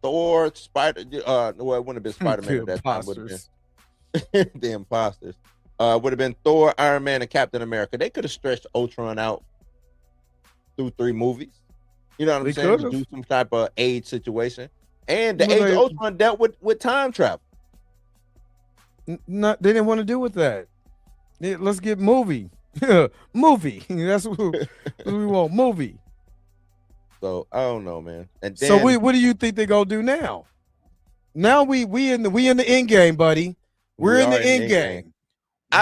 Thor, Spider. Well, it wouldn't have been Spider-Man at that time. Would have been the Imposters. Would have been Thor, Iron Man, and Captain America. They could have stretched Ultron out through 3 movies. You know what I'm saying? To do some type of age situation. And the Age of Ultron dealt with time travel. They didn't want to do with that. Let's get movie. Movie. That's what we want. Movie. So I don't know, man. And then, so what do you think they're gonna do now? Now we in the end game, buddy. We're in the end game.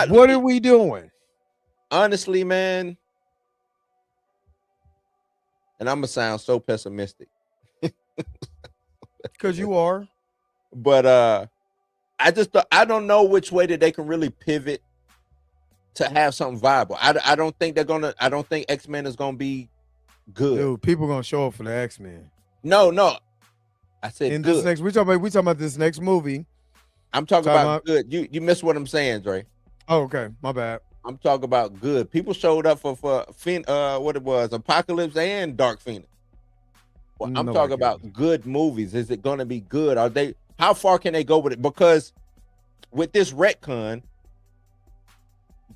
What are we doing? Honestly, man, and I'm gonna sound so pessimistic. Because you are. But I don't know which way that they can really pivot to have something viable. I don't think they're gonna. I don't think X-Men is gonna be good. Dude, people gonna show up for the X-Men. No. I said In good. this next, we talking about this next movie. I'm talking about good. You missed what I'm saying, Dre. Oh, okay, my bad. I'm talking about good. People showed up for what it was, Apocalypse and Dark Phoenix. Well, I'm talking about good movies. Is it going to be good? Are they? How far can they go with it? Because with this retcon,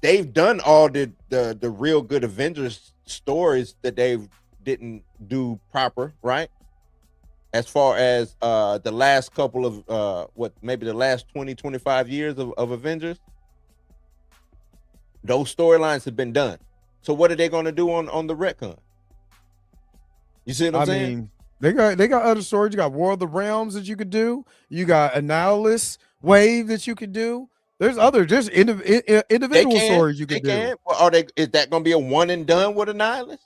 they've done all the real good Avengers stories that they didn't do proper, right? As far as the last couple of maybe the last 20, 25 years of Avengers. Those storylines have been done. So what are they going to do on the retcon? You see what I'm saying? Mean, they got other stories. You got War of the Realms that you could do. You got Annihilus Wave that you could do. There's individual stories you could do. Is that going to be a one and done with Annihilus?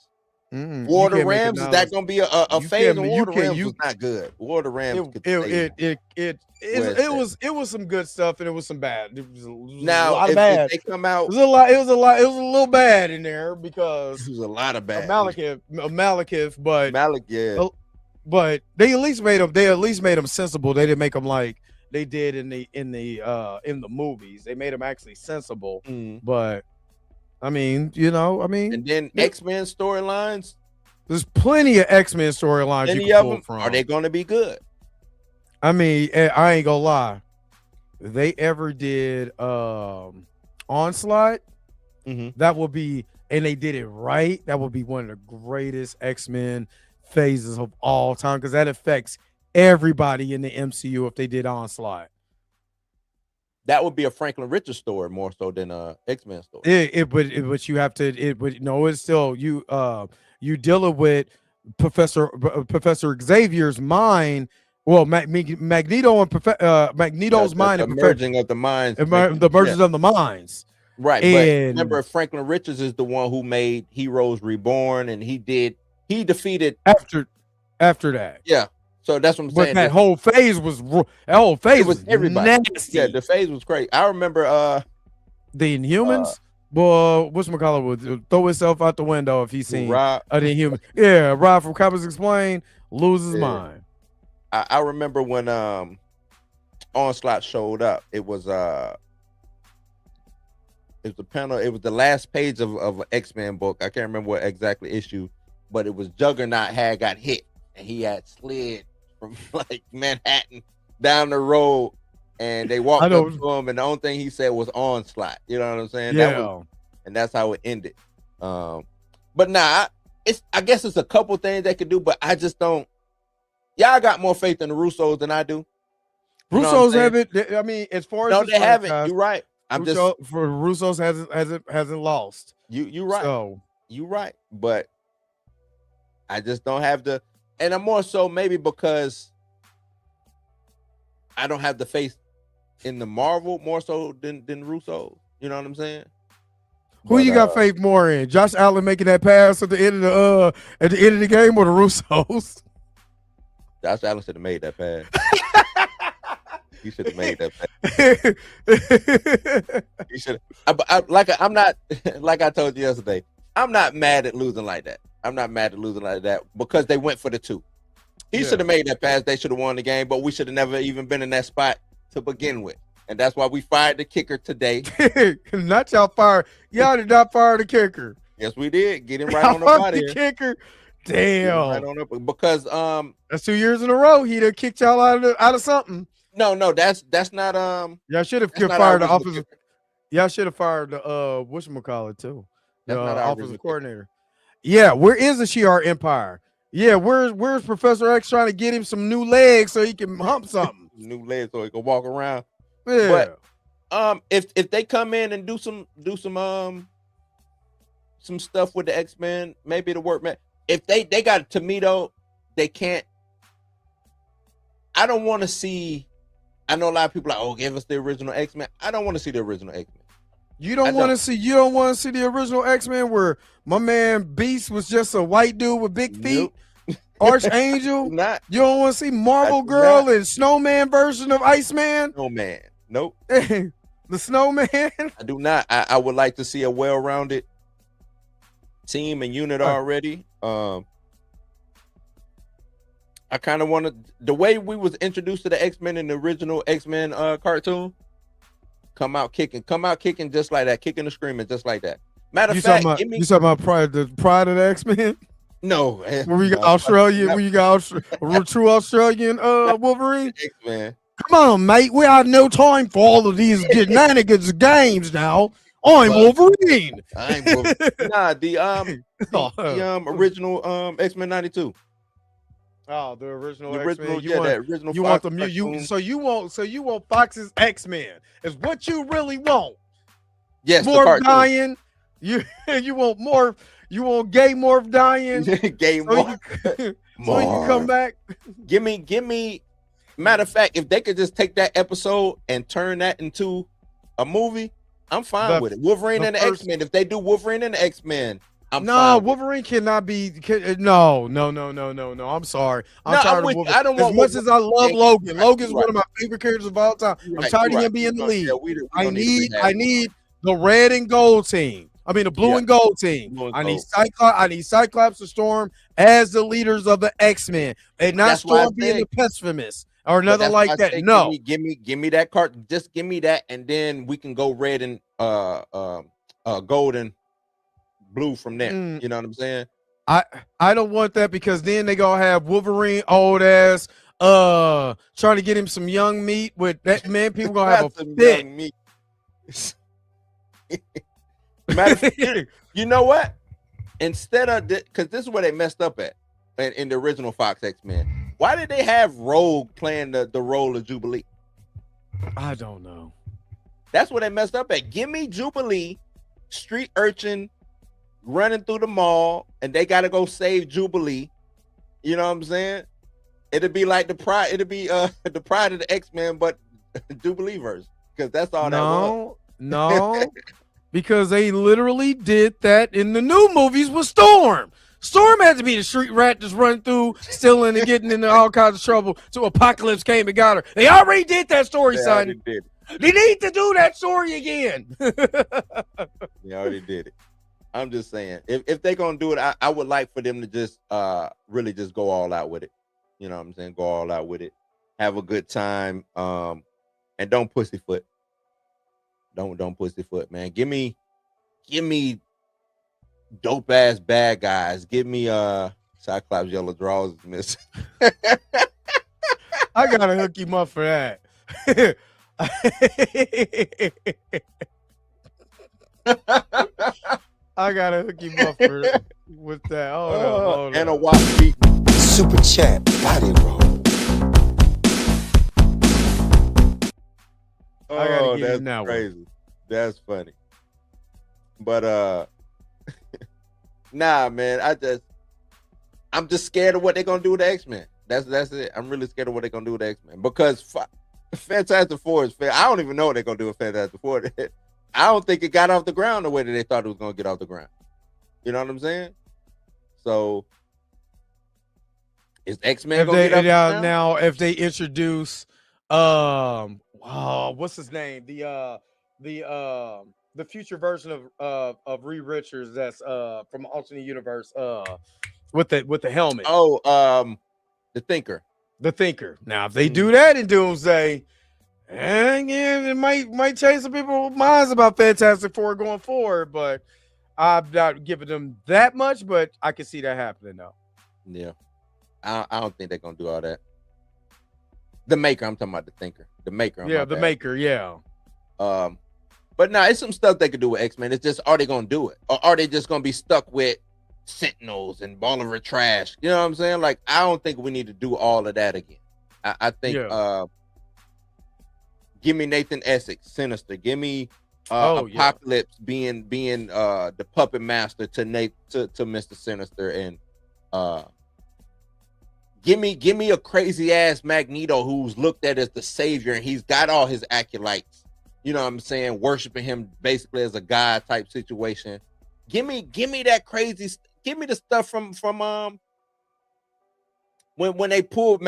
War of the Rams, is that going to be a phase? War of the Rams was not good. War of the Rams it was some good stuff and it was some bad. It was a lot of bad. If they come out, it was a little bad in there because it was a lot of bad. Malekith, but Malik, yeah. But they at least made them sensible. They didn't make them like they did in the movies. They made them actually sensible. But I mean, and then X-Men storylines. There's plenty of X-Men storylines. Any of them are they going to be good? I mean, I ain't gonna lie. If they ever did Onslaught, that would be, and they did it right, that would be one of the greatest X-Men phases of all time because that affects everybody in the MCU if they did Onslaught. That would be a Franklin Richards story more so than a X-Men story. But you have to. It's still you. You dealing with Professor Xavier's mind. Well, Magneto and Magneto's mind, the merging of the minds, the mergers of the minds. Right, but remember, Franklin Richards is the one who made Heroes Reborn, and he defeated after that. Yeah. So that's what I'm saying. But that whole phase was everybody. Nasty. Yeah, the phase was crazy. I remember the Inhumans. Boy, whatchamacallit would throw himself out the window if he seen Rob. The Inhuman. Yeah, Rob from Comics Explained loses his mind. I remember when Onslaught showed up. It was the panel. It was the last page of an X-Men book. I can't remember what exactly issue, but it was Juggernaut got hit and he had slid from like Manhattan down the road, and they walked up to him, and the only thing he said was Onslaught. You know what I'm saying? Yeah. And that's how it ended. But nah, I guess it's a couple things they could do, but I just don't. Y'all got more faith in the Russos than I do. Russos haven't. I mean, as far as no, they haven't. You're right. Russos hasn't lost. You're right. So you're right, but I just don't have the. And I'm more so maybe because I don't have the faith in the Marvel more so than Russo. You know what I'm saying? Who you got faith more in? Josh Allen making that pass at the end of the game, or the Russos? Josh Allen should have made that pass. He should have made that pass. He should. I'm not like I told you yesterday. I'm not mad at losing like that. I'm not mad at losing like that because they went for the 2. He should have made that pass. They should have won the game, but we should have never even been in that spot to begin with. And that's why we fired the kicker today. Not y'all fired. Y'all did not fire the kicker. Yes, we did. Get him right on the body. The kicker. Damn. Right on up because that's 2 years in a row. He'd have kicked y'all out of something. No, that's not Y'all should have fired the offensive. Y'all should have fired the whatchamacallit too. The offensive coordinator. Yeah, where is the Shi'ar Empire? Yeah, where's Professor X trying to get him some new legs so he can hump something? New legs so he can walk around. Yeah. But if they come in and do some stuff with the X-Men, maybe it'll work, man. If they got Tomato, they can't. I don't want to see. I know a lot of people are like, oh, give us the original X-Men. I don't want to see the original X-Men. You don't want to see the original X-Men where my man Beast was just a white dude with big feet. Archangel. Not. You don't want to see Marvel do Girl not. and Snowman version of Iceman? No, man. Nope. The Snowman. I do not. I would like to see a well-rounded team and unit already. I kind of want to, the way we was introduced to the X-Men in the original X-Men cartoon, come out kicking just like that, kicking and screaming just like that. Matter of fact, you talking about Pride of the X-Men? No, where we got Australia, where you got true Australian Wolverine. X-Men. Come on, mate. We have no time for all of these shenanigans games now. I'm Wolverine. I'm Wolverine. Nah, the original X-Men 92. Oh, the original The X-Men. original, that original. You want you want Fox's X-Men is what you really want. Yes, Morph dying. You want Morph. You want gay Morph dying. Gay Morph. So you can come back. Give me. Matter of fact, if they could just take that episode and turn that into a movie, I'm fine with it. Wolverine and the X-Men. If they do Wolverine and the X-Men, I'm fine. Wolverine cannot be. No. I'm sorry. I'm tired of Wolverine. I don't want as much as I love Logan. Logan's one of my favorite characters of all time. I'm tired of him being the lead. I need the red and gold team. I mean the blue and gold team. I need Cyclops and Storm as the leaders of the X-Men, and not Storm being the pessimist or nothing like that. No, give me that card. Just give me that, and then we can go red and gold and blue from there. You know what I'm saying? I don't want that because then they gonna have Wolverine old ass trying to get him some young meat with that man. People gonna have a fit. Young meat. You know what? Instead of because this is where they messed up at in the original Fox X-Men. Why did they have Rogue playing the role of Jubilee? I don't know. That's where they messed up at. Give me Jubilee, street urchin, running through the mall, and they got to go save Jubilee. You know what I'm saying? It'd be like the pride. It'd be the pride of the X-Men, but Jubilee verse, because that's all that was. No. Because they literally did that in the new movies with Storm. Storm had to be the street rat just running through, stealing and getting into all kinds of trouble till Apocalypse came and got her. They already did that story, son. They need to do that story again. They already did it. I'm just saying, if they're going to do it, I would like for them to just really just go all out with it. You know what I'm saying? Go all out with it. Have a good time. And don't pussyfoot. Don't pussyfoot, man. Give me dope ass bad guys. Give me Cyclops yellow draws is missing. I gotta hook him up for that. I gotta hook him up with that. Hold and on. a watch beat. Super chat body roll. I gotta give that's him that crazy. one. That's funny. But nah, man. I'm just scared of what they're gonna do with the X-Men. That's it. I'm really scared of what they're gonna do with the X-Men because Fantastic Four is fair. I don't even know what they're gonna do with Fantastic Four. I don't think it got off the ground the way that they thought it was gonna get off the ground. You know what I'm saying? So is X-Men gonna get off the ground? Now if they introduce what's his name? The future version of Reed Richards that's from alternate universe with the helmet. The Thinker. The Thinker. Now if they do that in Doomsday, and yeah, it might change some people's minds about Fantastic Four going forward, but I'm not giving them that much, but I can see that happening though. Yeah. I don't think they're gonna do all that. The Maker, I'm talking about the Thinker. The Maker. Maker, yeah. But nah, it's some stuff they could do with X-Men. It's just, are they gonna do it? Or are they just gonna be stuck with Sentinels and Bolivar trash? You know what I'm saying? Like, I don't think we need to do all of that again. I think give me Nathan Essex, Sinister. Give me Apocalypse being the puppet master to Mr. Sinister, and give me a crazy ass Magneto who's looked at as the savior and he's got all his acolytes. You know what I'm saying? Worshiping him basically as a god type situation. Give me that crazy. Give me the stuff from when they pulled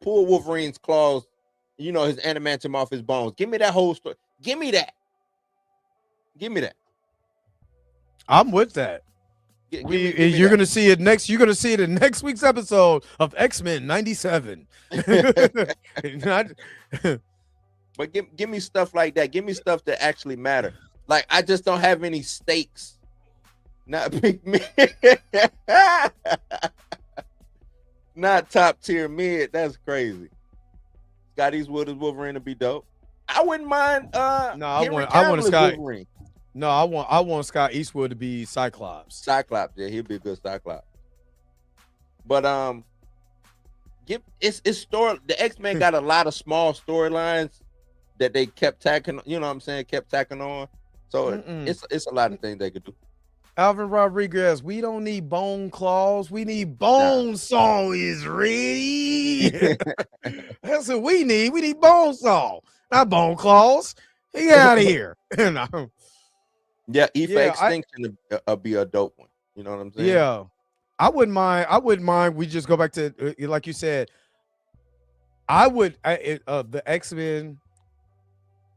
Wolverine's claws, you know, his adamantium off his bones. Give me that whole story. Give me that. Give me that. I'm with that. You're gonna see it next. You're gonna see it in next week's episode of X-Men '97. But give me stuff like that. Give me stuff that actually matter. Like, I just don't have any stakes. Not big me. Not top tier mid. That's crazy. Scott Eastwood as Wolverine to be dope. I wouldn't mind. I want Scott. Wolverine. No, I want Scott Eastwood to be Cyclops. Cyclops, yeah, he'd be a good Cyclops. But it's story. The X-Men got a lot of small storylines that they kept tacking. You know what I'm saying? Kept tacking on. So it's a lot of things they could do. Alvin Rodriguez, we don't need bone claws. We need bone saw is ready. That's what we need. We need bone saw, not bone claws. Get out of here. Yeah, Extinction would be a dope one. You know what I'm saying? Yeah, I wouldn't mind. We just go back to like you said. The X-Men.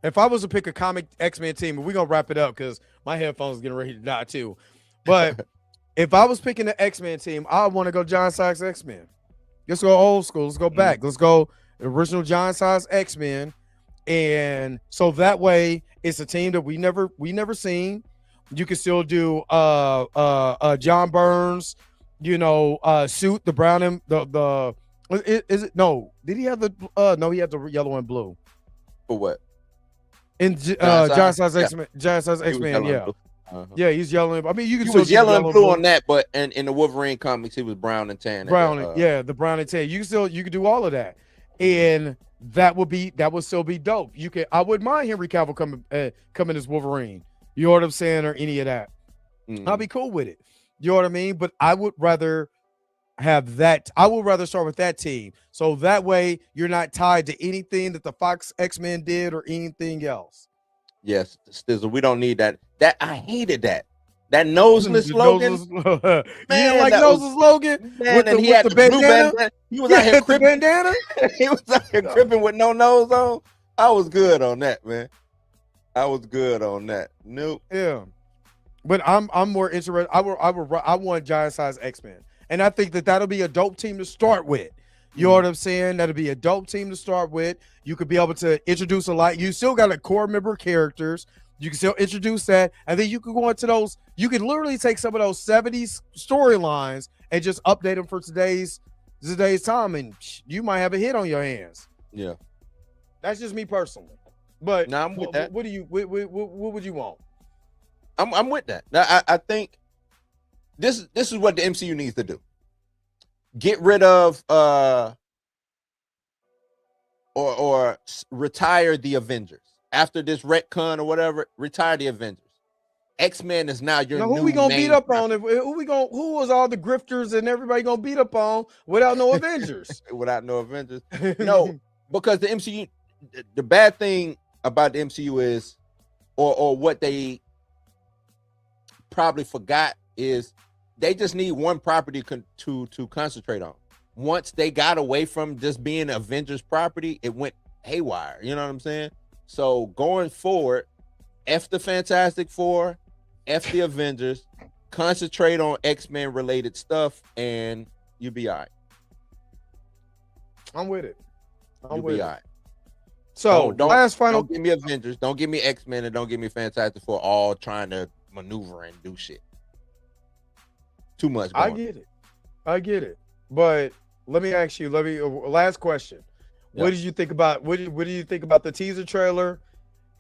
If I was to pick a comic X-Men team, and we're gonna wrap it up because my headphones are getting ready to die too. But if I was picking the X-Men team, I want to go Giant Size X-Men. Let's go old school. Let's go back. Let's go original Giant Size X-Men. And so that way it's a team that we never seen. You can still do John Burns, you know, suit, the brown and the is it no? Did he have the no, he had the yellow and blue. For what? In Giant Size X-Men, Giant Size X-Men, yeah. Yeah, he's yellow. I mean, you can he was yellow and blue on that, but in the Wolverine comics, he was brown and tan. The brown and tan. You can do all of that. And that would still be dope. I wouldn't mind Henry Cavill coming as Wolverine. You know what I'm saying, or any of that. I'll be cool with it. You know what I mean? But I would rather have that. I would rather start with that team, so that way you're not tied to anything that the Fox X-Men did or anything else. Yes, Stizzle, we don't need that. That I hated that. That noseless slogan. You didn't like noseless slogan? Man, and he had the bandana. He was out here cripping. Bandana. He was out here cripping with no nose on. I was good on that, man. I was good on that. Nope. Yeah, but I'm more interested. I want Giant Size X-Men, and I think that'll be a dope team to start with. You know what I'm saying? That'll be a dope team to start with. You could be able to introduce a lot. You still got a core member characters. You can still introduce that, and then you can go into those. You can literally take some of those 70s storylines and just update them for today's time, and you might have a hit on your hands. Yeah, that's just me personally. But now I'm with that. What would you want? I'm with that. Now, I think this is what the MCU needs to do. Get rid of or retire the Avengers after this retcon or whatever. Retire the Avengers. X-Men is now your who new we gonna beat up person. on? Who was all the grifters and everybody gonna beat up on without no Avengers? Without no Avengers, no, because the MCU. The bad thing about the MCU is, or what they probably forgot is, they just need one property to concentrate on. Once they got away from just being Avengers property, it went haywire. You know what I'm saying? So going forward, F the Fantastic Four, F the Avengers, concentrate on X-Men related stuff, and you'll be all right. I'm with it. You'll be all right. So don't give me Avengers, don't give me X-Men, and don't give me Fantastic Four all trying to maneuver and do shit. Too much. I get it. But let me ask you. Last question. Yep. What did you think about? What do you think about the teaser trailer?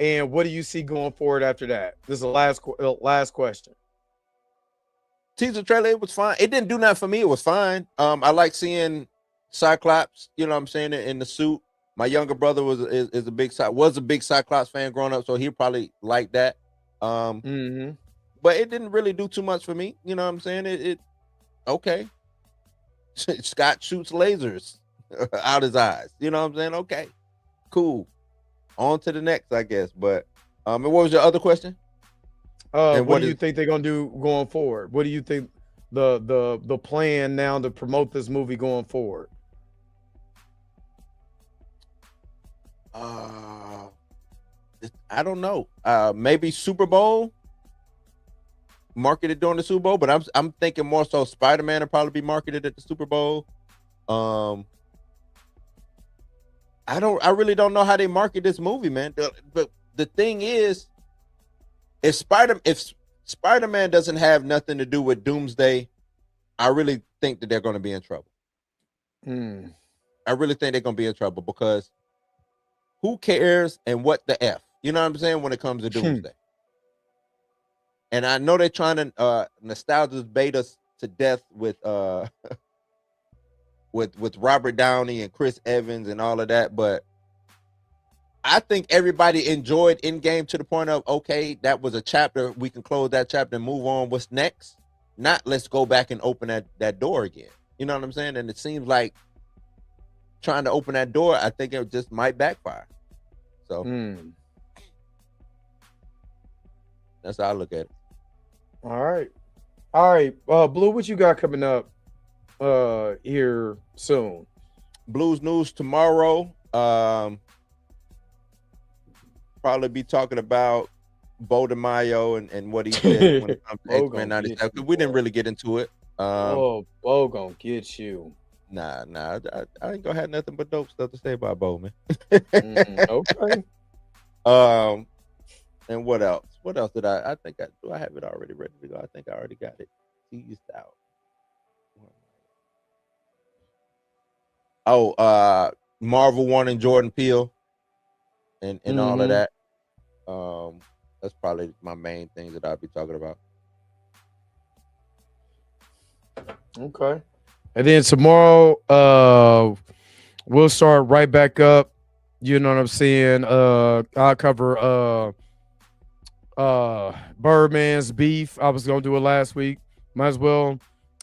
And what do you see going forward after that? This is the last question. Teaser trailer, it was fine. It didn't do nothing for me. It was fine. I like seeing Cyclops. You know what I'm saying, in the suit. My younger brother was a big Cyclops fan growing up, so he probably liked that. But it didn't really do too much for me. You know what I'm saying? It okay. Scott shoots lasers out his eyes. You know what I'm saying? Okay, cool. On to the next, I guess. But and what was your other question? What do you think they're gonna do going forward? What do you think the plan now to promote this movie going forward? I don't know. Maybe Super Bowl. Marketed during the Super Bowl, but I'm thinking more so Spider-Man will probably be marketed at the Super Bowl. I really don't know how they market this movie, man. But the thing is, if Spider-Man doesn't have nothing to do with Doomsday, I really think that they're going to be in trouble. I really think they're going to be in trouble because who cares and what the F? You know what I'm saying when it comes to Doomsday. And I know they're trying to nostalgia bait us to death with with Robert Downey and Chris Evans and all of that, but I think everybody enjoyed Endgame to the point of, okay, that was a chapter. We can close that chapter and move on. What's next? Not let's go back and open that door again. You know what I'm saying? And it seems like trying to open that door, I think it just might backfire. So that's how I look at it. All right. Blue, what you got coming up here soon? Blues news tomorrow. Probably be talking about Bo DeMaio and what he said when it comes to X-Men 97. We didn't really get into it. Bo gonna get you. Nah, I ain't gonna have nothing but dope stuff to say about Bo, man. Okay. And what else? What else did I think do I have it already ready to go? I think I already got it teased out. Marvel wanting Jordan Peele and all of that. That's probably my main things that I'll be talking about. Okay. And then tomorrow, we'll start right back up. You know what I'm saying? I'll cover Birdman's beef. I was gonna do it last week. Might as well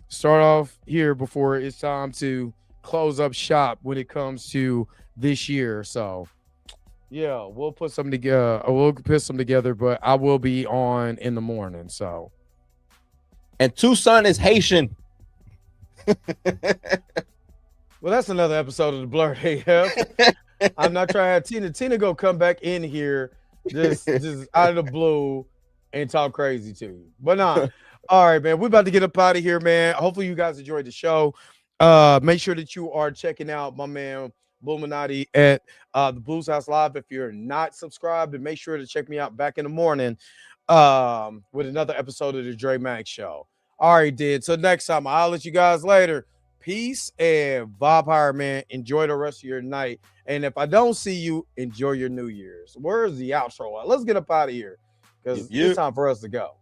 start off here before it's time to close up shop when it comes to this year. So yeah, we'll put something together. We'll put some together, but I will be on in the morning. So, and Tucson is Haitian. Well, that's another episode of the Blerd AF. I'm not trying to have Tina. Tina go come back in here just out of the blue and talk crazy to you. But nah. All right, man. We're about to get up out of here, man. Hopefully you guys enjoyed the show. Make sure that you are checking out my man Bluminati at the Blues House Live. If you're not subscribed, and make sure to check me out back in the morning with another episode of the Dre Max Show. All right, then. So next time, I'll let you guys later. Peace and vibe higher, man. Enjoy the rest of your night. And if I don't see you, enjoy your New Year's. Where's the outro? Let's get up out of here because it's time for us to go.